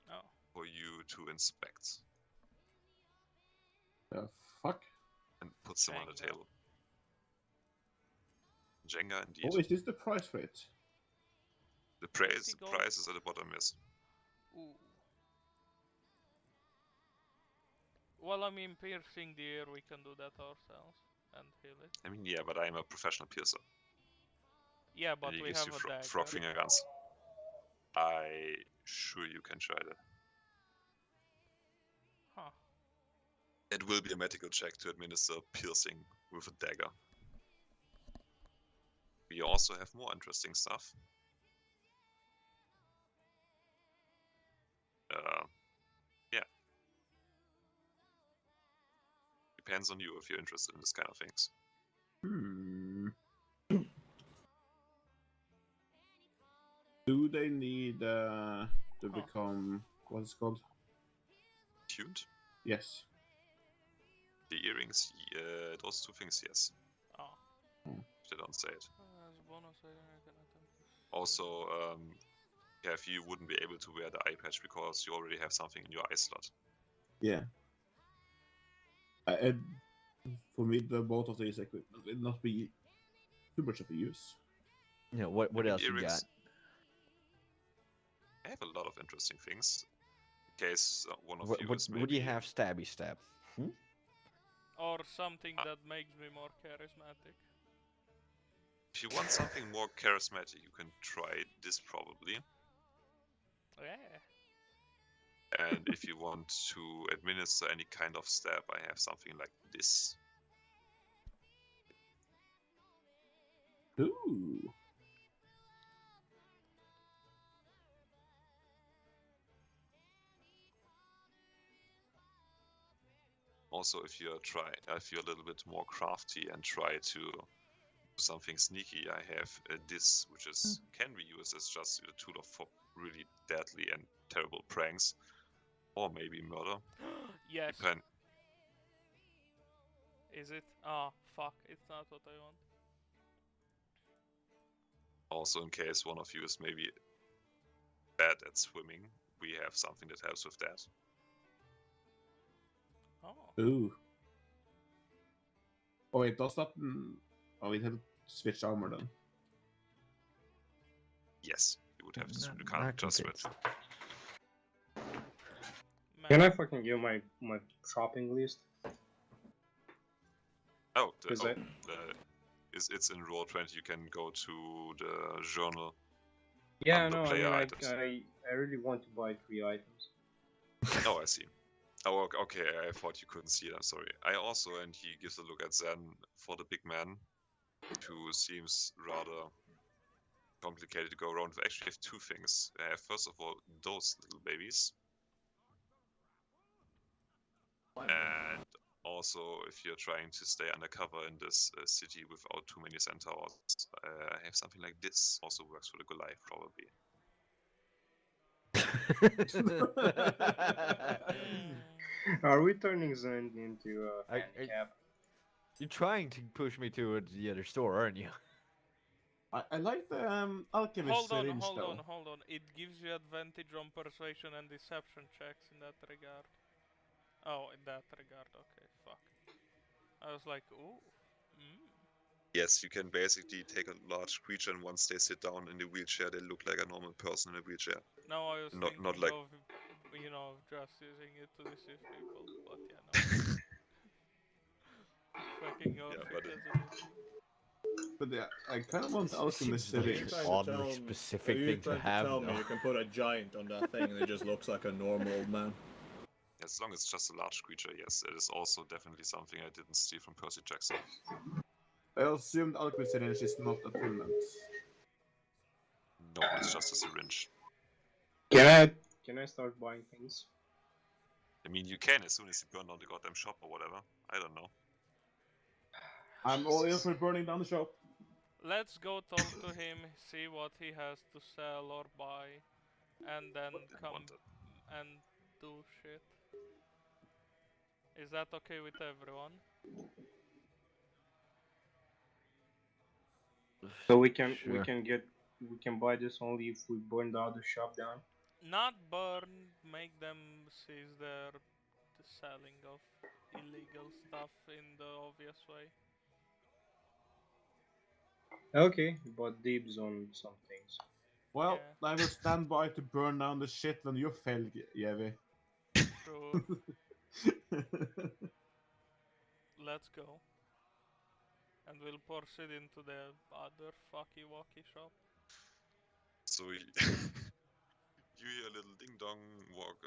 Oh. for you to inspect The fuck? and puts them on the Jenga. table. Jenga, indeed. Oh, is this the price for it? The Pretty price gold. is at the bottom, yes. Ooh. Well, I mean, piercing the ear, we can do that ourselves and heal it. I mean, yeah, but I'm a professional piercer. Yeah, but And he we gives have you a dagger. frog finger guns. I sure you can try that. Huh. It will be a medical check to administer piercing with a dagger. We also have more interesting stuff. Yeah. Depends on you if you're interested in this kind of things. Do they need to become what's it called? Tuned? Yes. The earrings, those two things, yes. Oh. If they don't say it. As a bonus, I can attempt. Also, Kev, you wouldn't be able to wear the eye patch because you already have something in your eye slot. Yeah. For me, both of these equipment will not be too much of a use. Yeah, what I mean, else you got? earrings- I have a lot of interesting things. In case one of you is maybe... What do you have stabby stab? Or something that makes me more charismatic. If you want something more charismatic, you can try this probably. Yeah. And if you want to administer any kind of stab, I have something like this. Ooh. Also, if you're a little bit more crafty and try to do something sneaky, I have this, which is can be used as just a tool for really deadly and terrible pranks, or maybe murder. Yes. Depend. Is it? Ah, fuck. It's not what I want. Also, in case one of you is maybe bad at swimming, we have something that helps with that. Oh. Ooh. Oh, it does that. Oh, it had switch armor then. Yes, you would have to. You Not can't just switch. convinced. Man. Can I fucking give my shopping list? Oh, Is it? it's in Roll20. You can go to the journal. Yeah, Under no, I player mean, items. I really want to buy 3 items. Oh, I see. Oh, okay. I thought you couldn't see it. I'm sorry. I also, and he gives a look at Zen for the big man, who seems rather complicated to go around. We actually have two things. First of all, those little babies. And also, if you're trying to stay undercover in this city without too many centaurs, I have something like this. Also works for the Goliath, probably. Are we turning Zen into a handicap? You're trying to push me towards the other store, aren't you? I like the alchemist syringe though. Hold on. It gives you advantage on persuasion and deception checks in that regard. Oh, in that regard, okay, fuck. I was like, ooh. Yes, you can basically take a large creature, and once they sit down in the wheelchair, they look like a normal person in a wheelchair. Now I was Not thinking like. of, just using it to deceive people, but yeah, no. Fucking Yeah, Orphic but as it is. But yeah, I kind of want the It alchemist seems like syringe. an oddly specific are you thing to trying have, tell me though. you can put a giant on that thing and it just looks like a normal old man? As long as it's just a large creature, yes. It is also definitely something I didn't steal from Percy Jackson. I assume the alchemist syringe is not attunement. No, it's just a syringe. Can I start buying things? I mean, you can as soon as you burn down the goddamn shop or whatever. I don't know. I'm all in for burning down the shop. Let's go talk to him, see what he has to sell or buy, and then come Wanted. and do shit. Is that okay with everyone? So we can Sure. we can buy this only if we burn the other shop down. Not burn, make them seize the selling of illegal stuff in the obvious way. Okay, but dibs on some things. Well, Yeah. I will stand by to burn down the shit when you fail, Yevi. Sure, let's go. And we'll proceed into the other fucky wacky shop. So you hear a little ding dong walk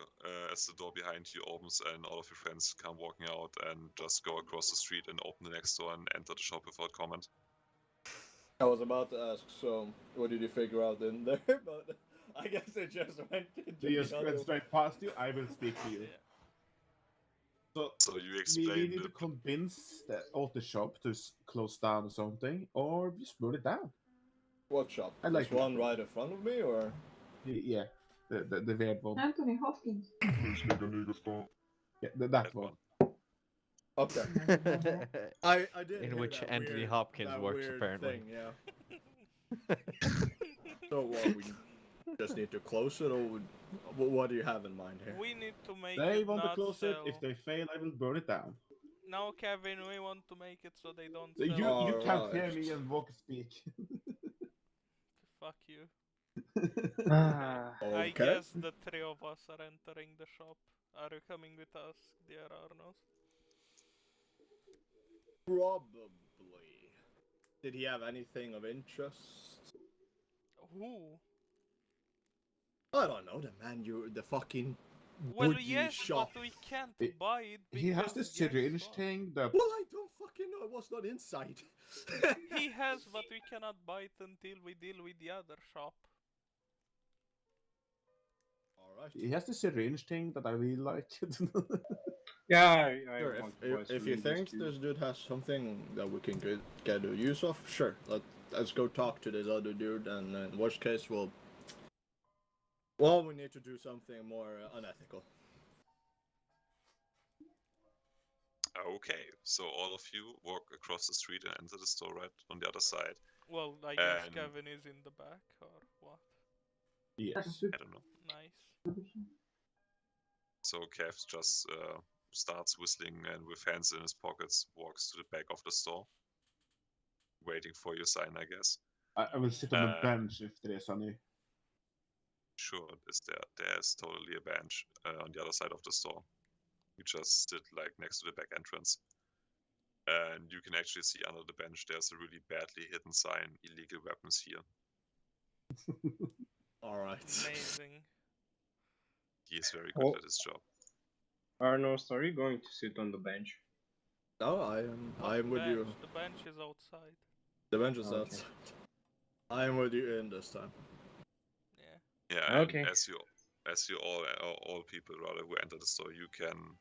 as the door behind you opens, and all of your friends come walking out and just go across the street and open the next door and enter the shop without comment. I was about to ask, so what did you figure out in there? But I guess it just went into You just the went other. straight past you, I will speak to you. Yeah. So you we explain need to convince the auto shop to close down or something, or just burn it down. What shop? I like this one right in front of me, or? Yeah, the weird one. Anthony Hopkins. Yeah, that one. Okay. I did In hear which that Anthony weird, Hopkins that works, weird apparently. thing, yeah. So what, we just need to close it, or what do you have in mind here? We need to make They it want to not close sell. it. If they fail, I will burn it down. No, Kevin, we want to make it so they don't sell. You can't Alright. hear me and walk speak. Fuck you. Ah, I Okay. guess the three of us are entering the shop. Are you coming with us, dear Arnos? Probably. Did he have anything of interest? Who? I don't know, the fucking Well, bougie yes, shop. but we can't He- buy it because He has this guess syringe what? thing that. Well, I don't fucking know. I was not inside. He has, but we cannot buy it until we deal with the other shop. Alright. He has this syringe thing that I really like. yeah, I Sure, want to buy if you syringes think too. this dude has something that we can get a use of, sure. Let's go talk to this other dude, and in worst case, well, we need to do something more unethical. Okay, so all of you walk across the street and enter the store right on the other side. Well, I guess And- Kevin is in the back, or what? Yes. I don't know. Nice. So Kev just starts whistling and with hands in his pockets walks to the back of the store, waiting for your sign, I guess. I will sit on the bench if there is any. Sure, there's totally a bench on the other side of the store. You just sit like next to the back entrance. And you can actually see under the bench there's a really badly hidden sign, illegal weapons here. Alright. Amazing. He is very good at his job. Arnos, are you going to sit on the bench? No, I am with you. The bench is outside. The bench is Okay. outside. I am with you in this time. Yeah. Yeah, and Okay. as you all people rather who enter the store, you can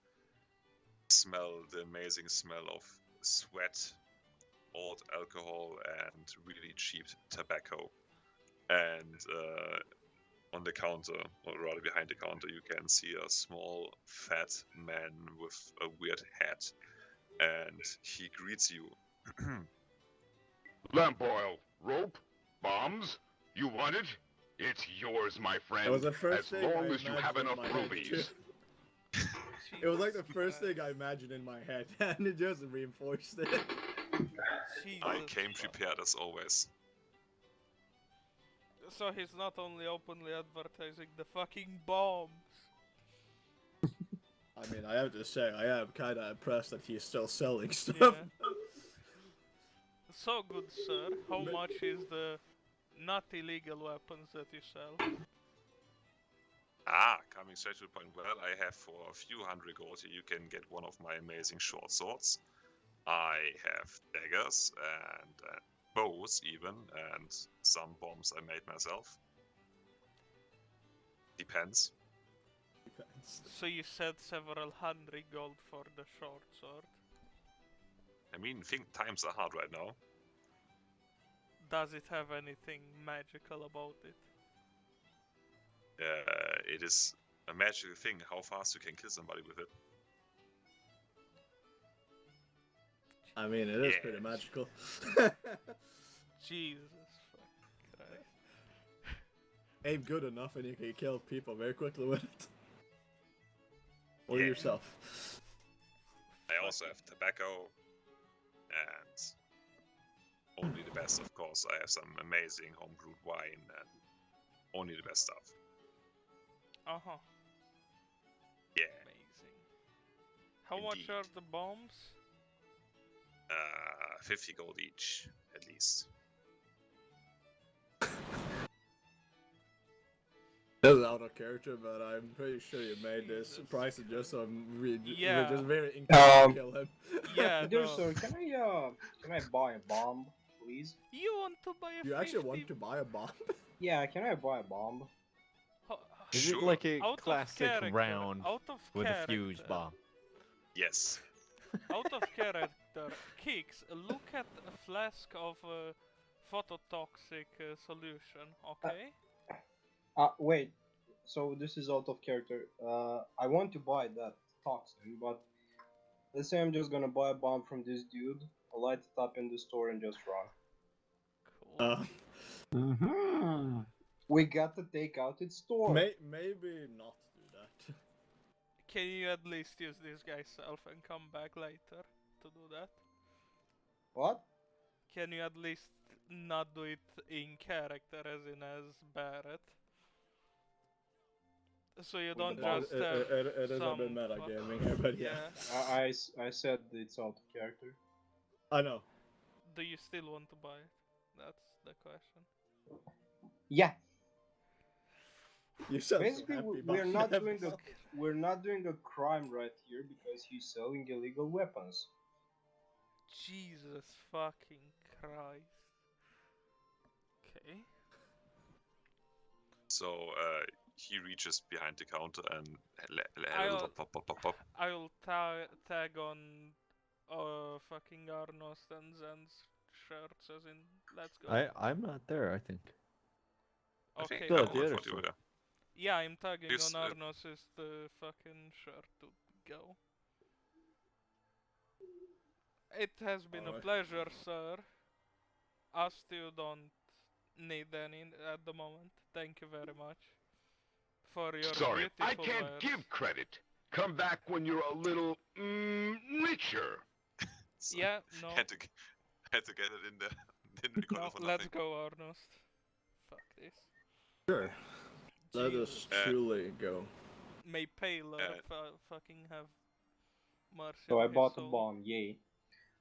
smell the amazing smell of sweat, old alcohol, and really cheap tobacco. And on the counter, or rather behind the counter, you can see a small, fat man with a weird hat, and he greets you. Lamp oil, rope, bombs. You want it? It's yours, my friend. That was the first as thing long I as you have imagined in enough my head, too. rubies. It was like the Jesus first thing I Christ. imagined in my head, and it just reinforced it. I Jesus came fuck. prepared as always. So he's not only openly advertising the fucking bombs. I mean, I have to say, I am kind of impressed that he's still selling stuff. Yeah. So good, sir. How Ma- much is the not illegal weapons that you sell? Coming straight to the point. Well, I have for a few hundred gold here, you can get one of my amazing short swords. I have daggers and bows even, and some bombs I made myself. Depends. So you said several hundred gold for the short sword. I mean, think times are hard right now. Does it have anything magical about it? It is a magical thing how fast you can kill somebody with it. I mean, it is Yes. pretty magical. Jesus fucking Christ. Aim good enough and you can kill people very quickly with it. Or Yeah. yourself. I also have tobacco, and only the best, of course. I have some amazing homebrewed wine, and only the best stuff. Uh-huh. Yeah. Amazing. How much Indeed. are the bombs? 50 gold each, at least. That's out of character, but I'm pretty sure you made this Jesus price just so we're Yeah. just very inclined to kill him. Yeah, Dear no. sir, can I buy a bomb, please? You want to buy a You actually 50 want to buy a bomb? Yeah, can I buy a bomb? Ho- Is Sure. it like a out of classic character, round out of with a character, fuse bomb? Yes. Out of character, Kix, look at a flask of phototoxic solution, okay? Wait. So this is out of character. I want to buy that toxin, but let's say I'm just gonna buy a bomb from this dude, light it up in the store, and just run. Cool. We got to take out its store. Maybe not do that. Can you at least use this guy's self and come back later to do that? What? Can you at least not do it in character as in as Barrett? So you don't the bomb. just have It is a some bit metagaming fuck- here, but yeah. I said it's out of character. I know. Do you still want to buy it? That's the question. Yeah. You sound Basically, so happy we're about not that. doing we're not doing a crime right here because he's selling illegal weapons. Jesus fucking Christ. Okay. So he reaches behind the counter and I'll- pop. I'll tag on fucking Arnos and Zen's shirts as in let's go. I'm not there, I think. I think Okay. Still I at the thought other you were store. there. Yeah, I'm tagging Yes, on Arnos's the fucking shirt to go. It has been a Alright. pleasure, sir. Us two don't need any at the moment. Thank you very much for your Sorry, beautiful I can't wares. give credit. Come back when you're a little richer. So Yeah, no. had to get it in there. Didn't record No, it for let's nothing. go, Arnos. Fuck this. Sure. Let us Jesus. truly go. May Paler fucking have mercy So on I his bought a soul. bomb. Yay.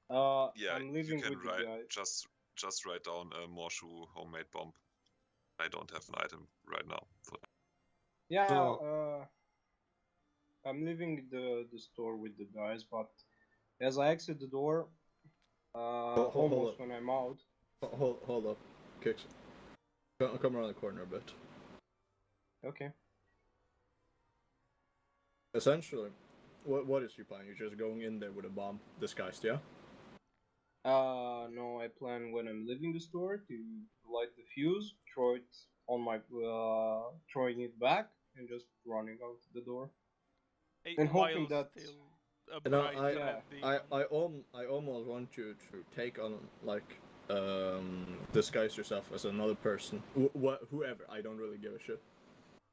Yeah, I'm you leaving can with the write guy. just write down a Morshu homemade bomb. I don't have an item right now. Yeah. So- I'm leaving the store with the guys, but as I exit the door, hold almost up. when I'm out. Hold up. Kicks. Come around the corner a bit. Okay. Essentially, what is your plan? You're just going in there with a bomb disguised, yeah? No, I plan when I'm leaving the store to light the fuse, throw it on my throwing it back and just running out the door. Eh, And while hoping that still a You know, bright I- red Yeah. demon. I almost want you to take on like disguise yourself as another person, whoever. I don't really give a shit.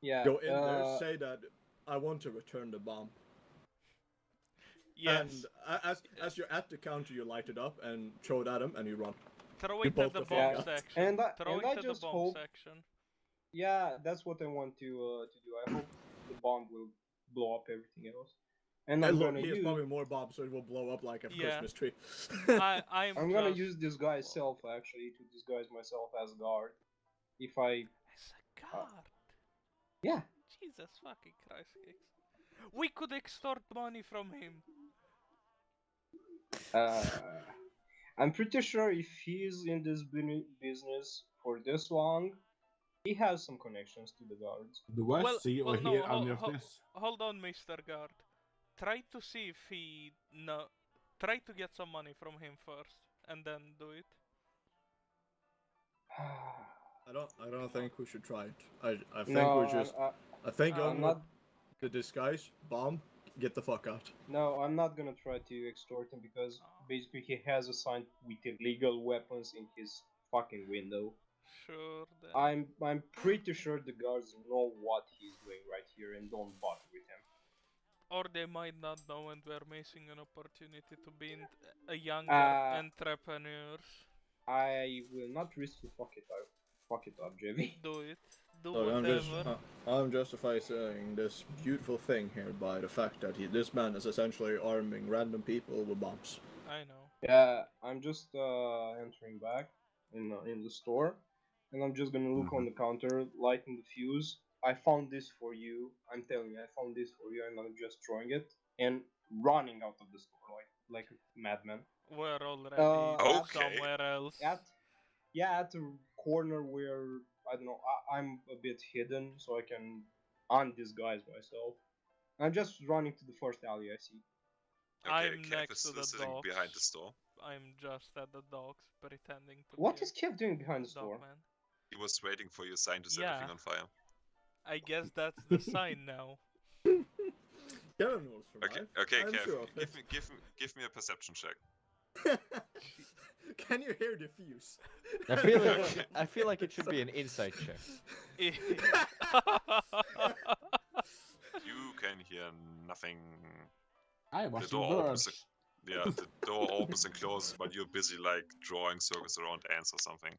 Yeah. Go in there, say that I want to return the bomb, Yes. and as you're at the counter, you light it up and throw it at him, and you run. Throw You it both at the the bomb fuck out. section. And Throw it I at the just bomb hope. section. Yeah, that's what I want to do. I hope the bomb will blow up everything else. And Hey, I'm look, gonna he has use. probably more bombs, so it will blow up like a Yeah. Christmas tree. I'm gonna just... use disguise self actually to disguise myself as guard. If I As a guard. yeah. Jesus fucking Christ. We could extort money from him. I'm pretty sure if he's in this business for this long, he has some connections to the guards. Do I see or no, hear any of this? hold on, Mr. Guard. Try to see if he try to get some money from him first, and then do it. I don't think we should try it. I think No, we just. I think I'm on not. the disguise bomb. Get the fuck out. No, I'm not gonna try to extort him because basically he has a sign with illegal weapons in his fucking window. Sure. Then. I'm pretty sure the guards know what he's doing right here and don't bother with him. Or they might not know, and we're missing an opportunity to be a younger entrepreneurs. I will not risk to fuck it up, JV. Do it. Do So whatever. I'm justifying this beautiful thing here by the fact that this man is essentially arming random people with bombs. I know. Yeah, I'm just entering back in the store, and I'm just gonna look on the counter, lighting the fuse. I found this for you. I'm telling you, I found this for you, and I'm just throwing it and running out of the store like a madman. We're already Okay. somewhere else. At the corner where I don't know, I'm a bit hidden, so I can undisguise myself. I'm just running to the first alley I see. Okay, I'm Kev next is to the sitting docks. behind the store. I'm just at the docks, pretending to What be is Kev doing behind the a store? man. He was waiting for your sign to set Yeah. everything on fire. I guess that's the sign now. Kevin will survive. Okay, I'm Kev, sure of it. give me a perception check. Can you hear the fuse? I feel like it should be an insight check. You can hear nothing. I was door opens. birds. Yeah, the door opens and closes, but you're busy like drawing circles around ants or something.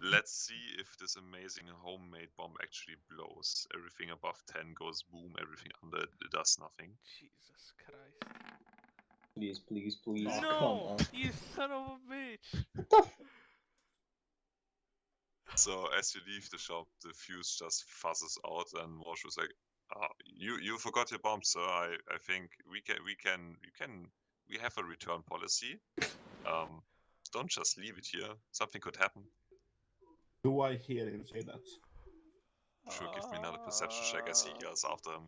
Let's see if this amazing homemade bomb actually blows. Everything above 10 goes boom, everything under it does nothing. Jesus Christ. Please. Oh, No! come on. You son of a bitch! So as you leave the shop, the fuse just fuzzes out, and Mosh was like, "You forgot your bomb, sir. I think we have a return policy. Don't just leave it here. Something could happen." Do I hear him say that? Sure, give me another perception check as he yells after him.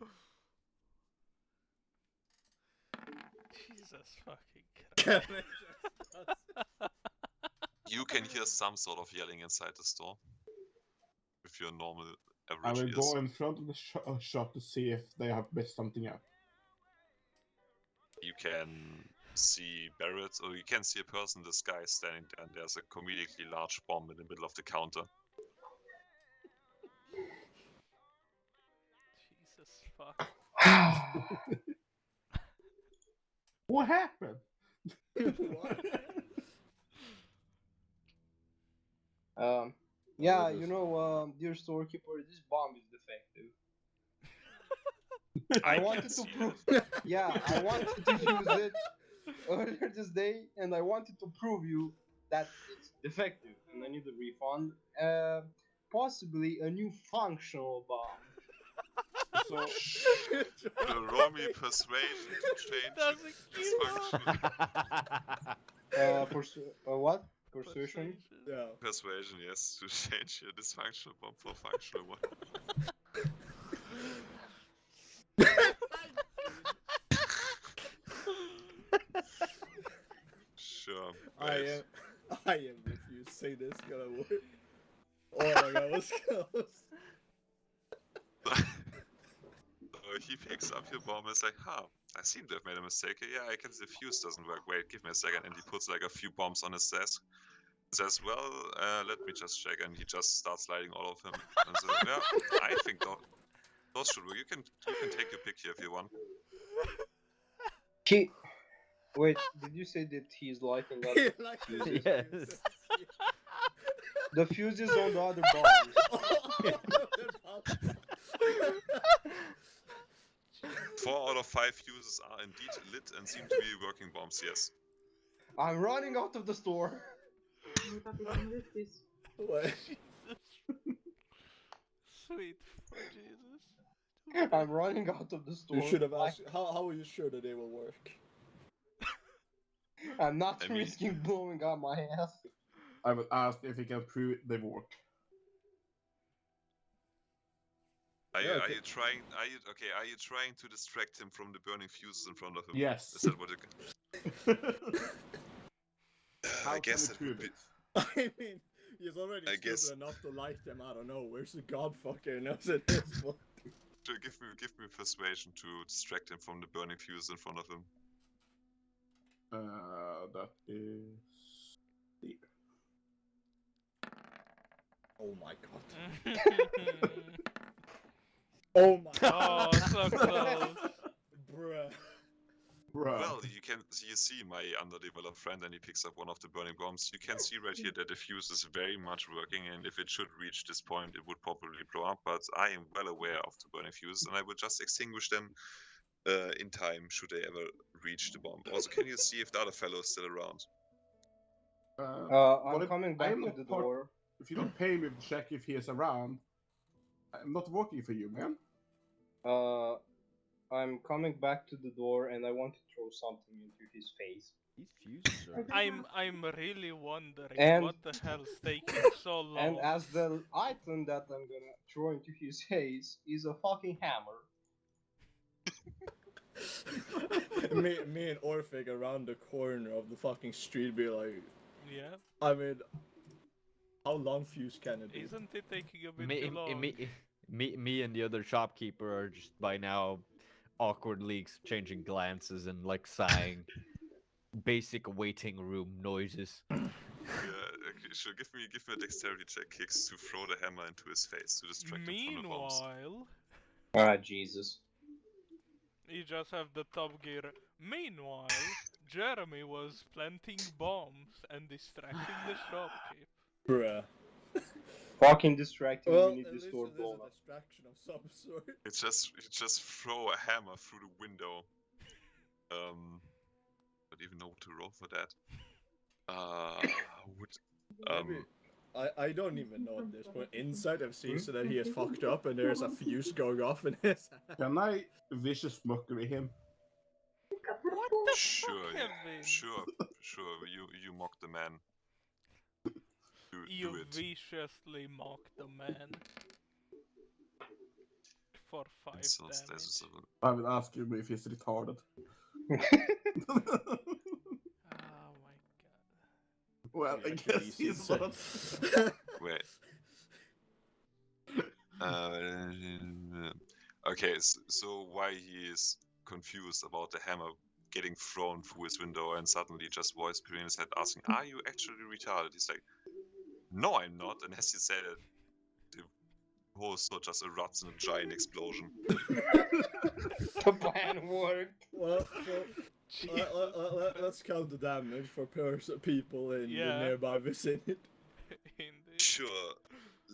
Jesus fucking Christ. You can hear some sort of yelling inside the store. With your normal I average will ears. go in front of the shop to see if they have messed something up. You can see Barrett, or you can see a person in the sky standing there, and there's a comedically large bomb in the middle of the counter. Jesus fuck. What happened? Yeah, you know, dear storekeeper, this bomb is defective. I wanted to prove. Yeah, I wanted to use it earlier this day, and I wanted to prove you that it's defective, and I need a refund. Possibly a new functional bomb. So Roll me persuasion to change this function. What? Persuasion? Yeah. Persuasion, yes, to change your dysfunctional bomb for a functional one. Sure. I am with you. Say this gonna work. Oh my god, was close. So he picks up your bomb and is like, huh, I seem to have made a mistake. Yeah, I can see the fuse doesn't work. Wait, give me a second. And he puts like a few bombs on his desk. Says, well, let me just check. And he just starts lighting all of them. And says, yeah, I think those should work. You can take your pick here if you want. Wait, did you say that he's lighting up He like fuses? Yes. The fuse is on the other bombs. 4 out of 5 fuses are indeed lit and seem to be working bombs, yes. I'm running out of the store. What? Sweet for Jesus. I'm running out of the store. You should have asked. How are you sure that they will work? I'm not I mean- risking blowing up my ass. I would ask if he can prove they work. Are Yeah, you trying? Are you trying to distract him from the burning fuses in front of him? Yes. Is that what it? How I guess can that we would prove be. it? I mean, he's already I stupid guess- enough to light them. I don't know. Where's the godfucker knows at this point? To give me persuasion to distract him from the burning fuse in front of him. That is. Oh my god. Oh my god. Oh, so close. Bruh. Bruh. Well, you see my underdeveloped friend, and he picks up one of the burning bombs. You can see right here that the fuse is very much working, and if it should reach this point, it would probably blow up. But I am well aware of the burning fuse, and I will just extinguish them in time should they ever reach the bomb. Also, can you see if the other fellow is still around? I'm coming back I'm to not the part- door. If you don't pay me to check if he is around, I'm not working for you, man. I'm coming back to the door and I want to throw something into his face. These fuses are. I'm really wondering And- what the hell's taking so long. And as the item that I'm gonna throw into his face is a fucking hammer. me and Orphic around the corner of the fucking street be like, Yeah, I mean, how long fuse can it be? isn't it taking a bit Me, too long? me and the other shopkeeper are just by now awkwardly exchanging glances and like sighing. Basic waiting room noises. Yeah, okay, sure. Give me a dexterity check, Kicks, to throw the hammer into his face to distract him from the bombs. Meanwhile, Ah, Jesus. you just have the top gear. Meanwhile, Jeremy was planting bombs and distracting the shopkeep. Bruh. Fucking distracting, Well, we need at the least store it is blown a up. distraction of some sort. It's just throw a hammer through the window. Don't even know what to roll for that. Maybe. I don't even know at this point. Inside, I've seen so that he is fucked up and there's a fuse going off in his hand. Can I vicious mockery him? What the Sure, fuck, Kevin? sure. You mock the man. You Do it. viciously mock the man. For 5 So damage. status of I would ask him if he's retarded. Oh my god. Well, I Yeah, guess he's he's insane. not. Wait. Okay, so why he is confused about the hammer getting thrown through his window and suddenly just voice appearing in his head asking, "Are you actually retarded?" He's like, "No, I'm not." And as he said it, the whole store just erupts in a giant explosion. The plan worked. Well, so, let's count the damage for people in the Yeah. nearby vicinity. Indeed. Sure,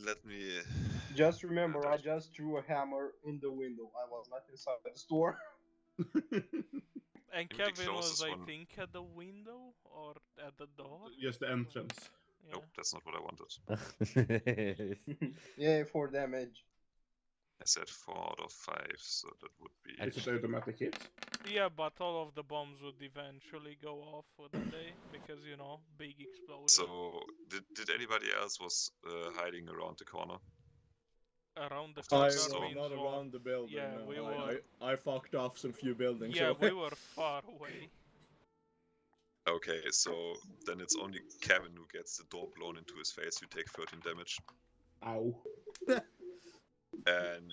let me. Just remember, I just threw a hammer in the window. I was not inside the store. And the Kevin was, closest I one. think, at the window or at the door. Just the entrance. Yeah. Nope, that's not what I wanted. Yeah, 4 damage. I said 4 out of 5, so that would be. Is it automatic hit? Yeah, but all of the bombs would eventually go off, wouldn't they? Because, you know, big explosion. So, did anybody else was hiding around the corner? Around the I corner I was was means not what? around the building. Yeah, no. we were. I fucked off some few buildings. Yeah, away. we were far away. Okay, so then it's only Kevin who gets the door blown into his face. You take 13 damage. Ow. And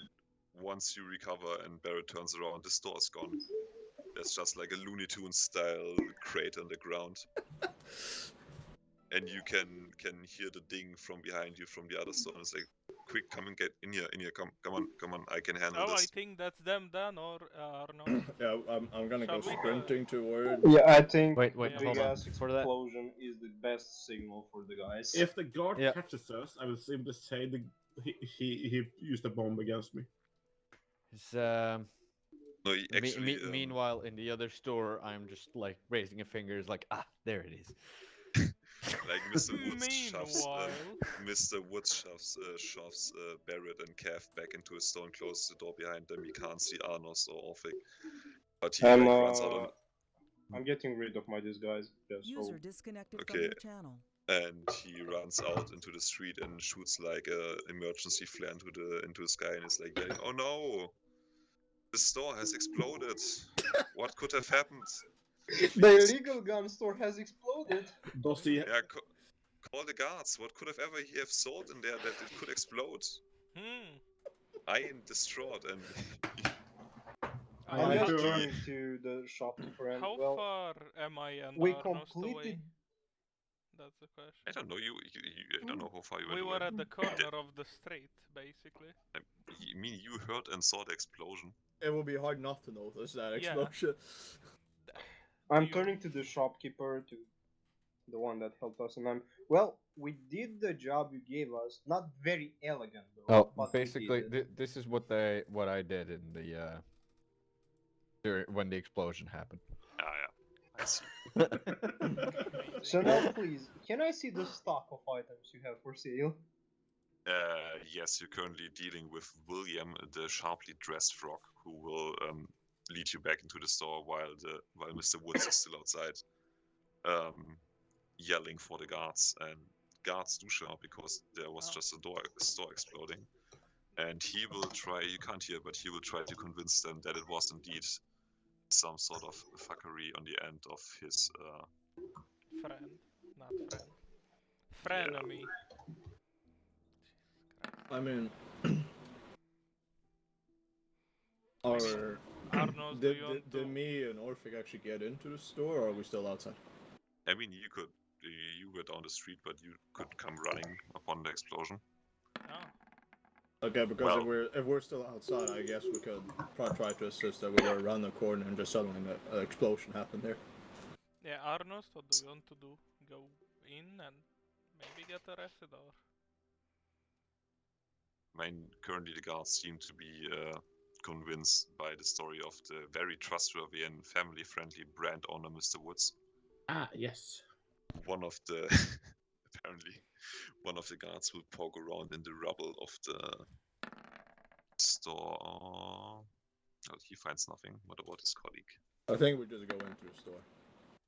once you recover and Barrett turns around, the store's gone. There's just like a Looney Tunes style crate on the ground. And you can hear the ding from behind you from the other store. And it's like, quick, come and get in here, come on, I can handle Oh, I this. think that's them then, or Arno. Yeah, I'm gonna Shall go we go? sprinting towards. Yeah, I think Wait, Yeah. hold big on. ass For that, explosion is the best signal for the guys. If the guard Yeah. catches us, I will simply say he used a bomb against me. it's, No, he actually, meanwhile, in the other store, I'm just like raising a finger. It's like, there it is. like Mr. Woods shoves, Meanwhile, shoves Barrett and Cav back into his store and closes the door behind them. He can't see Arnos or Orphic, but he I'm, like runs out on. I'm getting rid of my disguise. Just so. User disconnected from Okay. your channel. And he runs out into the street and shoots like a emergency flare into the sky and is like yelling, "Oh no! The store has exploded! What could have happened? The illegal gun store has exploded. Does he? Yeah, call the guards. What could have ever he have sold in there that it could explode?" I am distraught and I'm I just do. turning to the shopkeeper and how well, far am I and we Arnos completed. away? That's the question. I don't know I don't know how far you We went were away. at the corner of the street, basically. I mean, you heard and saw the explosion. It would be hard not to notice that Yeah. explosion. I'm You- turning to the shopkeeper, to the one that helped us, and I'm well. We did the job you gave us. Not very elegant though. Oh, but we basically, did it. this is what I did in the when the explosion happened. Yeah, I see. So now, please, can I see the stock of items you have for sale? Yes, you're currently dealing with William, the sharply dressed frog, who will lead you back into the store while Mr. Woods is still outside, yelling for the guards. And guards do show up because there was just a store exploding. And he will try. You can't hear, but he will try to convince them that it was indeed some sort of fuckery on the end of his. Friend, not friend. Frenemy. I mean, or Arnos, do did, you want did, to? did me and Orphic actually get into the store, or are we still outside? I mean, you were down the street, but you could come running upon the explosion. Oh. Okay, because Well- if we're still outside, I guess we could probably try to assist that we were around the corner and just suddenly an explosion happened there. Yeah, Arnos, what do you want to do? Go in and maybe get arrested, or? I mean, currently the guards seem to be convinced by the story of the very trustworthy and family-friendly brand owner, Mr. Woods. Ah, yes. One of the apparently one of the guards will poke around in the rubble of the store. Oh, he finds nothing. What about his colleague? I think we just go into the store.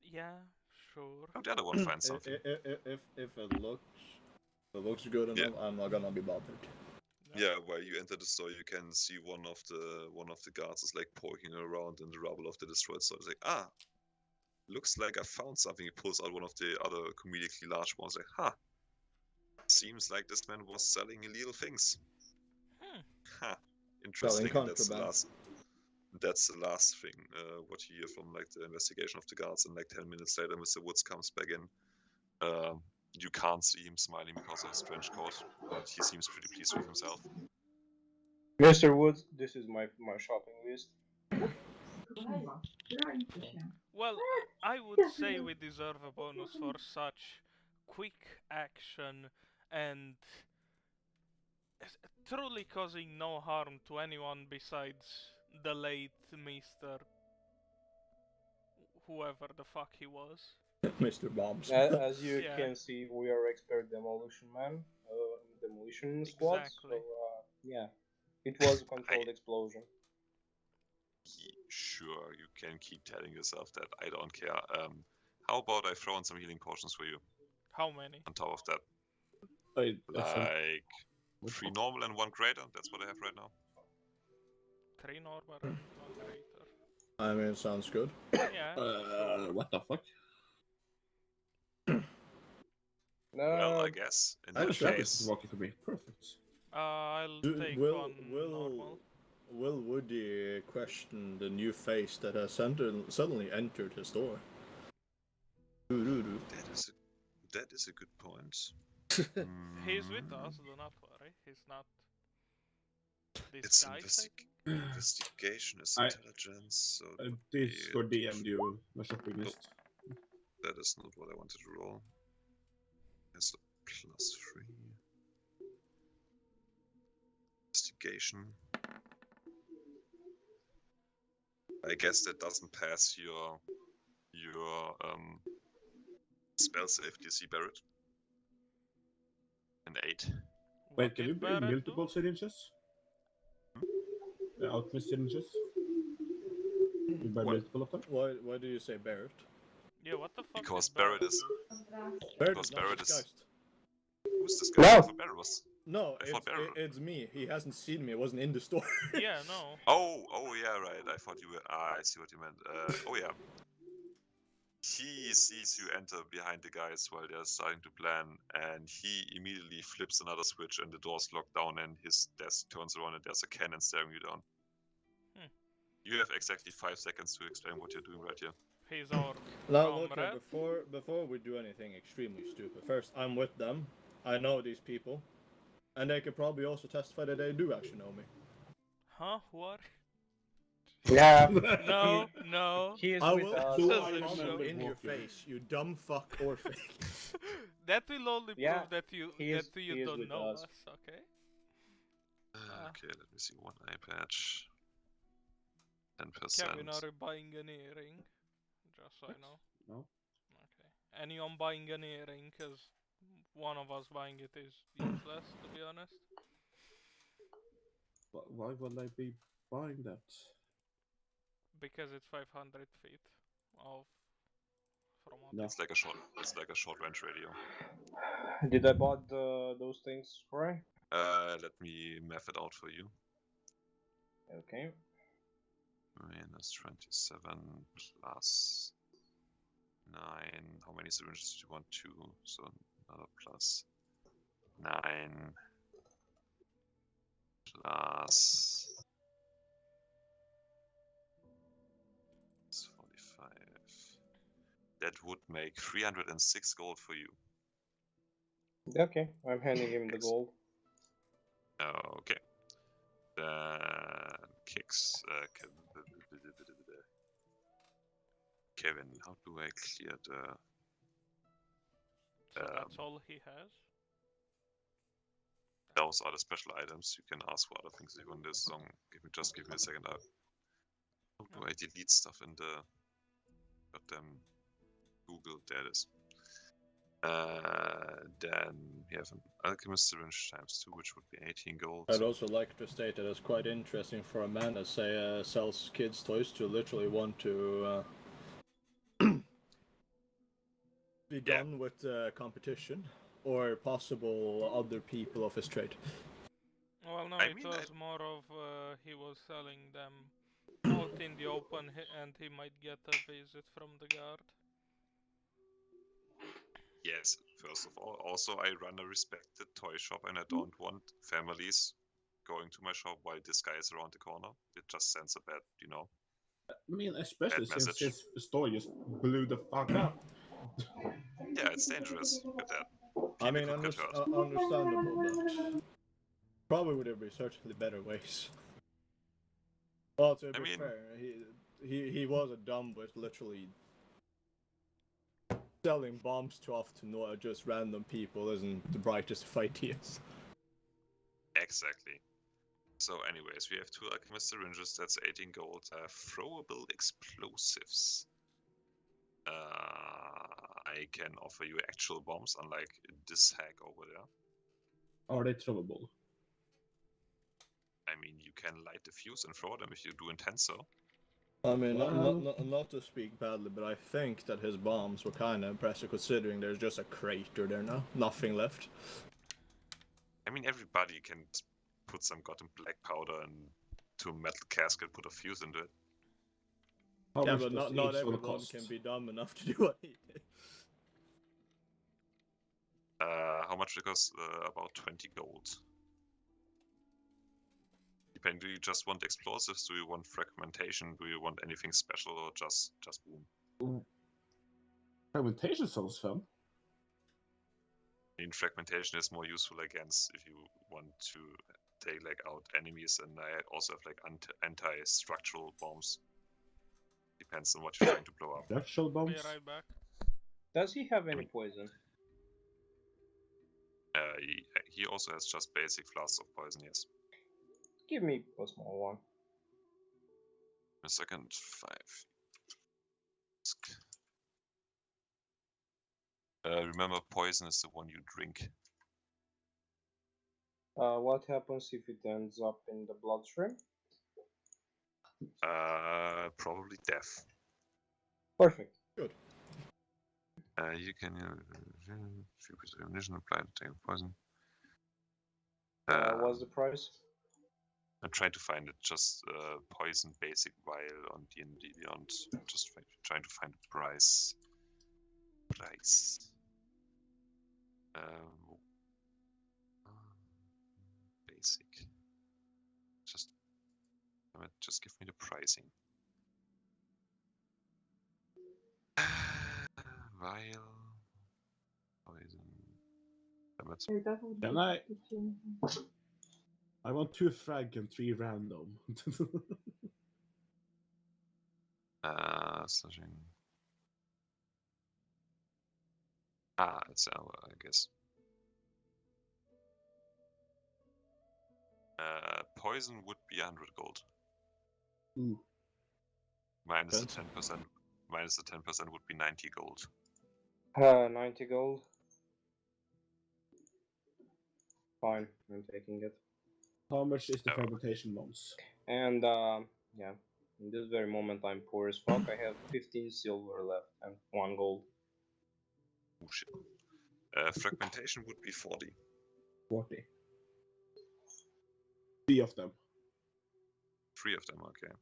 Yeah, sure. Oh, the other one finds something. If it looks good enough, I'm not gonna be bothered. Yeah, while you enter the store, you can see one of the guards is like poking around in the rubble of the destroyed store. It's like, looks like I found something. He pulls out one of the other comedically large ones. Like, seems like this man was selling illegal things. Interesting. contraband. That's the last thing. What you hear from like the investigation of the guards, and like 10 minutes later, Mr. Woods comes back in. You can't see him smiling because of his trench coat, but he seems pretty pleased with himself. Mr. Woods, this is my shopping list. Well, I would say we deserve a bonus for such quick action and truly causing no harm to anyone besides the late Mr. whoever the fuck he was. Mr. Bombs. As you Yeah. can see, we are expert demolition man, demolition squad. Exactly. So yeah, it was a controlled explosion. Sure, you can keep telling yourself that. I don't care. How about I throw in some healing potions for you How many? on top of that? I Like 3 normal and 1 greater. That's what I have right now. 3 normal and 1 greater. I mean, sounds good. Yeah. What the fuck? Well, I guess in that Actually, that case, is walking for me. Perfect. I'll take Will one Will normal. Will Woody question the new face that has suddenly entered his store? that is a good point. He's with Mm, us, do not worry. He's not It's disguised. investigation is I- intelligence, so it would This be for DM you, my shopping Nope. list. that is not what I wanted to roll. It's a +3. Investigation. I guess that doesn't pass your spell save DC, Barrett. An 8. Wait, What can did you bring Barrett multiple do? syringes? Alchemist syringes? You buy What? multiple of them? Why do you say Barrett? Yeah, what the fuck Because did Barrett is. Barrett Because is not Barrett is. disguised. Who's this guy? No. I thought Barrett was. No, I thought Barrett. it's me. He hasn't seen me. I wasn't in the store. Yeah, no. Oh, yeah, right. I thought you were. I see what you meant. Oh, yeah. He sees you enter behind the guys while they're starting to plan, and he immediately flips another switch, and the door's locked down, and his desk turns around, and there's a cannon staring you down. You have exactly 5 seconds to explain what you're doing right here. He's our Now look, comrade. before we do anything extremely stupid, first I'm with them. I know these people, and they could probably also testify that they do actually know me. Huh? What? Yeah. No. He is I with will us. Do Doesn't I probably show. remember in your walking? face, you dumb fuck or fake. That will only Yeah, prove that you he is don't with know us. us, okay? Okay, let me see. 1 eye patch. 10%. Kevin, are you buying an earring? Just so I know. No. Okay. Anyone buying an earring? Because one of us buying it is useless, to be honest. Why would I be buying that? Because it's 500 feet off from what No. It's like a short range radio. Did I bought those things right? Let me map it out for you. Okay. Minus 27 plus 9. How many syringes do you want? 2. So another plus 9 plus 45. That would make 306 gold for you. Okay, I'm handing him the gold. Okay. Then kicks. Kevin, how do I clear the? So that's all he has? Those are the special items. You can ask for other things if you want this song. Just give me a second. How do I delete stuff in the goddamn Google? There it is. Then we have an alchemist syringe ×2, which would be 18 gold. I'd also like to state that it's quite interesting for a man that sells kids' toys to literally want to be done with competition or possible other people of his trade. Well, no, I it mean, was more of he was selling them out in the open and he might get a visit from the guard. Yes, first of all. Also, I run a respected toy shop and I don't want families going to my shop while this guy is around the corner. It just sends a bad, I mean, especially bad since message. his store just blew the fuck up. Yeah, it's dangerous with that. I mean, People could get hurt. understandable, but probably would have been certainly better ways. Well, to be fair, he was a dumb with literally selling bombs too often to just random people isn't the brightest of ideas. Exactly. So anyways, we have 2 alchemist syringes, that's 18 gold. Throwable explosives. I can offer you actual bombs, unlike this hack over there. Are they throwable? I mean, you can light the fuse and throw them if you do intend so. I mean, not to speak badly, but I think that his bombs were kind of impressive considering there's just a crater there now. Nothing left. I mean, everybody can put some goddamn black powder into a metal casket, put a fuse into it. How Yeah, much but does not each one everyone cost? can be dumb enough to do what he did. How much it costs? About 20 gold. Depending, do you just want explosives? Do you want fragmentation? Do you want anything special, or just boom? Fragmentation sounds fun. I mean, fragmentation is more useful against if you want to take like out enemies, and I also have like anti-structural bombs. Depends on what you're trying to blow up. Structural Be bombs. right back. Does he have any poison? He also has just basic flasks of poison. Yes. Give me a small one. A second, 5. Remember, poison is the one you drink. What happens if it ends up in the bloodstream? Probably death. Perfect. Good. You can use ammunition applied to take poison. What's the price? I'm trying to find it. Just poison basic vial on D&D Beyond. Just trying to find the price. Basic. Just give me the pricing. Vial. Poison. Can I want 2 frag and 3 random. Searching. It's our, I guess. Poison would be 100 gold. Ooh. Minus the 10%. Minus the 10% would be 90 gold. 90 gold. Fine, I'm taking it. How much is the fragmentation bombs? And yeah, in this very moment I'm poor as fuck. I have 15 silver left and 1 gold. Oh shit. Fragmentation would be 40. 40. 3 of them. 3 of them, okay.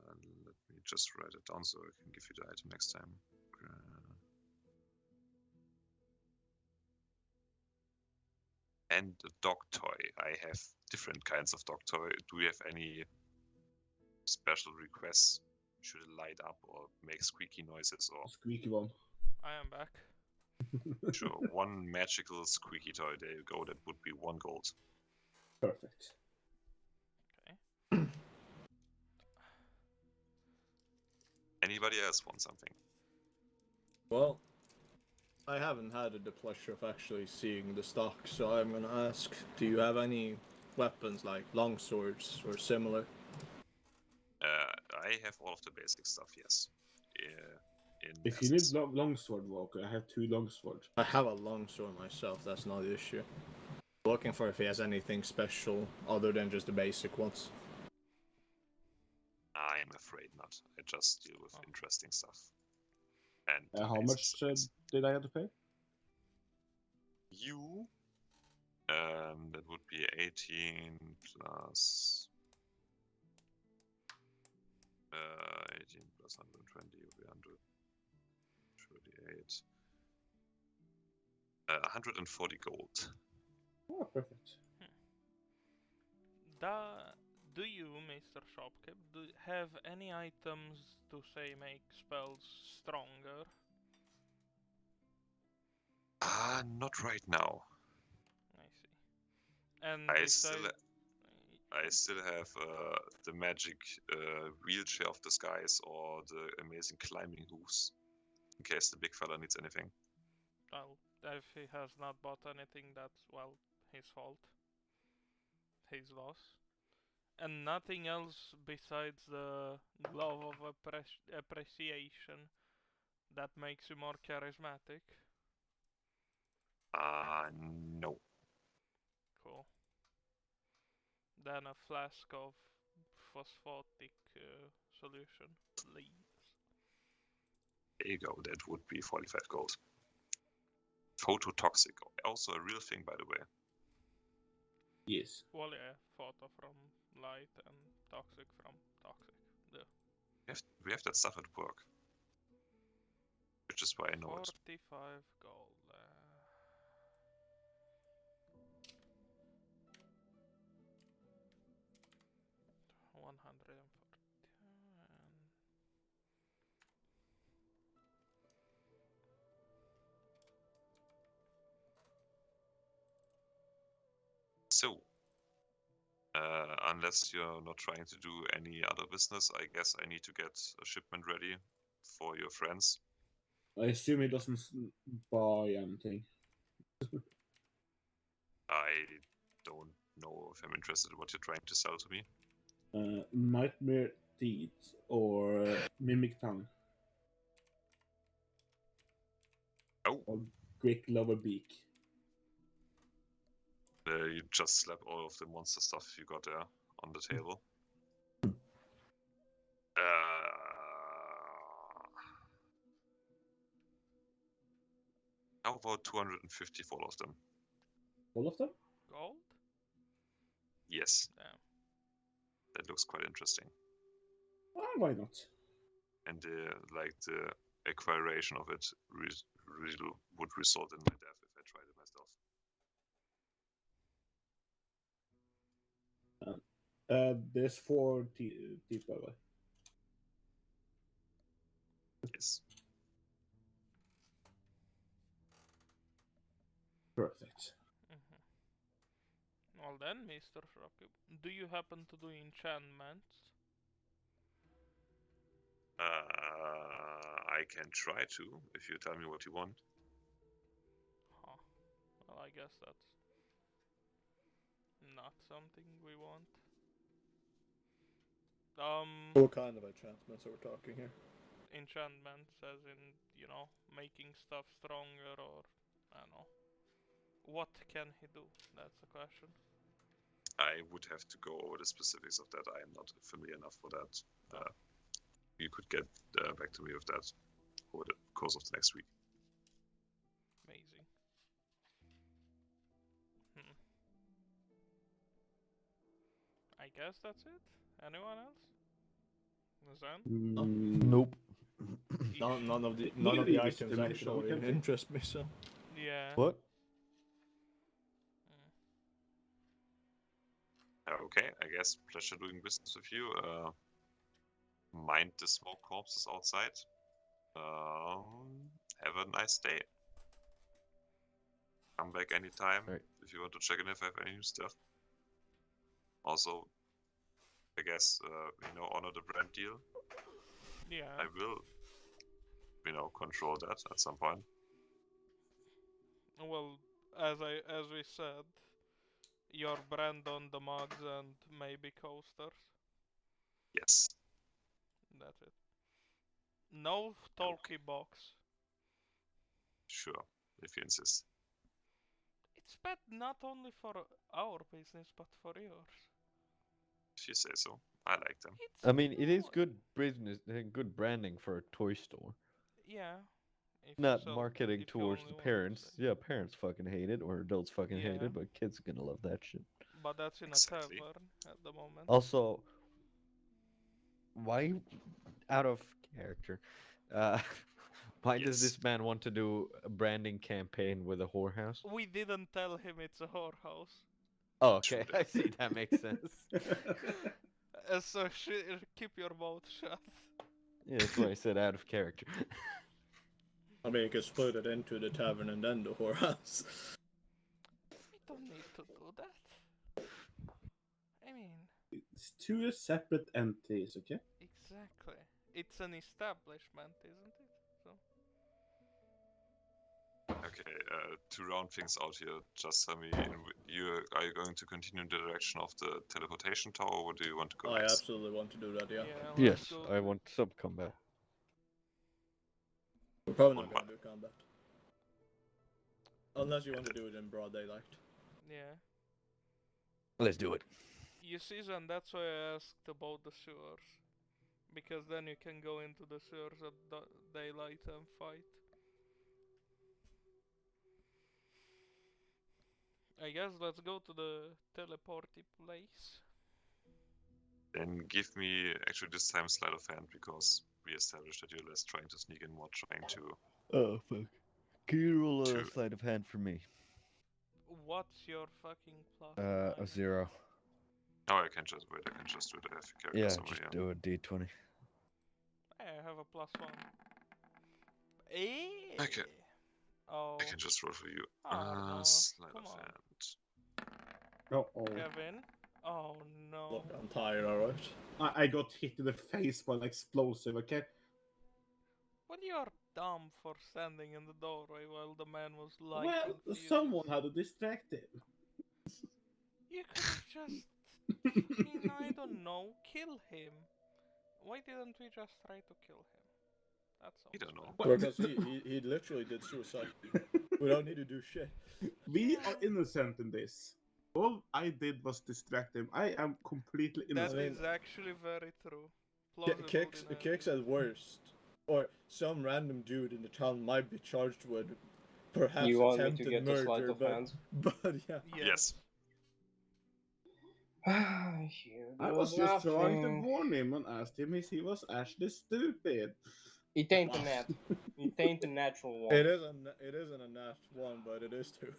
Let me just write it down so I can give you the item next time. And a dog toy. I have different kinds of dog toy. Do we have any special requests? Should it light up or make squeaky noises or? Squeaky one. I am back. Sure, 1 magical squeaky toy. There you go. That would be 1 gold. Perfect. Okay. Anybody else want something? Well, I haven't had the pleasure of actually seeing the stock, so I'm gonna ask, do you have any weapons like long swords or similar? I have all of the basic stuff, yes. If you need longsword walker, I have 2 longswords. I have a longsword myself, that's not the issue. Looking for if he has anything special other than just the basic ones. I am afraid not. I just deal with interesting stuff. And how much did I have to pay? You? That would be 18 plus 18 plus 120 would be 138. 140 gold. Oh, perfect. Do you, Mr. Shopkeep, have any items to say make spells stronger? Not right now. I see. And I still have the magic wheelchair of the skies or the amazing climbing hooves, in case the big fella needs anything. Well, if he has not bought anything, that's, well, his fault. His loss. And nothing else besides the glove of appreciation that makes you more charismatic? No. Cool. Then a flask of phosphotic solution, please. There you go, that would be 45 gold. Phototoxic, also a real thing, by the way. Yes. Well, yeah, photo from light and toxic from toxic. We have that stuff at work. which is why I know it. 45 gold. 140. So, unless you're not trying to do any other business, I guess I need to get a shipment ready for your friends. I assume he doesn't buy anything. I don't know if I'm interested in what you're trying to sell to me. Nightmare Teeth or Mimic Tongue. Oh. Or Quick Lover Beak. You just slap all of the monster stuff you got there on the table. How about 250 for all of them? All of them? Gold? Yes. Damn. That looks quite interesting. Why not? And the acquiration of it would result in my death if I tried it myself. There's 4 teeth, by the way. Yes. Perfect. Well then, Mr. Shrocky, do you happen to do enchantments? I can try to, if you tell me what you want. Huh. Well, I guess that's not something we want. What kind of enchantments are we talking here? Enchantments as in, you know, making stuff stronger or, I don't know. What can he do? That's the question. I would have to go over the specifics of that. I am not familiar enough for that. You could get back to me with that over the course of the next week. Amazing. I guess that's it. Anyone else? Zen? No. Nope. None of the Nearly items estimation, actually we can interest me. So Yeah. What? Okay, I guess pleasure doing business with you. Mind the smoke corpses outside. Have a nice day. Come back anytime if you want to check in if I have any new stuff. Also, I guess, honor the brand deal. Yeah. I will, control that at some point. Well, as we said, your brand on the mugs and maybe coasters. Yes. That's it. No talkie box. Sure, if you insist. It's bad not only for our business but for yours. If you say so. I like them. It's I mean, it is good business, good branding for a toy store. Yeah. If Not marketing towards the only parents. Yeah, parents fucking hate it, or adults fucking hate Yeah. it, but kids are gonna love that shit. But that's in Exactly. a tavern at the moment. Also, why, out of character, why does Yes. this man want to do a branding campaign with a whorehouse? We didn't tell him it's a whorehouse. Oh, okay, I see. That makes sense. So keep your mouth shut. Yeah, that's why I said out of character. I mean, you could split it into the tavern and then the whorehouse. We don't need to do that. I mean, It's 2 separate entities, okay? exactly. It's an establishment, isn't it? So. Okay, to round things out here, just tell me, are you going to continue in the direction of the teleportation tower, or do you want to go I next? absolutely want to do that, yeah. Yes, I want sub combat. We're probably not gonna do combat. Unless you want to do it in broad daylight. Yeah. Let's do it. You see, Zen, that's why I asked about the sewers. Because then you can go into the sewers at daylight and fight. I guess let's go to the teleporty place. Then give me, actually this time, sleight of hand, because we established that you're less trying to sneak in, more trying to Oh fuck. Can you roll a Two. sleight of hand for me? What's your fucking plus? A minus? 0. Oh, I can just wait. I can just do it. I have a character Yeah, somewhere. just Yeah. do a d20. I have a +1. Eh? Okay. Oh. I can just roll for you. Almost. Sleight Come of on. hand. Oh, Kevin? Oh no. Look, I'm tired, alright? I got hit in the face by an explosive, okay? Well, you're dumb for standing in the doorway while the man was Well, lighting fuses. someone had to distract him. You could have just fucking, I don't know, kill him. Why didn't we just try to kill him? That's all. You don't know. Because he literally did suicide. We don't need to do shit. We are innocent in this. All I did was distract him. I am completely That innocent. is actually very true. Plausible Kicks at worst. Or some random dude in the town might be charged with perhaps You want me to attempted get a sleight murder, of but, hand? but yeah. Yes. Here I goes was just trying to nothing. warn him and asked him if he was actually stupid. It ain't a net. It ain't a natural one. It isn't a nat one, but it is two.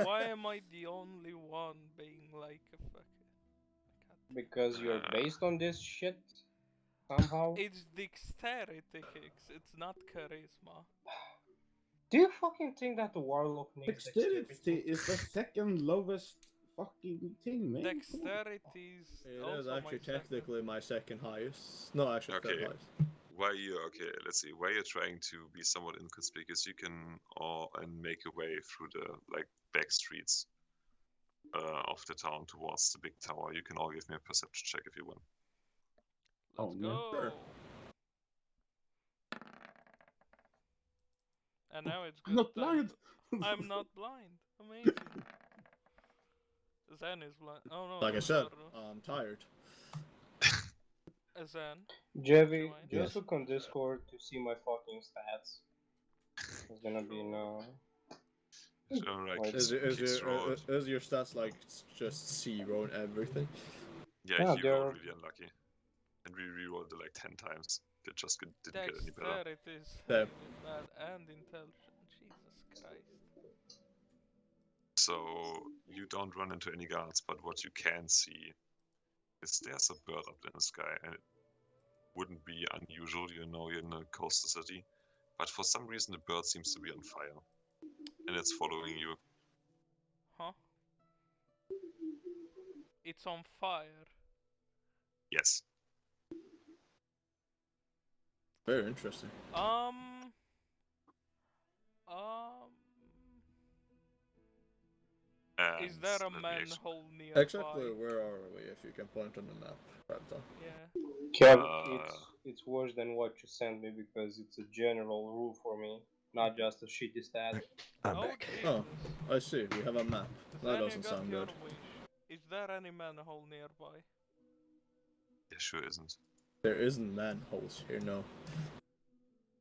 Why am I the only one being like a fucking... Because you're based on this shit somehow. It's dexterity kicks, it's not charisma. Do you fucking think that the warlock needs Dexterity is the second lowest fucking thing, man. Dexterity is It also is actually my second. technically my second highest. No, actually third Okay. highest. While you're okay, let's see. While you're trying to be somewhat inconspicuous, you can and make your way through the like back streets of the town towards the big tower. You can all give me a perception check if you want. Let's no. go. Sure. And now it's I'm good not time blind. to- I'm not blind. Amazing. Zen is blind. Oh no. Like I said, Eduardo. I'm tired. Zen. Jevi, Join. just Yes. look on Discord to see my fucking stats. It's gonna be no. So, like, Like- Is Keith your stats like just 0 and everything? yeah, Yeah, he they're- rolled really unlucky, and we re-rolled it like 10 times. It just didn't get any better. Dexterity is Yeah. really bad and intelligence. Jesus Christ. So you don't run into any guards, but what you can see is there's a bird up in the sky, and it wouldn't be unusual, you know, you're in a coastal city. But for some reason, the bird seems to be on fire, and it's following you. Huh? It's on fire. Yes. Very interesting. Is there a And let me actually- manhole nearby? Exactly where are we? If you can point on the map, right there. Yeah. Kev, it's worse than what you sent me because it's a general rule for me, not just a shitty stat. I'm Oh, back. Oh, Jesus. I see. We have a map. That Then you doesn't got sound your good. wish. Is there any manhole nearby? There sure isn't. There isn't manholes here, no.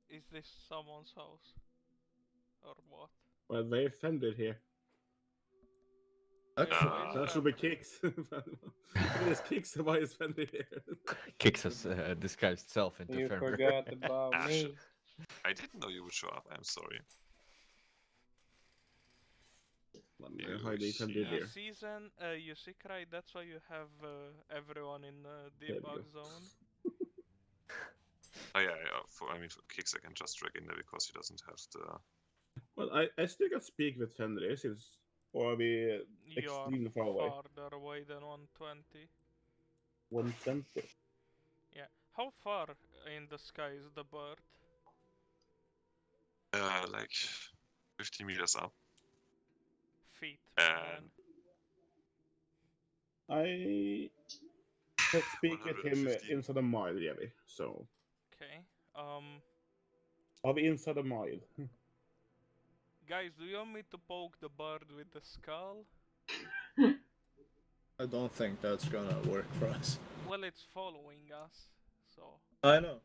Is this someone's house? Or what? Well, they offended here. Actually, Why is That should be kicks. There's kicks. Why is Fender here? Kicks us disguised self into You Fenrir. forgot about Ah, me. shit. I didn't know you would show up. I'm sorry. Hiding Fender You here. see, Zen, you see, Cry, that's why you have everyone in There we debug go. zone. Oh yeah, for kicks I can just drag in there because he doesn't have the. Well, I still can speak with Fender since, or are we extremely You're far away? farther away than 120. 120. Yeah. How far in the sky is the bird? Like 50 meters up. Feet, And man. I can speak with him 150. inside a mile, Jevi. So, Okay. are we inside a mile? Guys, do you want me to poke the bird with the skull? I don't think that's gonna work for us. Well, it's following us, so... I know.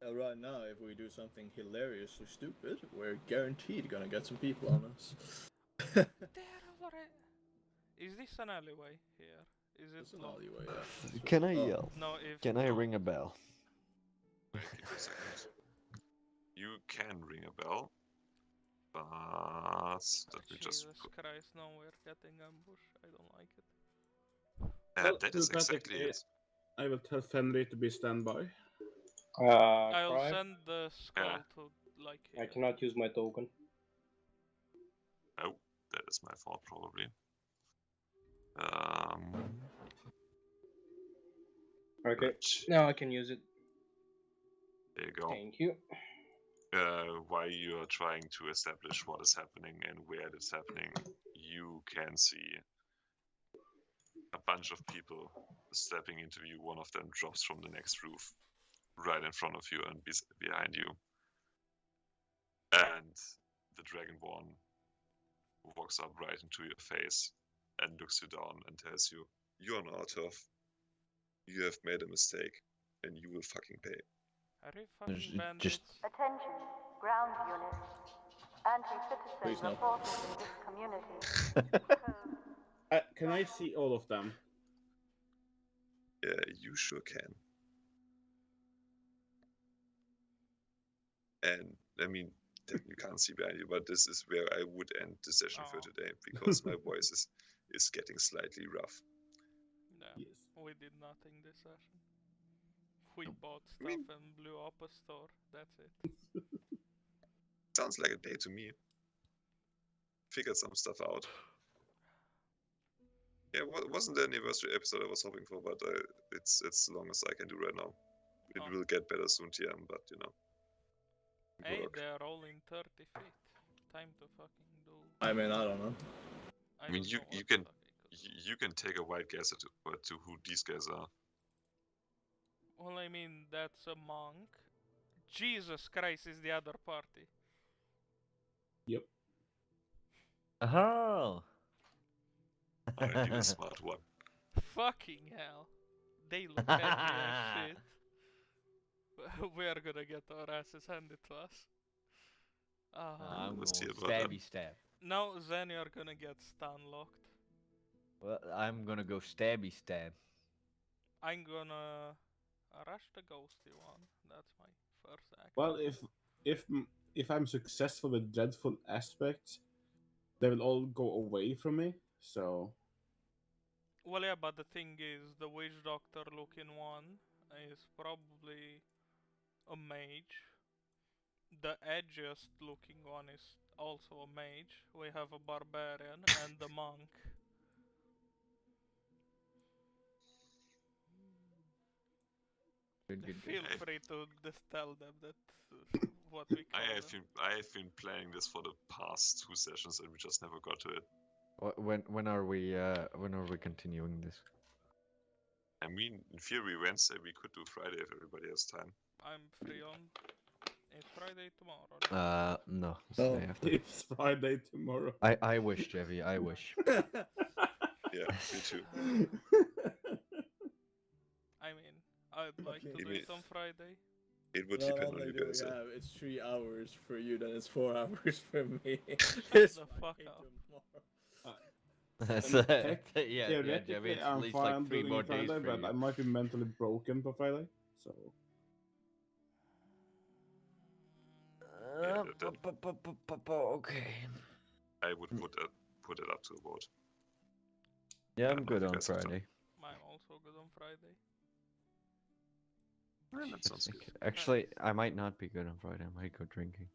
Right now, if we do something hilariously stupid, we're guaranteed gonna get some people on us. There already... Is this an alleyway here? Is it It's an locked? alleyway, yeah. Can I Oh. yell? No, if... Can I ring a bell? Wait, give me a second. You can ring a bell, but let me just. Jesus Christ, no, we're getting ambushed. I don't like it. Well, That is exactly telepathically, it. I will tell Fenrir to be standby. I'll Cry. send the skull to like I here. cannot use my token. Oh, that is my fault, probably. Um, Okay, right. now I can use it. There you go. Thank you. While you are trying to establish what is happening and where it is happening, you can see a bunch of people stepping into you. One of them drops from the next roof, right in front of you and behind you. And the Dragonborn walks up right into your face and looks you down and tells you, "You're an Artov. You have made a mistake, and you will fucking pay." Are you fucking Just- bandits? Attention, ground units. Anti-citizen Please no. reported in this community. Code. Can I see all of them? Yeah, you sure can. And I mean, you can't see behind you, but this is where I would end the session for Oh. today because my voice is getting slightly rough. Yeah, Yes. we did nothing this session. We bought I mean- stuff and blew up a store. That's it. Sounds like a day to me. Figured some stuff out. Yeah, wasn't the anniversary episode I was hoping for, but it's the longest I can do right now. It Oh. will get better soon, TM, but you know. Hey, Work. they're all in 30 feet. Time to fucking do. I mean, I don't know. I mean, don't you know what you the can fuck I could do. you can take a wild guess to who these guys are. Well, I mean, that's a monk. Jesus Christ is the other party. Yep. Oh. Alright, you a smart one. Fucking hell. They look deadly as shit. We are gonna get our asses handed to us. I'm Let's going see about that. stabby stab. Now, then you're gonna get stun locked. Well, I'm gonna go stabby stab. I'm gonna rush the ghosty one. That's my first action. Well, if I'm successful with dreadful aspects, they will all go away from me. So Well, yeah, but the thing is, the witch doctor looking one is probably a mage. The edgiest looking one is also a mage. We have a barbarian and the monk. Good. Feel Hey. free to just tell them that what we call I them. have been planning this for the past 2 sessions and we just never got to it. When are we continuing this? I mean, in theory, Wednesday we could do Friday if everybody has time. I'm free on. It's Friday tomorrow. No. It's Oh. the day after. it's Friday tomorrow. I wish, Jeffy. I wish. Yeah, me too. I mean, I'd like to Okay. do it on Friday. It would Not depend on only you do guys. we have, it's 3 hours for you, then it's 4 hours for me. Shut It's the fuck Friday up. tomorrow. So, tech- yeah, Jeffy. Theoretically, It's at I'm least fine like 3 doing more it days Friday, for but you. I might be mentally broken for Friday. So Yeah, Okay. I would put it up to a vote. Yeah, I I'm don't know if good you on guys have time. Friday. I'm also good on Friday. Yeah, that sounds good. Actually, I might not be good on Friday. I might go drinking.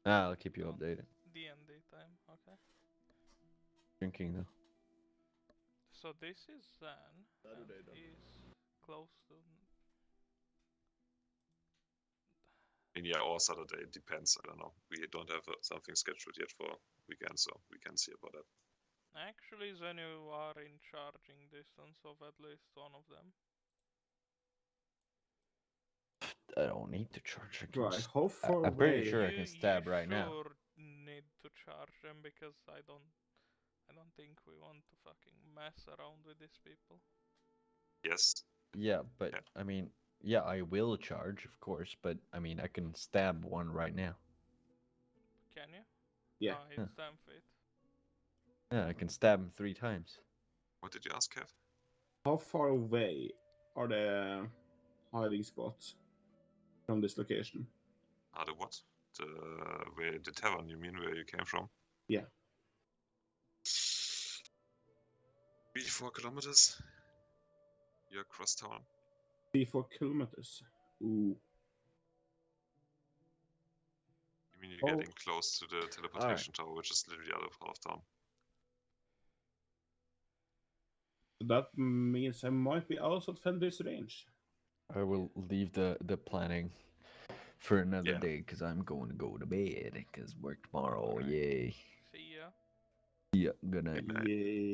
I'll keep you updated. D&D time, okay. Drinking though. So this is Zan. Saturday, and then. he's close to. And yeah, or Saturday, it depends. I don't know. We don't have something scheduled yet for weekend, so we can see about that. Actually, then you are in charging distance of at least one of them. I don't need to charge. I can right, just- how far I'm pretty away? sure I can stab right now. You need to charge them because I don't think we want to fucking mess around with these people. Yes. Yeah, but Yeah. I mean, yeah, I will charge, of course, but I mean, I can stab one right now. Can you? Yeah. No, it's 10 feet. Yeah, I can stab him 3 times. What did you ask, Kev? How far away are the hiding spots from this location? The what? The tavern, you mean, where you came from? Yeah. 3-4 kilometers. You're across town. 3-4 kilometers. Ooh. You mean you're Oh. getting close to the teleportation tower, which is literally out of town. That means I might be outside Fenrir's range. I will leave the planning for another Yeah. day because I'm going to go to bed because work tomorrow. Alright. Yay. See ya. Yeah, good night. Good night. Yay.